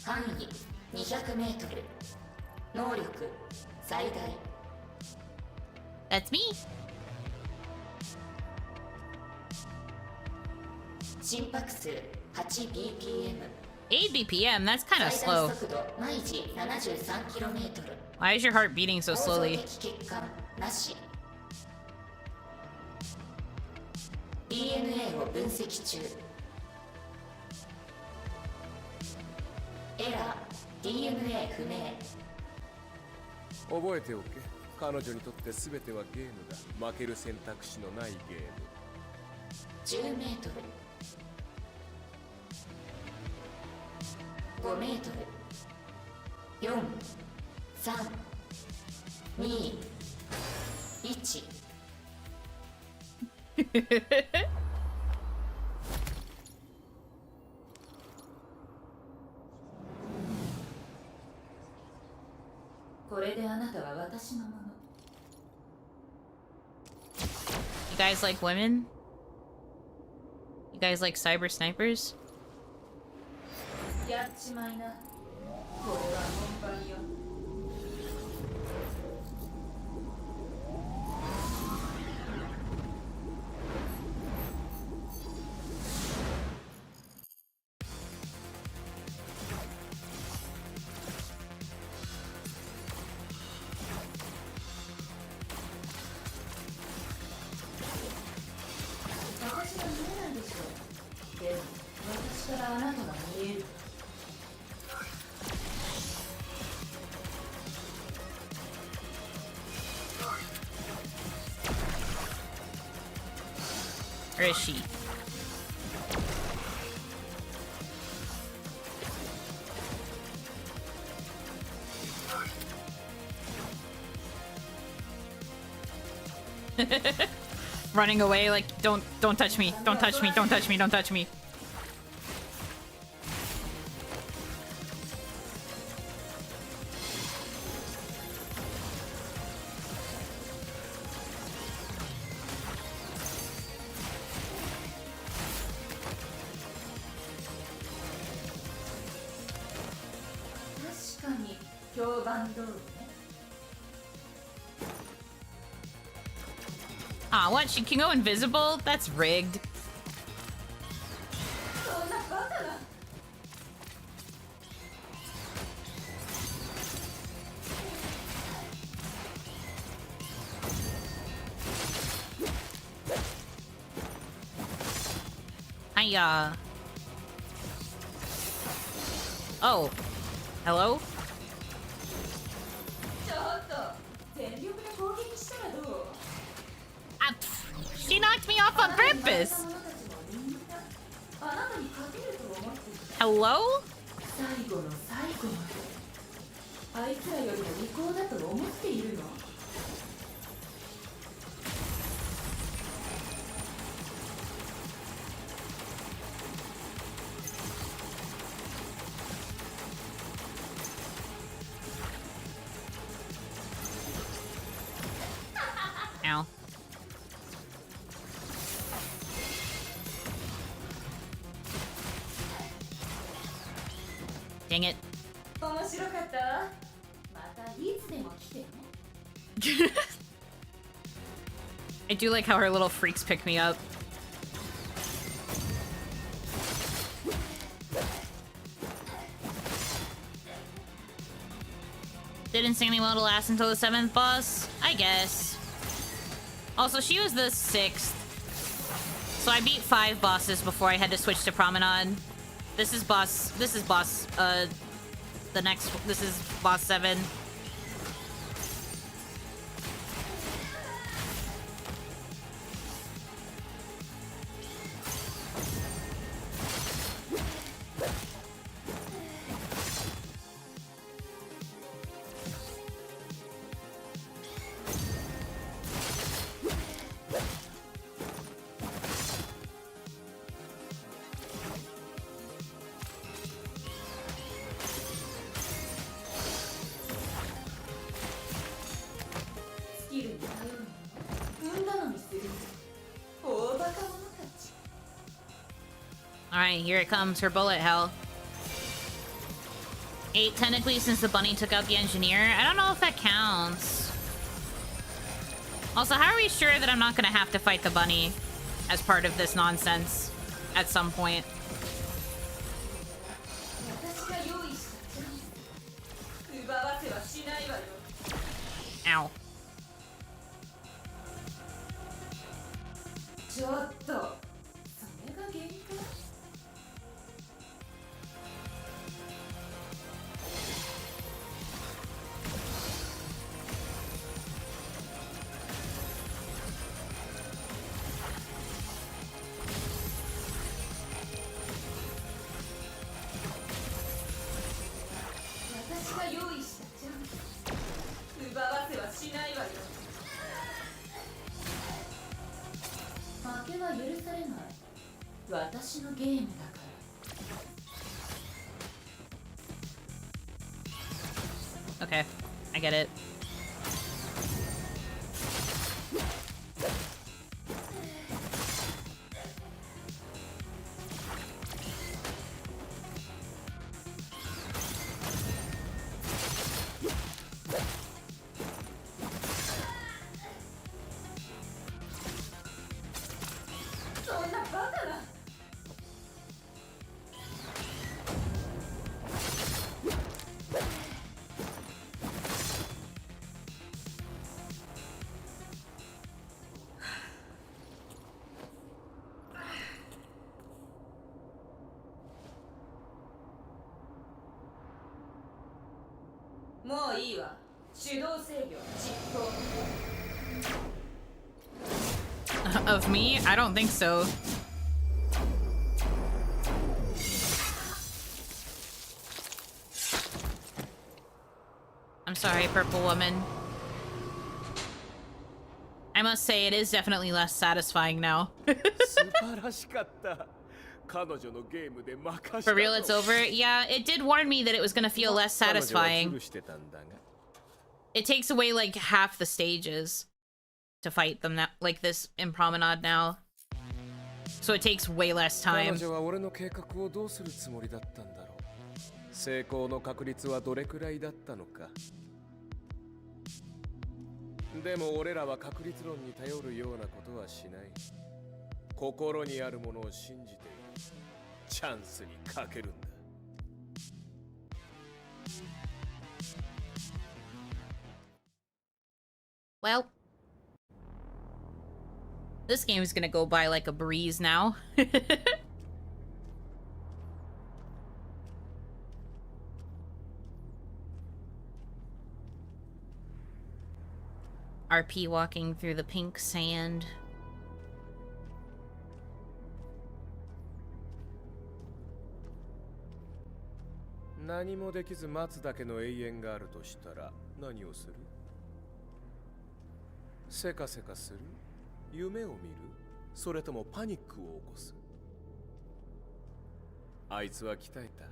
範囲200メートル。能力最大。 That's me. 心拍数 8bpm。 8 BPM? That's kind of 最大 slow. 速度毎時 73km。 Why is your heart beating so 構造 slowly? 的欠陥なし。 DNA を分析中。エラー DNA 不明。覚えておけ。彼女にとって全てはゲームだ。負ける選択肢のないゲーム。10メートル。5メートル。4、3、2、1。これであなたは私のもの。 You guys like women? You guys like cyber snipers? やっちまいな。これは本番よ。私は見えないでしょう。でも私からあなたは見える。 Where is she? Running away like don't touch me, don't touch me, don't touch me, don't touch me. Ah, what? She can go invisible? That's rigged. Hiya. Oh. Hello? She knocked me off on purpose! Hello? Ow. Dang it. I do like how her little freaks pick me up. Didn't insanely well to last until the 7th boss? I guess. Also, she was the 6th. So I beat 5 bosses before I had to switch to Promenade. This is boss, the next, this is boss 7. Alright, here it comes, her bullet hell. 8 technically since the bunny took out the engineer. I don't know if that counts. Also, how are we sure that I'm not gonna have to fight the bunny as part of this nonsense at some point? Ow. Okay, I get it. Of me? I don't think so. I'm sorry, purple woman. I must say, it is definitely less satisfying now. For real, it's over? Yeah, it did warn me that it was gonna feel less satisfying. It takes away like half the stages to fight them that like this in Promenade now. So it takes way less time. 成功の確率はどれくらいだったのか。でも俺らは確率論に頼るようなことはしない。心にあるものを信じてチャンスにかけるんだ。Well, this game is gonna go by like a breeze now. RP walking through the pink sand. 何もできず待つだけの永遠があるとしたら何をする？せかせかする？夢を見る？それともパニックを起こす？あいつは鍛えた。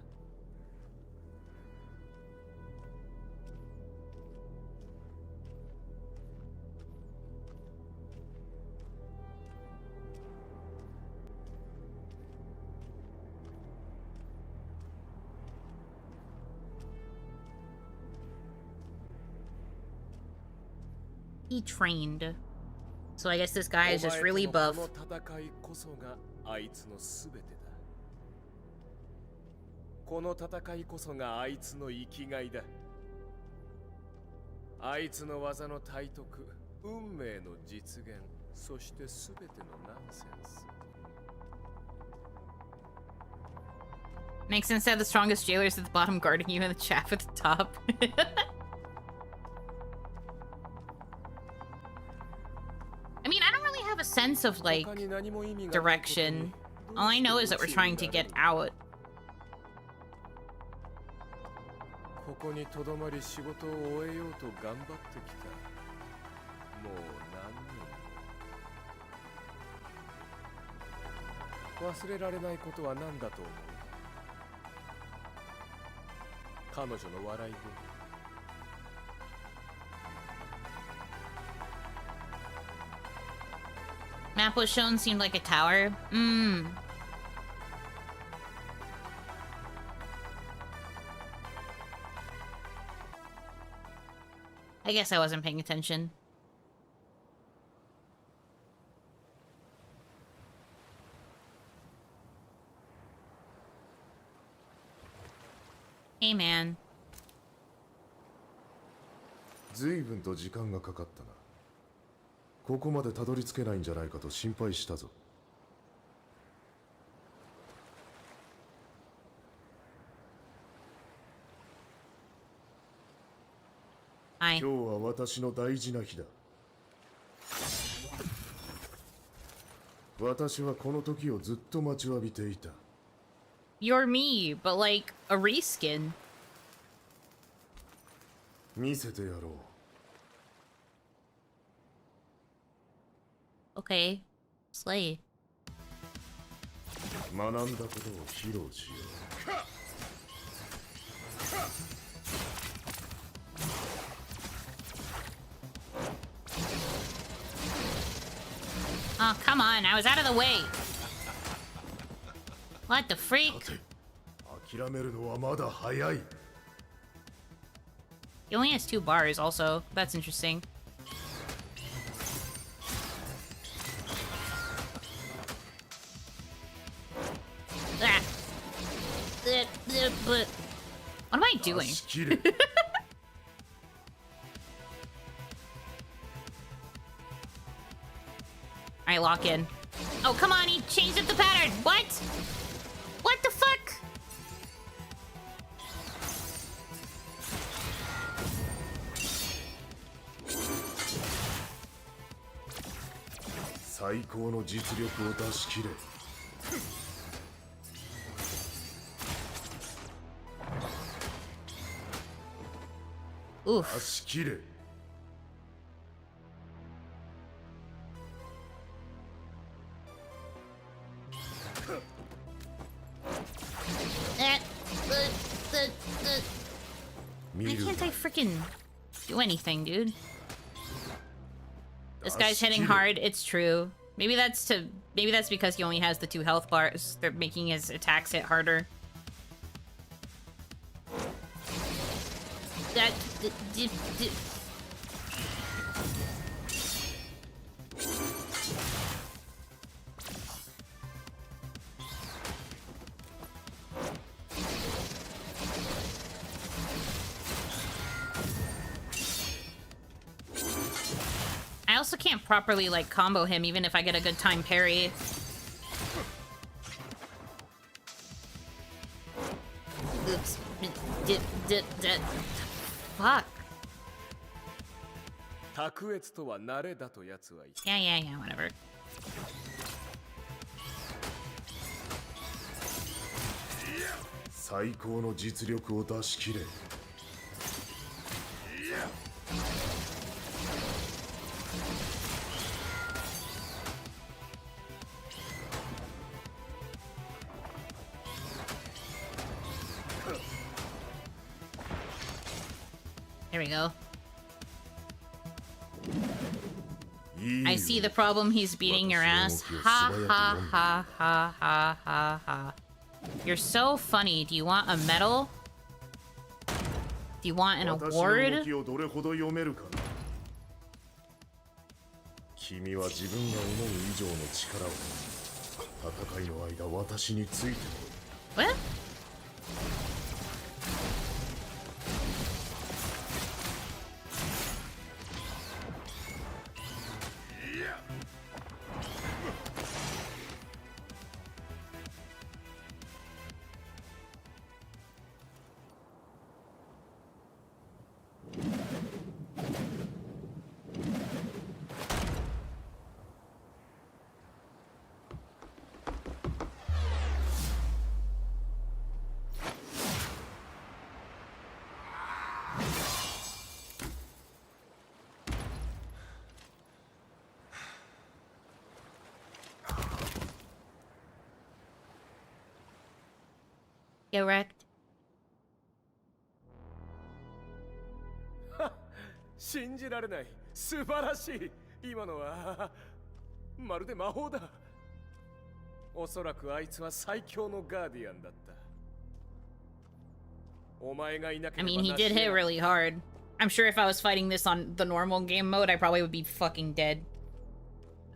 He trained. So I guess this guy is just really buff. この戦いこそがあいつのすべてだ。この戦いこそがあいつの生きがいだ。あいつの技の体得、運命の実現、そしてすべてのナンセンス。Makes sense to have the strongest jailers at the bottom guarding you and the chaff at the top. I mean, I don't really have a sense of, like, direction. All I know is that we're trying to get out. ここにとどまり仕事を終えようと頑張ってきた。もう何年も。忘れられないことは何だと思う？彼女の笑い声。Map was shown seemed like a tower. I guess I wasn't paying attention. Hey, man. 随分と時間がかかったな。ここまでたどり着けないんじゃないかと心配したぞ。今日は私の大事な日だ。私はこの時をずっと待ちわびていた。You're me, but like a reskin. 見せてやろう。Okay, slay. 学んだことを披露しよう。Oh, come on, I was out of the way. What the freak? 諦めるのはまだ早い。He only has 2 bars also. That's interesting. What am I doing? Alright, lock in. Oh, come on, he changed up the pattern. What? What the fuck? Oof. Why can't I freaking do anything, dude? This guy's hitting hard, it's true. Maybe that's because he only has the 2 health bars. They're making his attacks hit harder. That I also can't properly, like, combo him even if I get a good time parry. Oops. Fuck. 卓越とは慣れだと奴は言った。 Yeah, whatever. 最高の実力を出し切れ。There we go. I see the problem. He's beating your ass. Ha ha ha ha ha ha ha. You're so funny. Do you want a medal? Do you want an award? 君は自分が思う以上の力を戦いの間私について What? Get wrecked. 信じられない。素晴らしい。今のはまるで魔法だ。おそらくあいつは最強のガーディアンだった。お前がいなければ I mean, he did hit really hard. I'm sure if I was fighting this on the normal game mode, I probably would be fucking dead.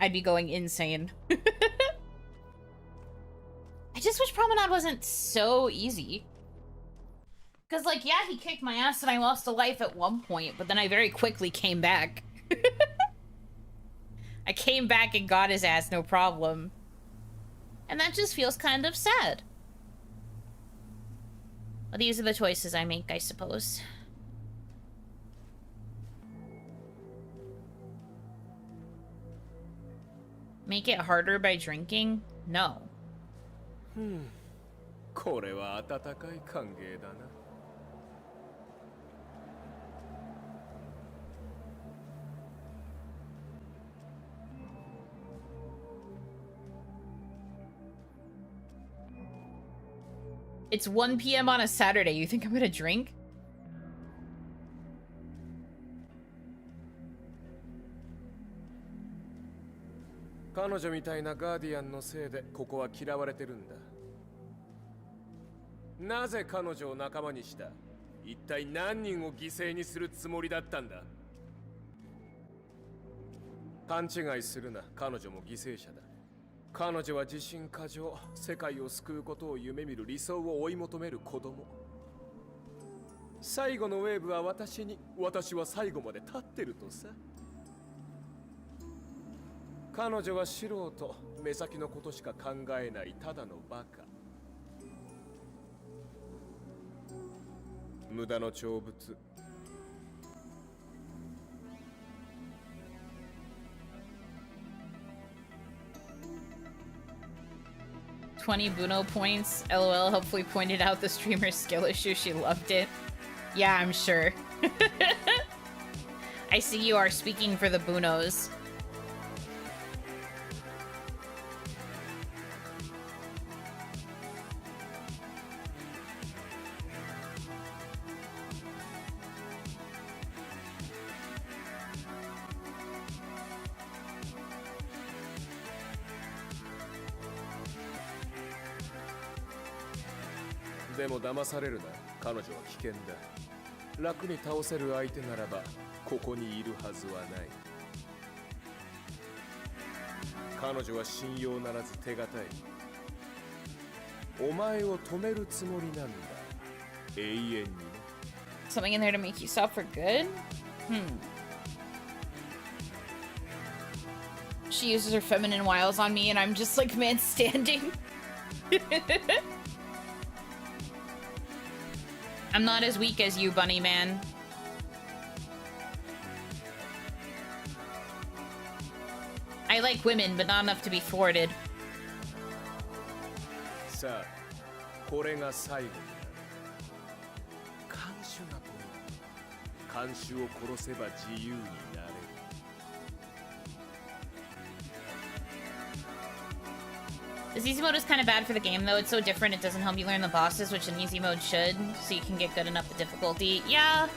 I'd be going insane. I just wish Promenade wasn't so easy. Because, like, yeah, he kicked my ass and I lost a life at one point, but then I very quickly came back. I came back and got his ass, no problem. And that just feels kind of sad. But these are the choices I make, I suppose. Make it harder by drinking? No. これは温かい歓迎だな。It's 1 p.m. on a Saturday. You think I'm gonna drink?「彼女みたいなガーディアンのせいでここは嫌われてるんだ。なぜ彼女を仲間にした？一体何人を犠牲にするつもりだったんだ？勘違いするな、彼女も犠牲者だ。彼女は自信過剰、世界を救うことを夢見る理想を追い求める子供。最後のウェーブは私は最後まで立ってるとさ。彼女は素人、目先のことしか考えないただのバカ。無駄の長物。20 Buno points. LOL, hopefully pointed out the streamer's skill issue. She loved it. Yeah, I'm sure. I see you are speaking for the Bunos. "でも騙されるな、彼女は危険だ。楽に倒せる相手ならばここにいるはずはない。彼女は信用ならず手堅い。お前を止めるつもりなんだ、永遠にね。 Something in there to make you stop for good? She uses her feminine wiles on me and I'm just like man standing. I'm not as weak as you, Bunny Man. I like women, but not enough to be thwarted. さあこれが最後になる看守がポイント看守を殺せば自由になれる This easy mode is kind of bad for the game, though. It's so different, it doesn't help you learn the bosses, which an easy mode should, so you can get good enough at difficulty. Yeah,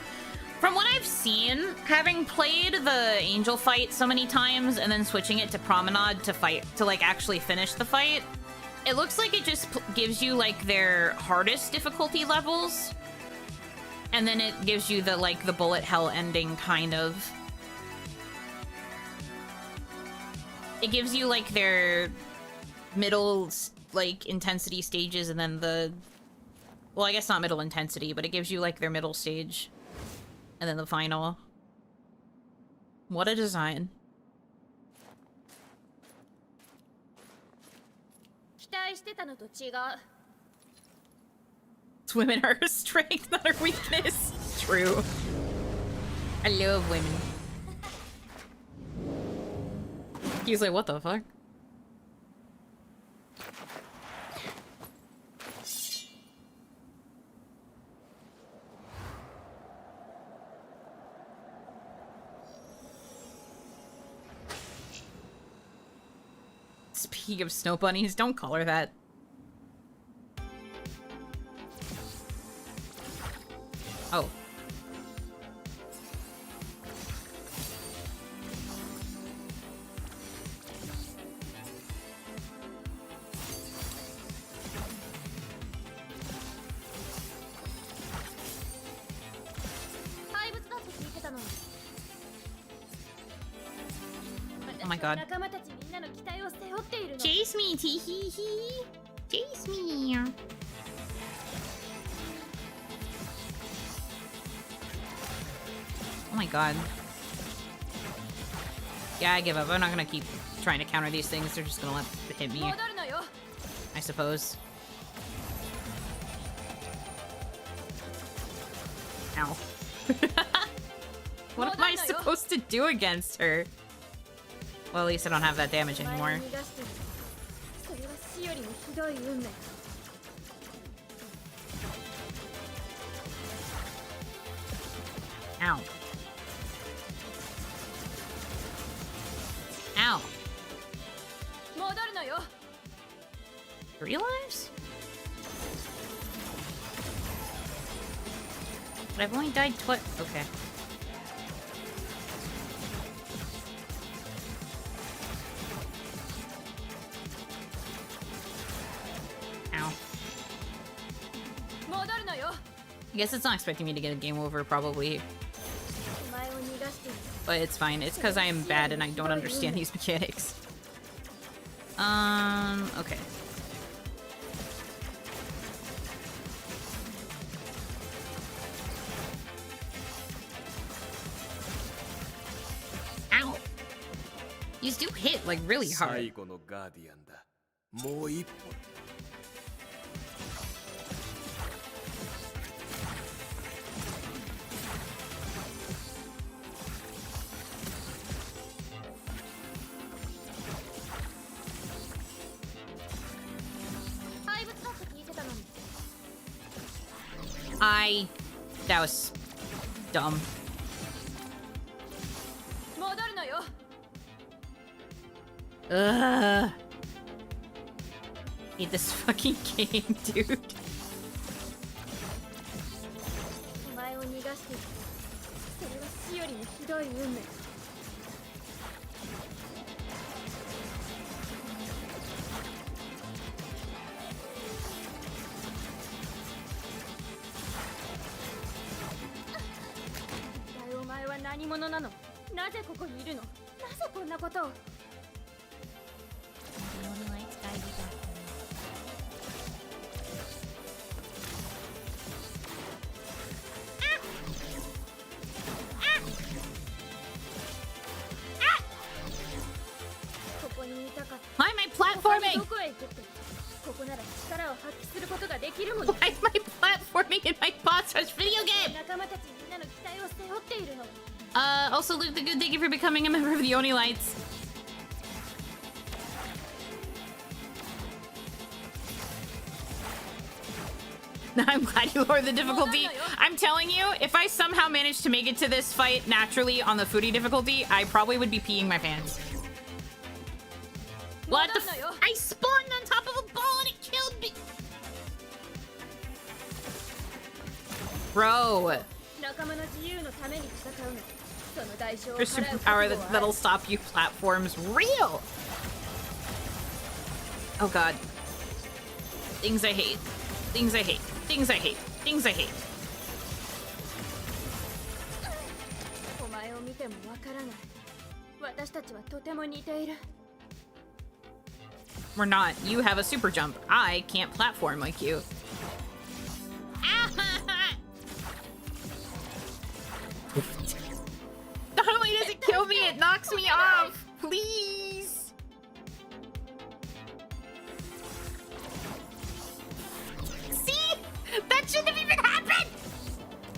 from what I've seen, having played the angel fight so many times and then switching it to promenade to fight, to like actually finish the fight, it looks like it just gives you like their hardest difficulty levels, and then it gives you the like the bullet hell ending kind of. It gives you like their middle like intensity stages, and then the, well, I guess not middle intensity, but it gives you like their middle stage and then the final. What a design. Women are her strength, not her weakness. True. I love women. He's like, what the fuck? Speaking of snow bunnies, don't call her that. Oh. Oh my god. Chase me, tee hee hee. Chase me. Oh my god. Yeah, I give up. I'm not gonna keep trying to counter these things. They're just gonna hit me, I suppose. Ow. What am I supposed to do against her? Well, at least I don't have that damage anymore. Ow. Ow. 3 lives? But I've only died twice. Okay. Ow. I guess it's not expecting me to get a game over, probably. But it's fine. It's because I am bad and I don't understand these mechanics. Okay. Ow! These do hit, like, really hard. 最後のガーディアンだ。もう一歩。That was dumb. Ugh. Hate this fucking game, dude. Why am I platforming? Why am I platforming in my boss rush video game? Also, Luke the Good, thank you for becoming a member of the Oni Lights. I'm glad you lowered the difficulty. I'm telling you, if I somehow managed to make it to this fight naturally on the Furi difficulty, I probably would be peeing my pants. What the f- I spawned on top of a ball and it killed me! Bro. Your superpower that'll stop you platforms real! Oh god. Things I hate. Things I hate. Things I hate. Things I hate. We're not. You have a super jump. I can't platform like you. Not only does it kill me, it knocks me off. Please. See? That shouldn't have even happened.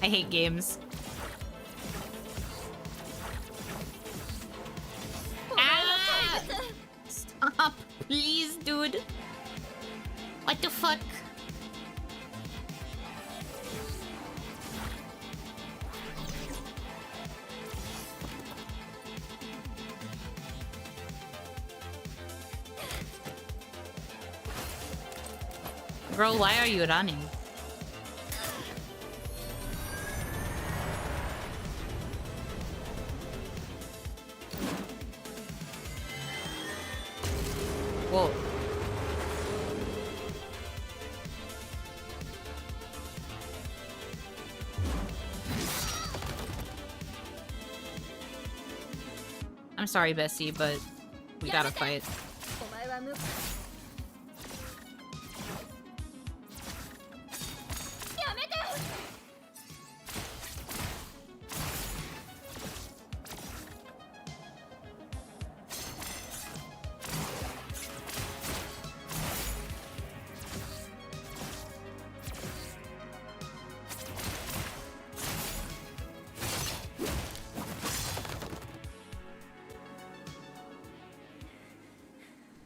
I hate games. Ah! Stop, please, dude. What the fuck? Girl, why are you running? Whoa. I'm sorry, Bessie, but we gotta fight.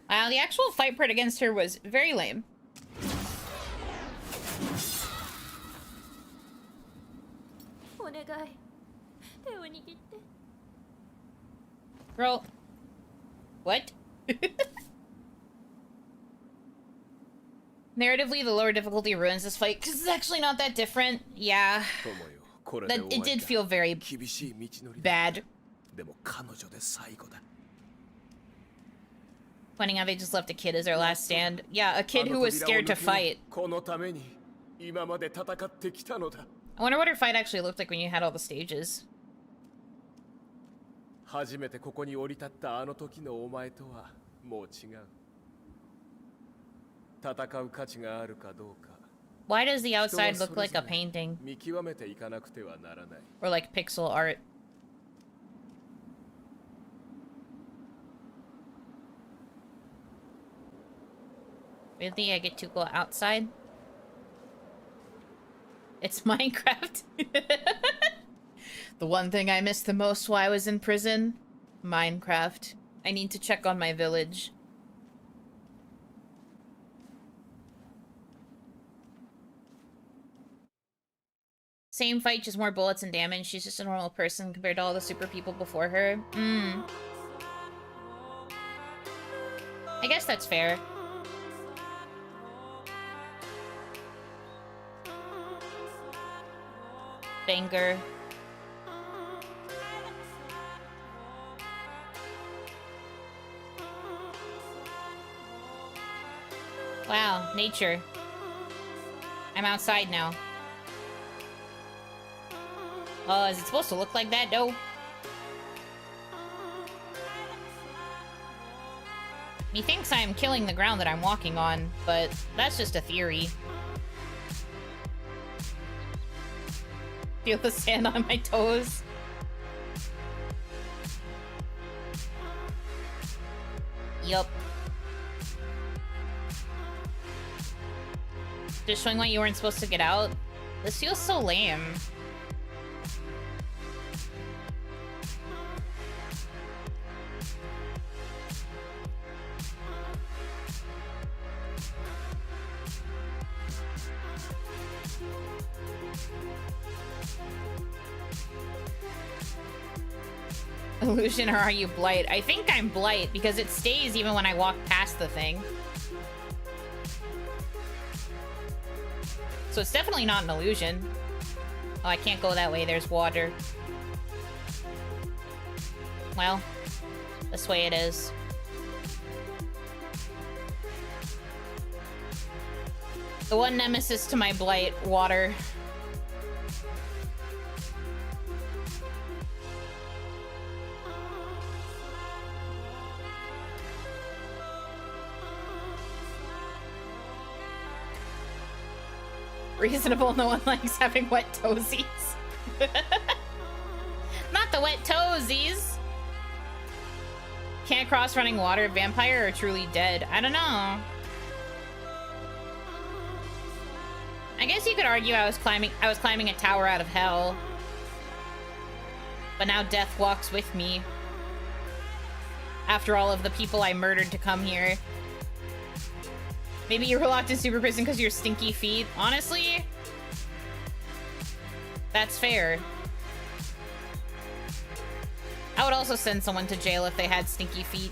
Wow, the actual fight part against her was very lame. Girl. What? Narratively, the lower difficulty ruins this fight, because it's actually not that different. Yeah. It did feel very bad. Pointing out they just left a kid as their last stand. Yeah, a kid who was scared to fight. I wonder what her fight actually looked like when you had all the stages. Why does the outside look like a painting? Or like pixel art? Really? I get to go outside? It's Minecraft. The one thing I missed the most while I was in prison? Minecraft. I need to check on my village. Same fight, just more bullets and damage. She's just a normal person compared to all the super people before her. I guess that's fair. Banger. Wow, nature. I'm outside now. Oh, is it supposed to look like that, though? Methinks I am killing the ground that I'm walking on, but that's just a theory. Feel the sand on my toes. Yup. Just showing why you weren't supposed to get out. This feels so lame. Illusion, or are you Blight? I think I'm Blight because it stays even when I walk past the thing. So it's definitely not an illusion. Oh, I can't go that way. There's water. Well, this way it is. The one nemesis to my Blight, water. Reasonable, no one likes having wet toesies. Not the wet toesies. Can't cross running water, vampire or truly dead? I don't know. I guess you could argue I was climbing a tower out of hell. But now death walks with me. After all of the people I murdered to come here. Maybe you were locked in super prison because of your stinky feet. Honestly, that's fair. I would also send someone to jail if they had stinky feet.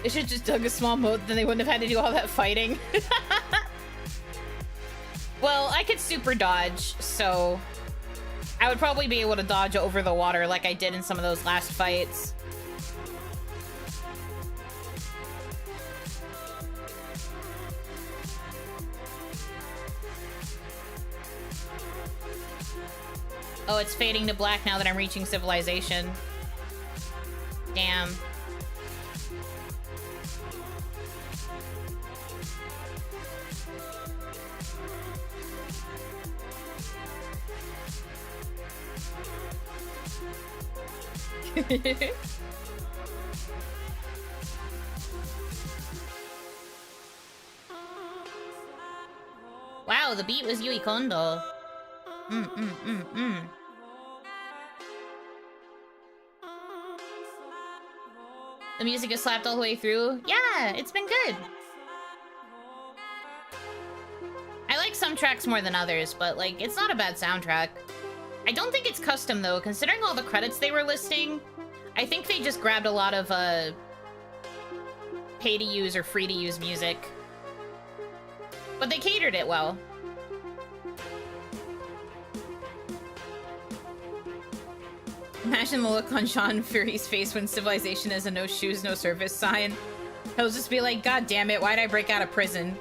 They should just dug a small moat, then they wouldn't have had to do all that fighting. Well, I could super dodge, so I would probably be able to dodge over the water like I did in some of those last fights. Oh, it's fading to black now that I'm reaching civilization. Damn. Wow, the beat was Yui Kondo. The music is slapped all the way through. Yeah, it's been good. I like some tracks more than others, but like, it's not a bad soundtrack. I don't think it's custom though, considering all the credits they were listing. I think they just grabbed a lot of pay to use or free to use music. But they catered it well. Imagine the look on Sean Fury's face when civilization is a no shoes, no service sign. He'll just be like, God damn it, why'd I break out of prison?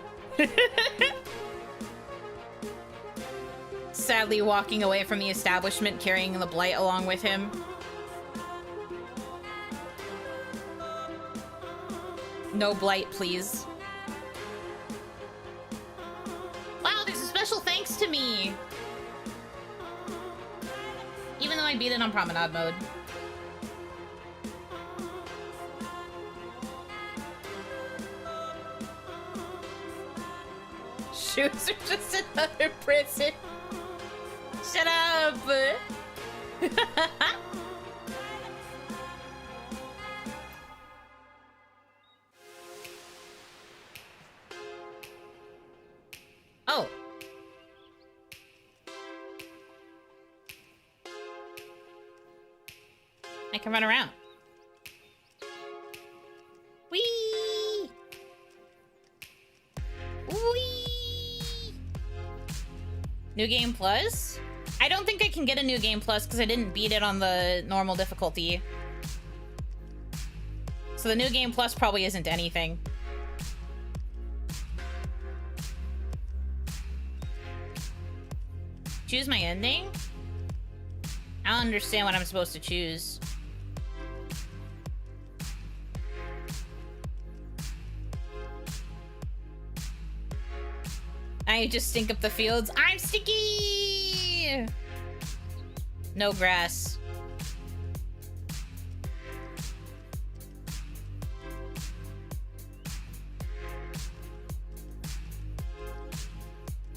Sadly walking away from the establishment, carrying the blight along with him. No blight, please. Wow, there's a special thanks to me! Even though I beat it on promenade mode. Shoes are just another prison. Shut up! Oh. I can run around. Whee! Whee! New Game Plus? I don't think I can get a New Game Plus because I didn't beat it on the normal difficulty. So the New Game Plus probably isn't anything. Choose my ending? I don't understand what I'm supposed to choose. I just stink up the fields. I'm sticky! No grass.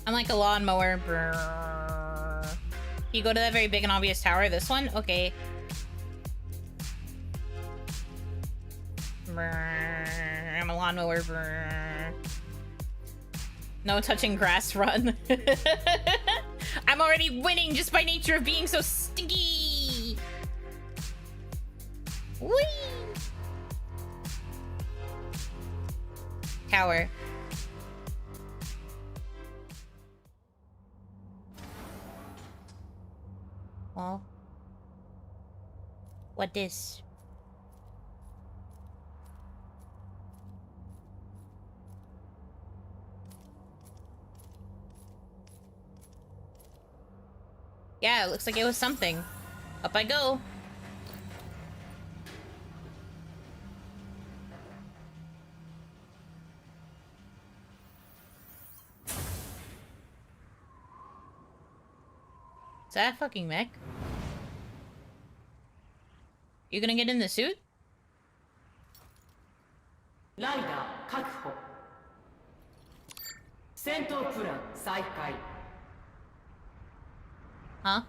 I'm like a lawnmower. Brrr. You go to that very big and obvious tower. This one? Okay. Brrr. I'm a lawnmower. Brrr. No touching grass run. I'm already winning just by nature of being so stinky. Whee! Tower. Well, what this? Yeah, it looks like it was something. Up I go. Is that a fucking mech? You gonna get in the suit? ライダー確保。戦闘プラン再開。 Huh?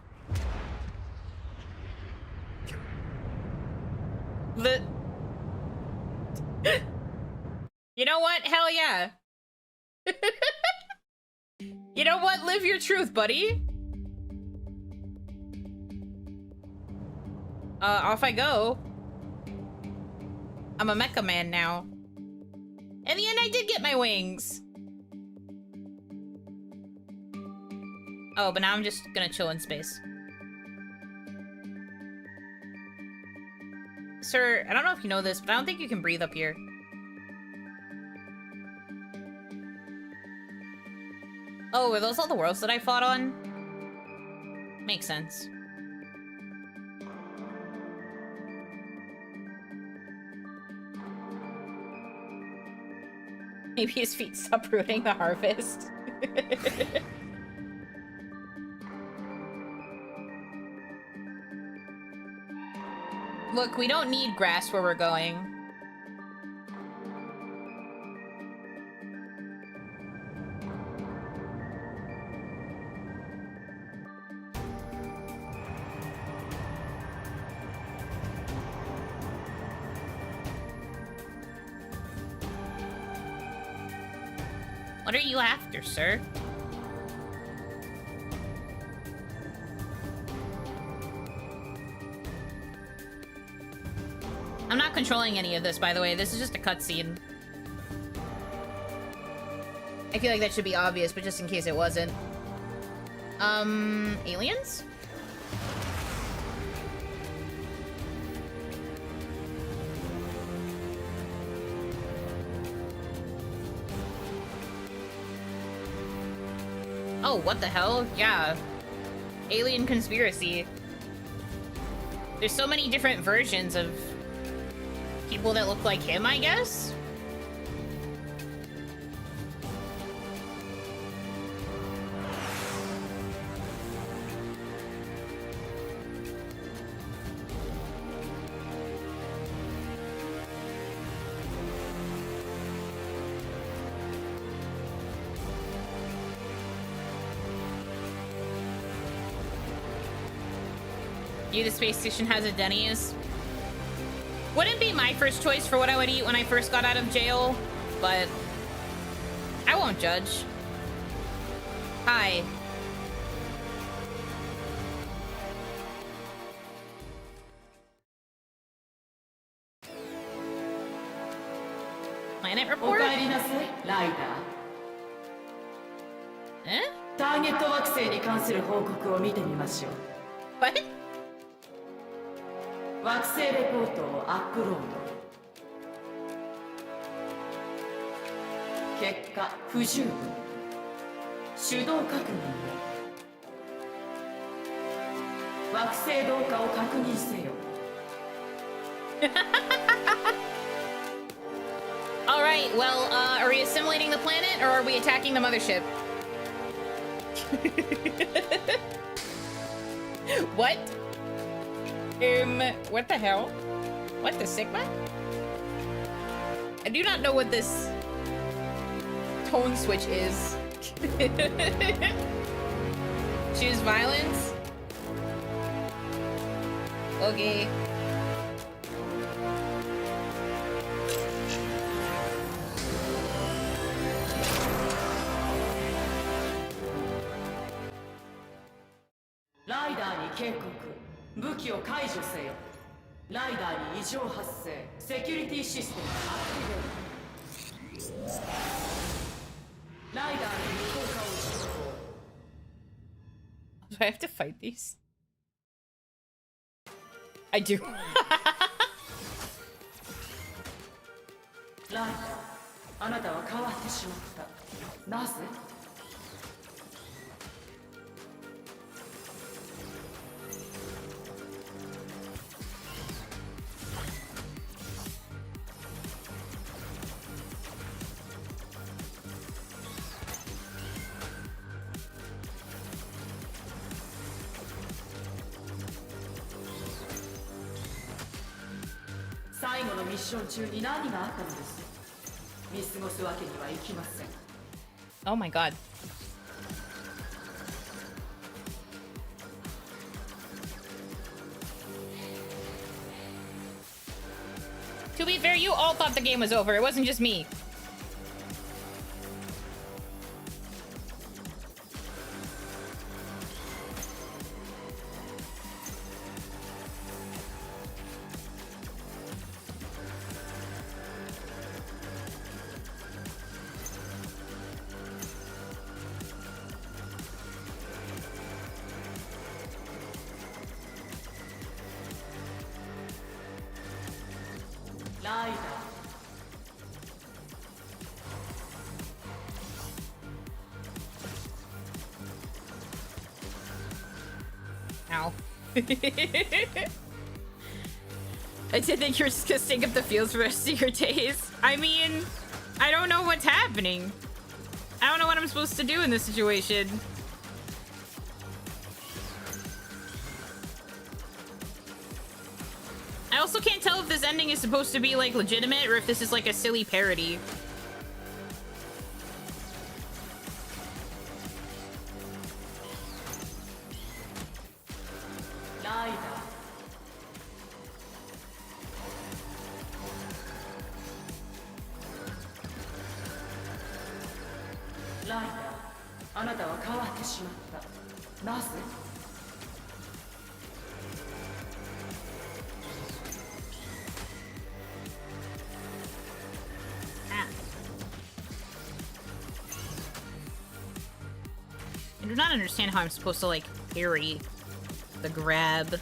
The... You know what? Hell yeah. You know what? Live your truth, buddy. Off I go. I'm a mecha man now. In the end, I did get my wings. Oh, but now I'm just gonna chill in space. Sir, I don't know if you know this, but I don't think you can breathe up here. Oh, were those all the worlds that I fought on? Makes sense. Maybe his feet stop ruining the harvest. Look, we don't need grass where we're going. What are you after, sir? I'm not controlling any of this, by the way. This is just a cutscene. I feel like that should be obvious, but just in case it wasn't. Aliens? Oh, what the hell? Yeah. Alien conspiracy. There's so many different versions of people that look like him, I guess? The space station has a Denny's. Wouldn't be my first choice for what I would eat when I first got out of jail, but I won't judge. Hi. Planet report? お帰りなさい、ライダー。 Eh? ターゲット惑星に関する報告を見てみましょう。 What? 惑星レポートをアップロード。結果不十分。手動確認を。惑星動化を確認せよ。Alright, well, are we assimilating the planet or are we attacking the mothership? What? What the hell? What the Sigma? I do not know what this tone switch is. Choose violence? Okay. 警告。武器を解除せよ。ライダーに異常発生。セキュリティシステムアクティベート。ライダーに無効化を実行。 Do I have to fight these? I do. ライダー、あなたは変わってしまった。なぜ？最後のミッション中に何があったのです？見過ごすわけにはいきません。 Oh my god. To be fair, you all thought the game was over. It wasn't just me. Ow. I did think you were just gonna stink up the fields for the rest of your days. I mean, I don't know what's happening. I don't know what I'm supposed to do in this situation. I also can't tell if this ending is supposed to be, like, legitimate or if this is, like, a silly parody. I do not understand how I'm supposed to, like, parry the grab.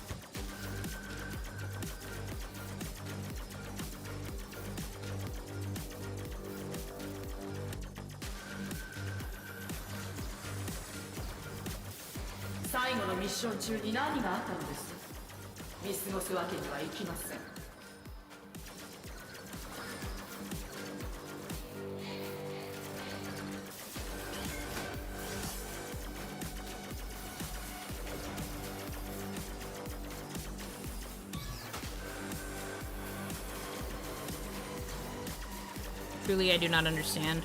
Truly, I do not understand.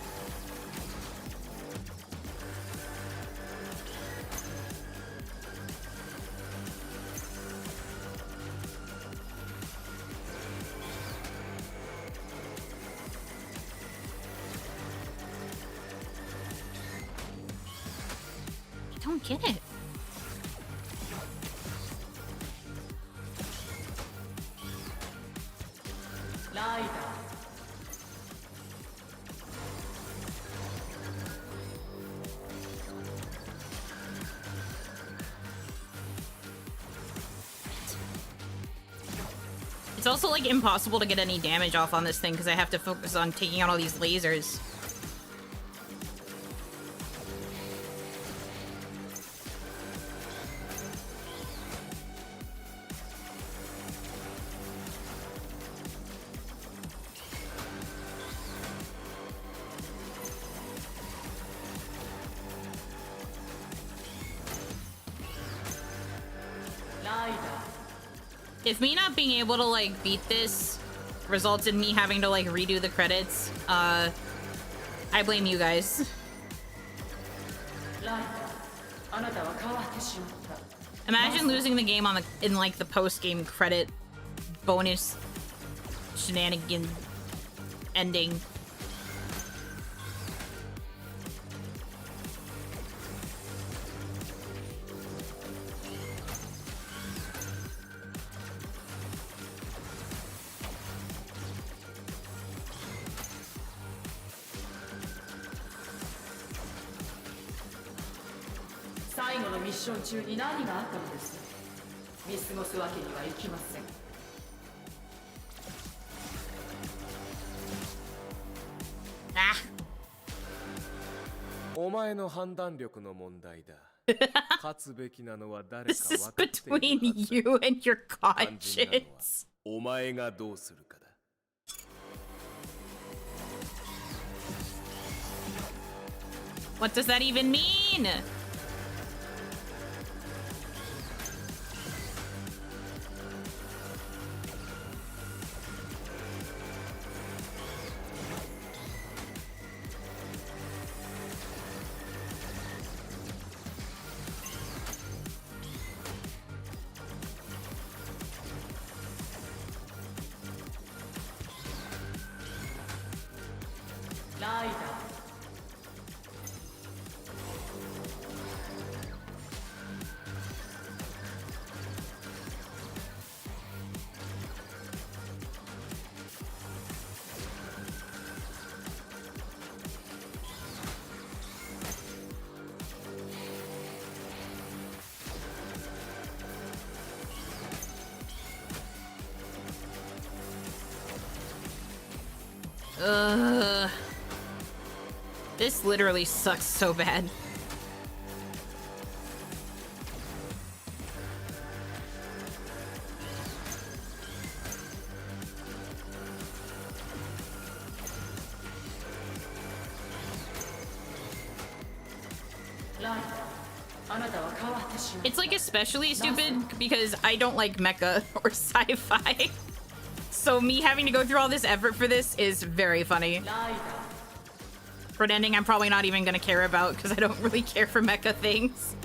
I don't get it. It's also, like, impossible to get any damage off on this thing because I have to focus on taking out all these lasers. If me not being able to, like, beat this results in me having to, like, redo the credits, I blame you guys. Imagine losing the game on in like the post-game credit bonus shenanigan ending. 最後のミッション中に何があったのです。見過ごすわけにはいきません。Ah. お前の判断力の問題だ。勝つべきなのは誰か This 分 is かってい between るはずだ。 you and your 肝心なのは conscience. お前がどうするかだ。 What does that even mean? This literally sucks so bad. It's like especially stupid because I don't like mecha or sci-fi. So me having to go through all this effort for this is very funny. For an ending I'm probably not even gonna care about because I don't really care for mecha things.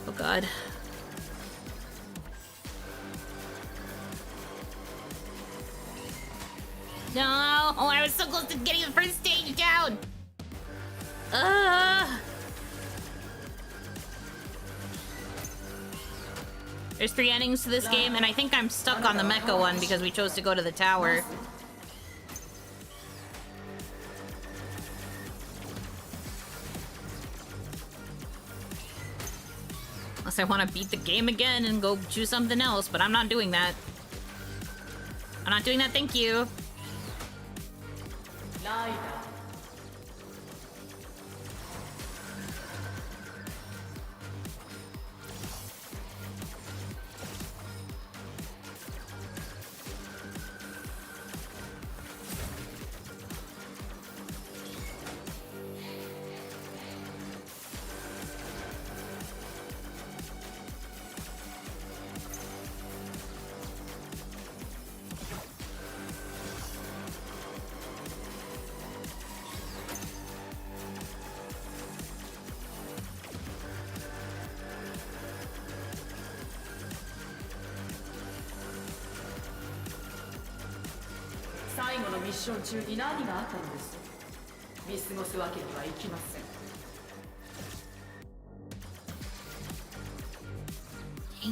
Oh god. No! Oh, I was so close to getting the first stage down! There's 3 endings to this game, and I think I'm stuck on the mecha one because we chose to go to the tower. Unless I want to beat the game again and go choose something else, but I'm not doing that. I'm not doing that, thank you. Dang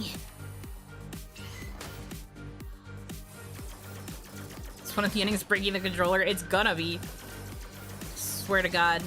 it. Is one of the endings breaking the controller? It's gonna be. Swear to God.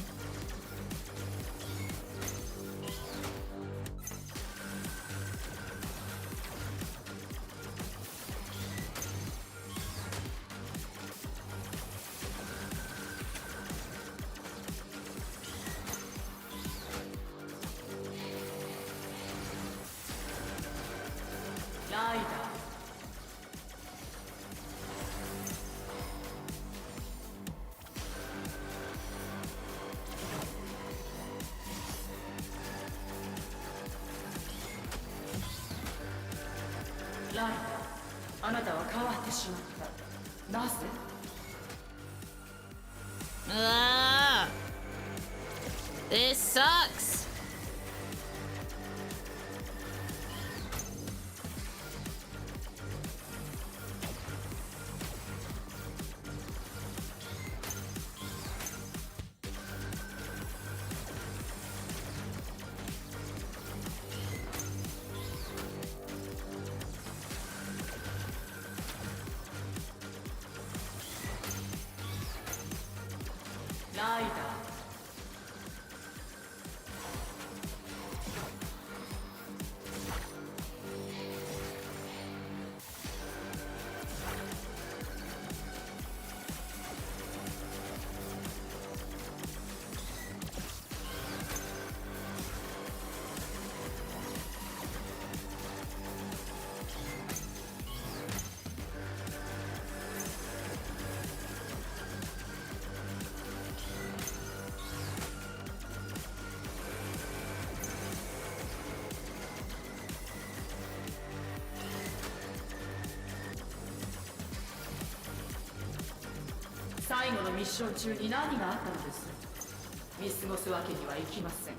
This sucks.最後のミッション中に何があったのです。見過ごすわけにはいきません。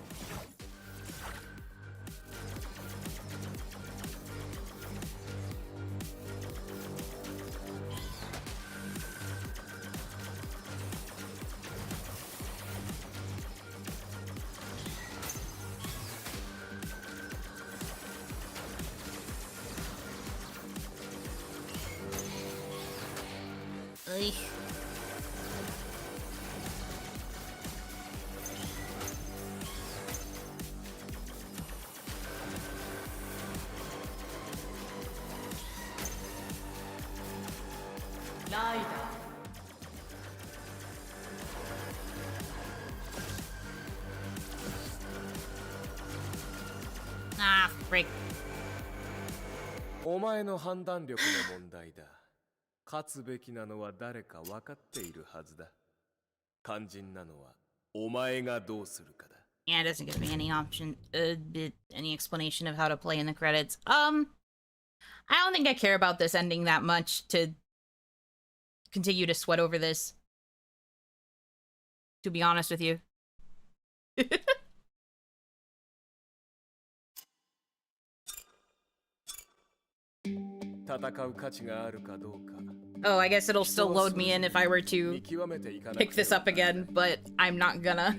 Ah, frick. お前の判断力の問題だ。勝つべきなのは誰か分かっているはずだ。肝心なのはお前がどうするかだ。Yeah, it doesn't give me any option, any explanation of how to play in the credits. I don't think I care about this ending that much to continue to sweat over this. To be honest with you. Oh, I guess it'll still load me in if I were to pick this up again, but I'm not gonna.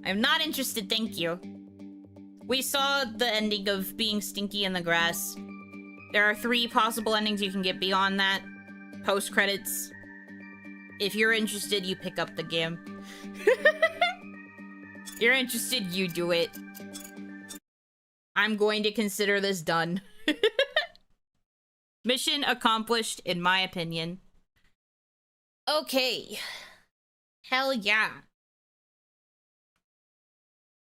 I'm not interested, thank you. We saw the ending of being stinky in the grass. There are 3 possible endings you can get beyond that. Post-credits. If you're interested, you pick up the game. You're interested, you do it. I'm going to consider this done. Mission accomplished, in my opinion. Okay. Hell yeah.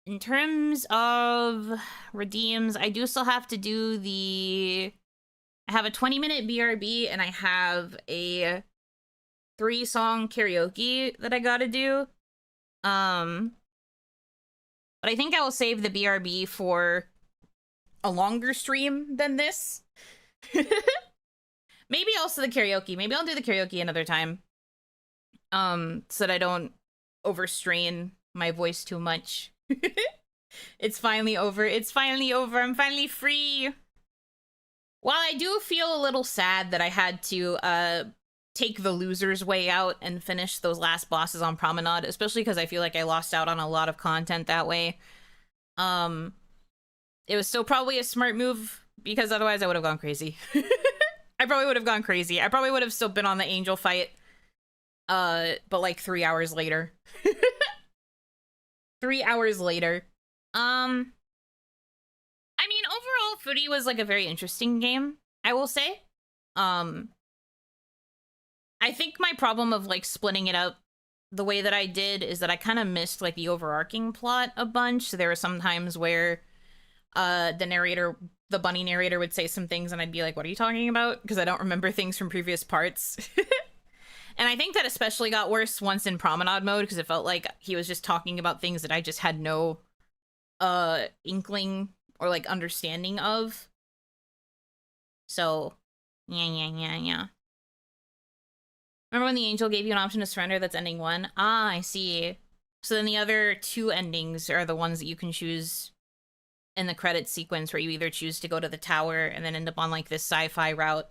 In terms of redeems, I do still have to do the... I have a 20-minute BRB, and I have a 3-song karaoke that I gotta do. But I think I will save the BRB for a longer stream than this. Maybe also the karaoke. Maybe I'll do the karaoke another time. So that I don't overstrain my voice too much. It's finally over. It's finally over. I'm finally free. While I do feel a little sad that I had to take the loser's way out and finish those last bosses on Promenade, especially because I feel like I lost out on a lot of content that way. It was still probably a smart move, because otherwise I would have gone crazy. I probably would have gone crazy. I probably would have still been on the angel fight. But like 3 hours later. 3 hours later. I mean, overall, Furi was like a very interesting game, I will say. I think my problem of like splitting it up the way that I did is that I kind of missed like the overarching plot a bunch. So there were some times where the bunny narrator would say some things and I'd be like, what are you talking about? Because I don't remember things from previous parts. And I think that especially got worse once in promenade mode because it felt like he was just talking about things that I just had no inkling or like understanding of. So, yeah. Remember when the angel gave you an option to surrender that's ending 1? Ah, I see. So then the other 2 endings are the ones that you can choose in the credits sequence where you either choose to go to the tower and then end up on like this sci-fi route.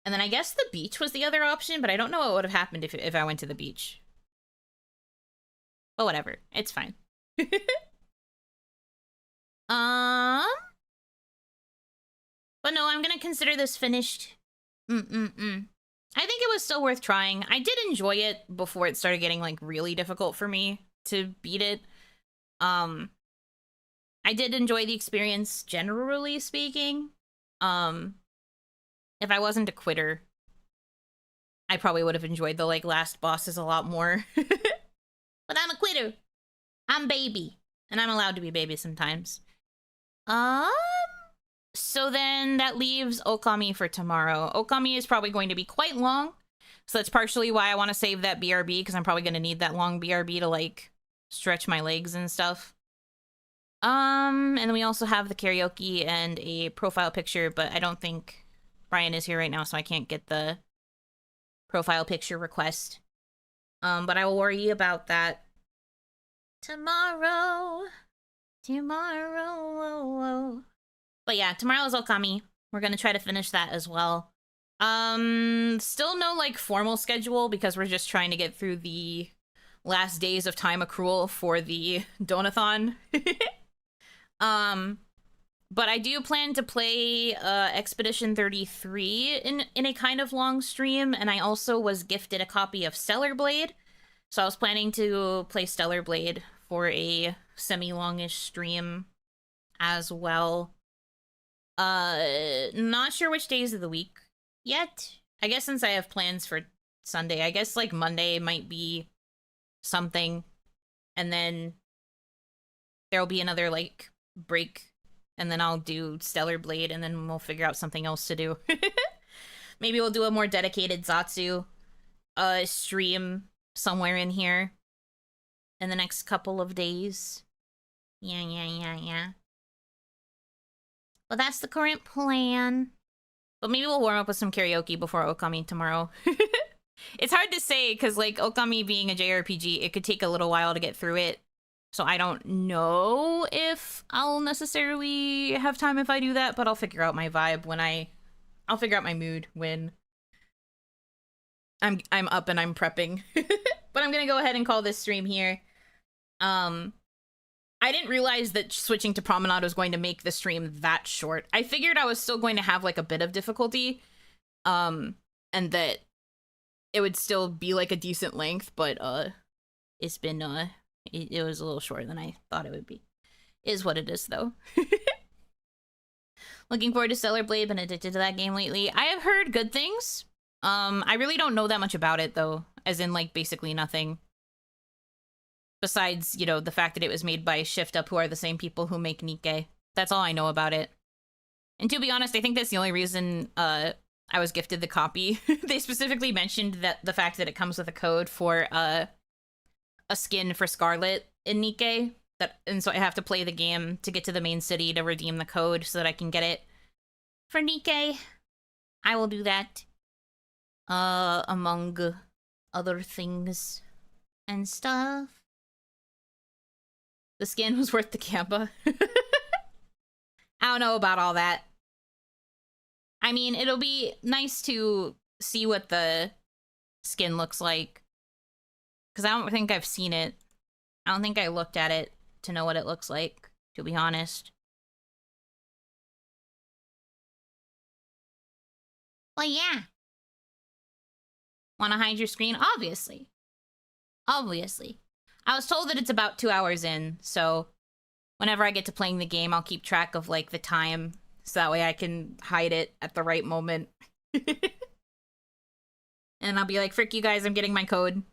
And then I guess the beach was the other option, but I don't know what would have happened if I went to the beach. But whatever, it's fine. But no, I'm gonna consider this finished. I think it was still worth trying. I did enjoy it before it started getting like really difficult for me to beat it. I did enjoy the experience, generally speaking. If I wasn't a quitter, I probably would have enjoyed the like last bosses a lot more. But I'm a quitter. I'm baby, and I'm allowed to be baby sometimes. So then that leaves Okami for tomorrow. Okami is probably going to be quite long, so that's partially why I want to save that BRB, because I'm probably going to need that long BRB to like stretch my legs and stuff. And then we also have the karaoke and a profile picture, but I don't think Brian is here right now, so I can't get the profile picture request. But I will worry about that tomorrow. But yeah, tomorrow is Okami. We're gonna try to finish that as well. Still no like formal schedule because we're just trying to get through the last days of time accrual for the Donathon. But I do plan to play Expedition 33 in a kind of long stream, and I also was gifted a copy of Stellar Blade, so I was planning to play Stellar Blade for a semi-longish stream as well. Not sure which days of the week yet. I guess since I have plans for Sunday, I guess like Monday might be something, and then there'll be another like break. And then I'll do Stellar Blade, and then we'll figure out something else to do. Maybe we'll do a more dedicated Zatsu stream somewhere in here in the next couple of days. Yeah. Well, that's the current plan. But maybe we'll warm up with some karaoke before Okami tomorrow. It's hard to say, because like Okami being a JRPG, it could take a little while to get through it. So I don't know if I'll necessarily have time if I do that, but I'll figure out my vibe when I'll figure out my mood when I'm up and I'm prepping. But I'm gonna go ahead and call this stream here. I didn't realize that switching to Promenade was going to make the stream that short. I figured I was still going to have like a bit of difficulty, and that it would still be like a decent length, but it's been it was a little shorter than I thought it would be. Is what it is, though. Looking forward to Stellar Blade, been addicted to that game lately. I have heard good things. I really don't know that much about it, though. As in, like, basically nothing. Besides, you know, the fact that it was made by Shift Up, who are the same people who make Nikke. That's all I know about it. And to be honest, I think that's the only reason I was gifted the copy. They specifically mentioned that the fact that it comes with a code for a skin for Scarlet in Nikke, and so I have to play the game to get to the main city to redeem the code so that I can get it for Nikke. I will do that. Among other things and stuff. The skin was worth the Kappa. I don't know about all that. I mean, it'll be nice to see what the skin looks like, because I don't think I've seen it. I don't think I looked at it to know what it looks like, to be honest. But yeah. Want to hide your screen? Obviously. Obviously. I was told that it's about 2 hours in, so whenever I get to playing the game, I'll keep track of, like, the time, so that way I can hide it at the right moment. And I'll be like, frick you guys, I'm getting my code.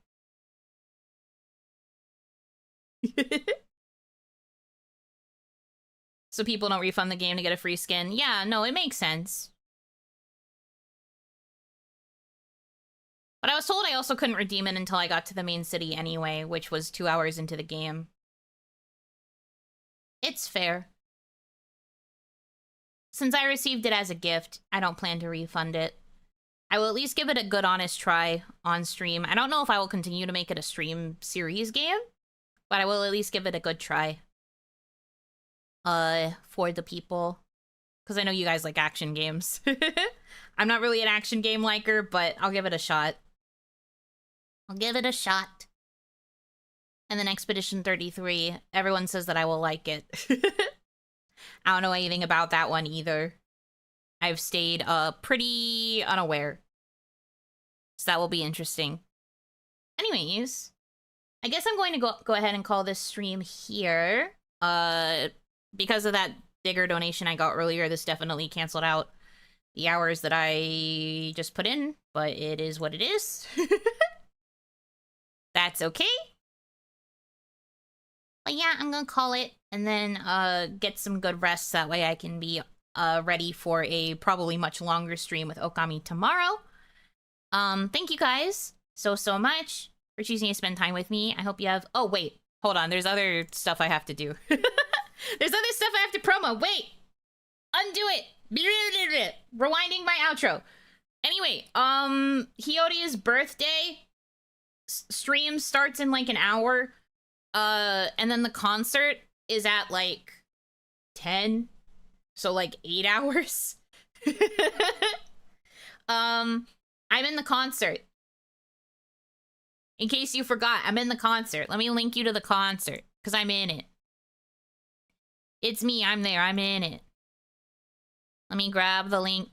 So people don't refund the game to get a free skin. Yeah, no, it makes sense. But I was told I also couldn't redeem it until I got to the main city anyway, which was 2 hours into the game. It's fair. Since I received it as a gift, I don't plan to refund it. I will at least give it a good, honest try on stream. I don't know if I will continue to make it a stream series game, but I will at least give it a good try. For the people. Because I know you guys like action games. I'm not really an action game liker, but I'll give it a shot. I'll give it a shot. And then Expedition 33, everyone says that I will like it. I don't know anything about that one either. I've stayed pretty unaware. So that will be interesting. Anyways, I guess I'm going to go ahead and call this stream here. Because of that bigger donation I got earlier, this definitely canceled out the hours that I just put in, but it is what it is. That's okay. But yeah, I'm gonna call it and then get some good rest. That way I can be ready for a probably much longer stream with Okami tomorrow. Thank you guys so much for choosing to spend time with me. I hope you have... Oh, wait. Hold on. There's other stuff I have to do. There's other stuff I have to promo. Wait. Undo it. Rewinding my outro. Anyway, Hiyori's birthday stream starts in like an hour. And then the concert is at like 10. So like 8 hours. I'm in the concert. In case you forgot, I'm in the concert. Let me link you to the concert, because I'm in it. It's me, I'm there, I'm in it. Let me grab the link.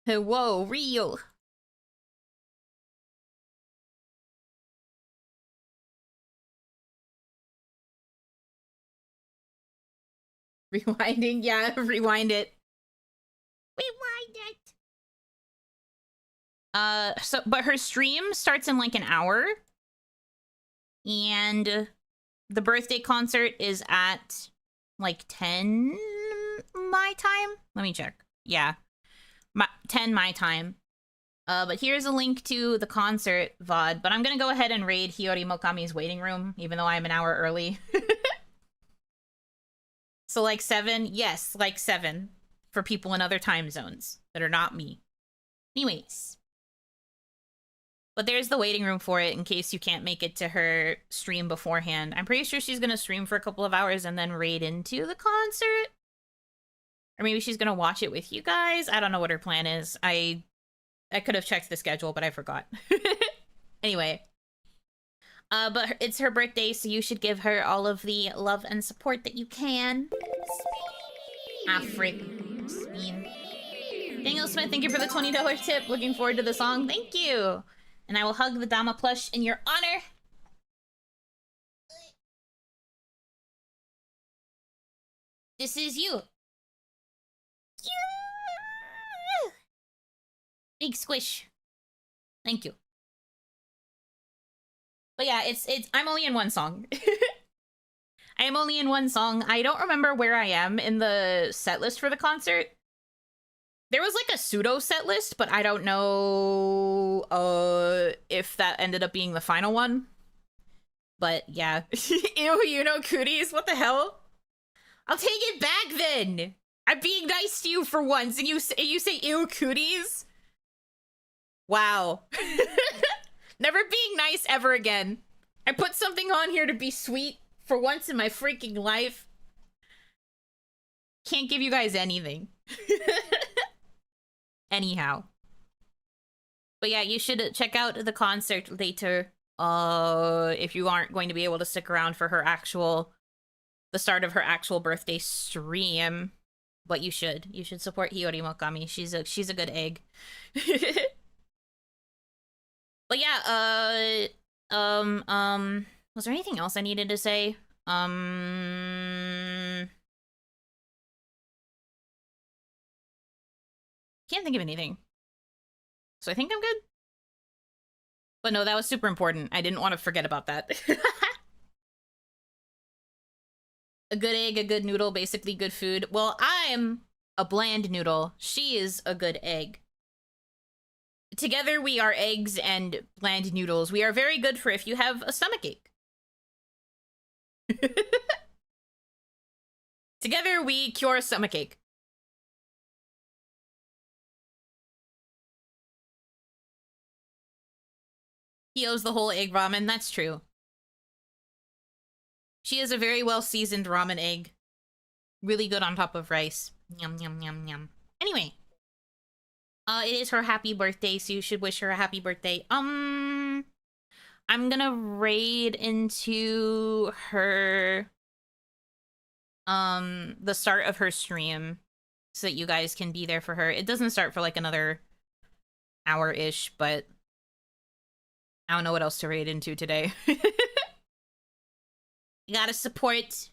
Whoa, real. Rewinding, yeah, rewind it. Rewind it. But her stream starts in like an hour. And the birthday concert is at like 10 my time. Let me check. Yeah. 10 my time. But here's a link to the concert VOD. But I'm gonna go ahead and raid Hiyori Mokami's waiting room, even though I'm an hour early. So like 7? Yes, like 7. For people in other time zones that are not me. Anyways. But there's the waiting room for it in case you can't make it to her stream beforehand. I'm pretty sure she's going to stream for a couple of hours and then raid into the concert. Or maybe she's going to watch it with you guys. I don't know what her plan is. I could have checked the schedule, but I forgot. Anyway. But it's her birthday, so you should give her all of the love and support that you can. Frick. Daniel Smith, thank you for the $20 tip. Looking forward to the song. Thank you. And I will hug the Dama plush in your honor. This is you. Big squish. Thank you. But yeah, I'm only in one song. I am only in one song. I don't remember where I am in the set list for the concert. There was like a pseudo set list, but I don't know if that ended up being the final one. But yeah. Ew, Yuno cooties, what the hell? I'll take it back then. I'm being nice to you for once, and you say ew cooties? Wow. Never being nice ever again. I put something on here to be sweet for once in my freaking life. Can't give you guys anything. Anyhow. But yeah, you should check out the concert later. If you aren't going to be able to stick around for the start of her actual birthday stream. but you should. You should support Hiyori Mokami. She's a good egg. But yeah, was there anything else I needed to say? Can't think of anything. So I think I'm good. But no, that was super important. I didn't want to forget about that. A good egg, a good noodle, basically good food. Well, I'm a bland noodle. She is a good egg. Together we are eggs and bland noodles. We are very good for if you have a stomachache. Together we cure a stomachache. He owes the whole egg ramen, that's true. She is a very well seasoned ramen egg. Really good on top of rice. Yum, yum, yum, yum. Anyway. It is her happy birthday, so you should wish her a happy birthday. I'm gonna raid into her, the start of her stream so that you guys can be there for her. It doesn't start for like another hour-ish, but I don't know what else to raid into today. You gotta support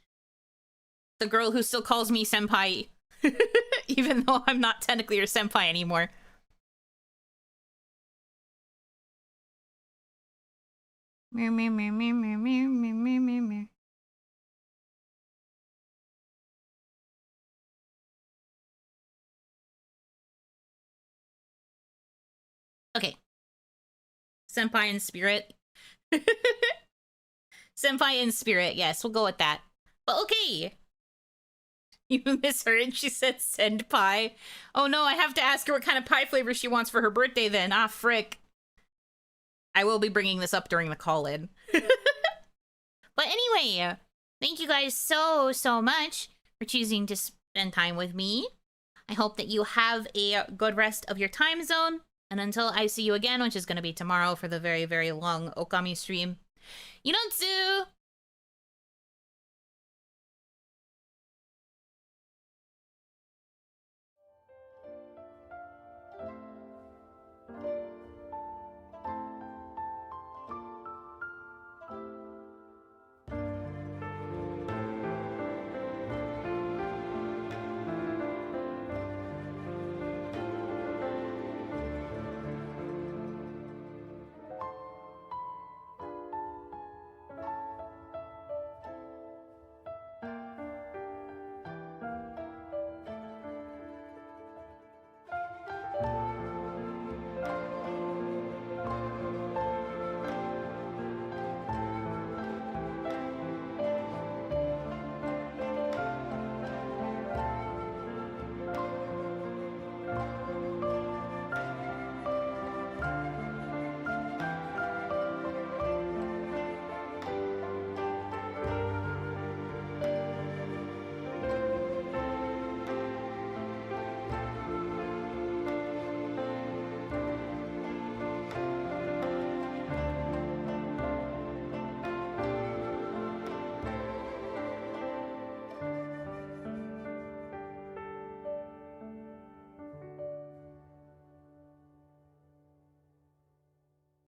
the girl who still calls me senpai, even though I'm not technically her senpai anymore. Okay. Senpai in spirit. Senpai in spirit, yes, we'll go with that. But okay. You misheard, she said send pie. Oh no, I have to ask her what kind of pie flavor she wants for her birthday then. Ah, frick. I will be bringing this up during the call-in. But anyway, thank you guys so much for choosing to spend time with me. I hope that you have a good rest of your time zone. And until I see you again, which is going to be tomorrow for the very, very long Okami stream, Yunotsu!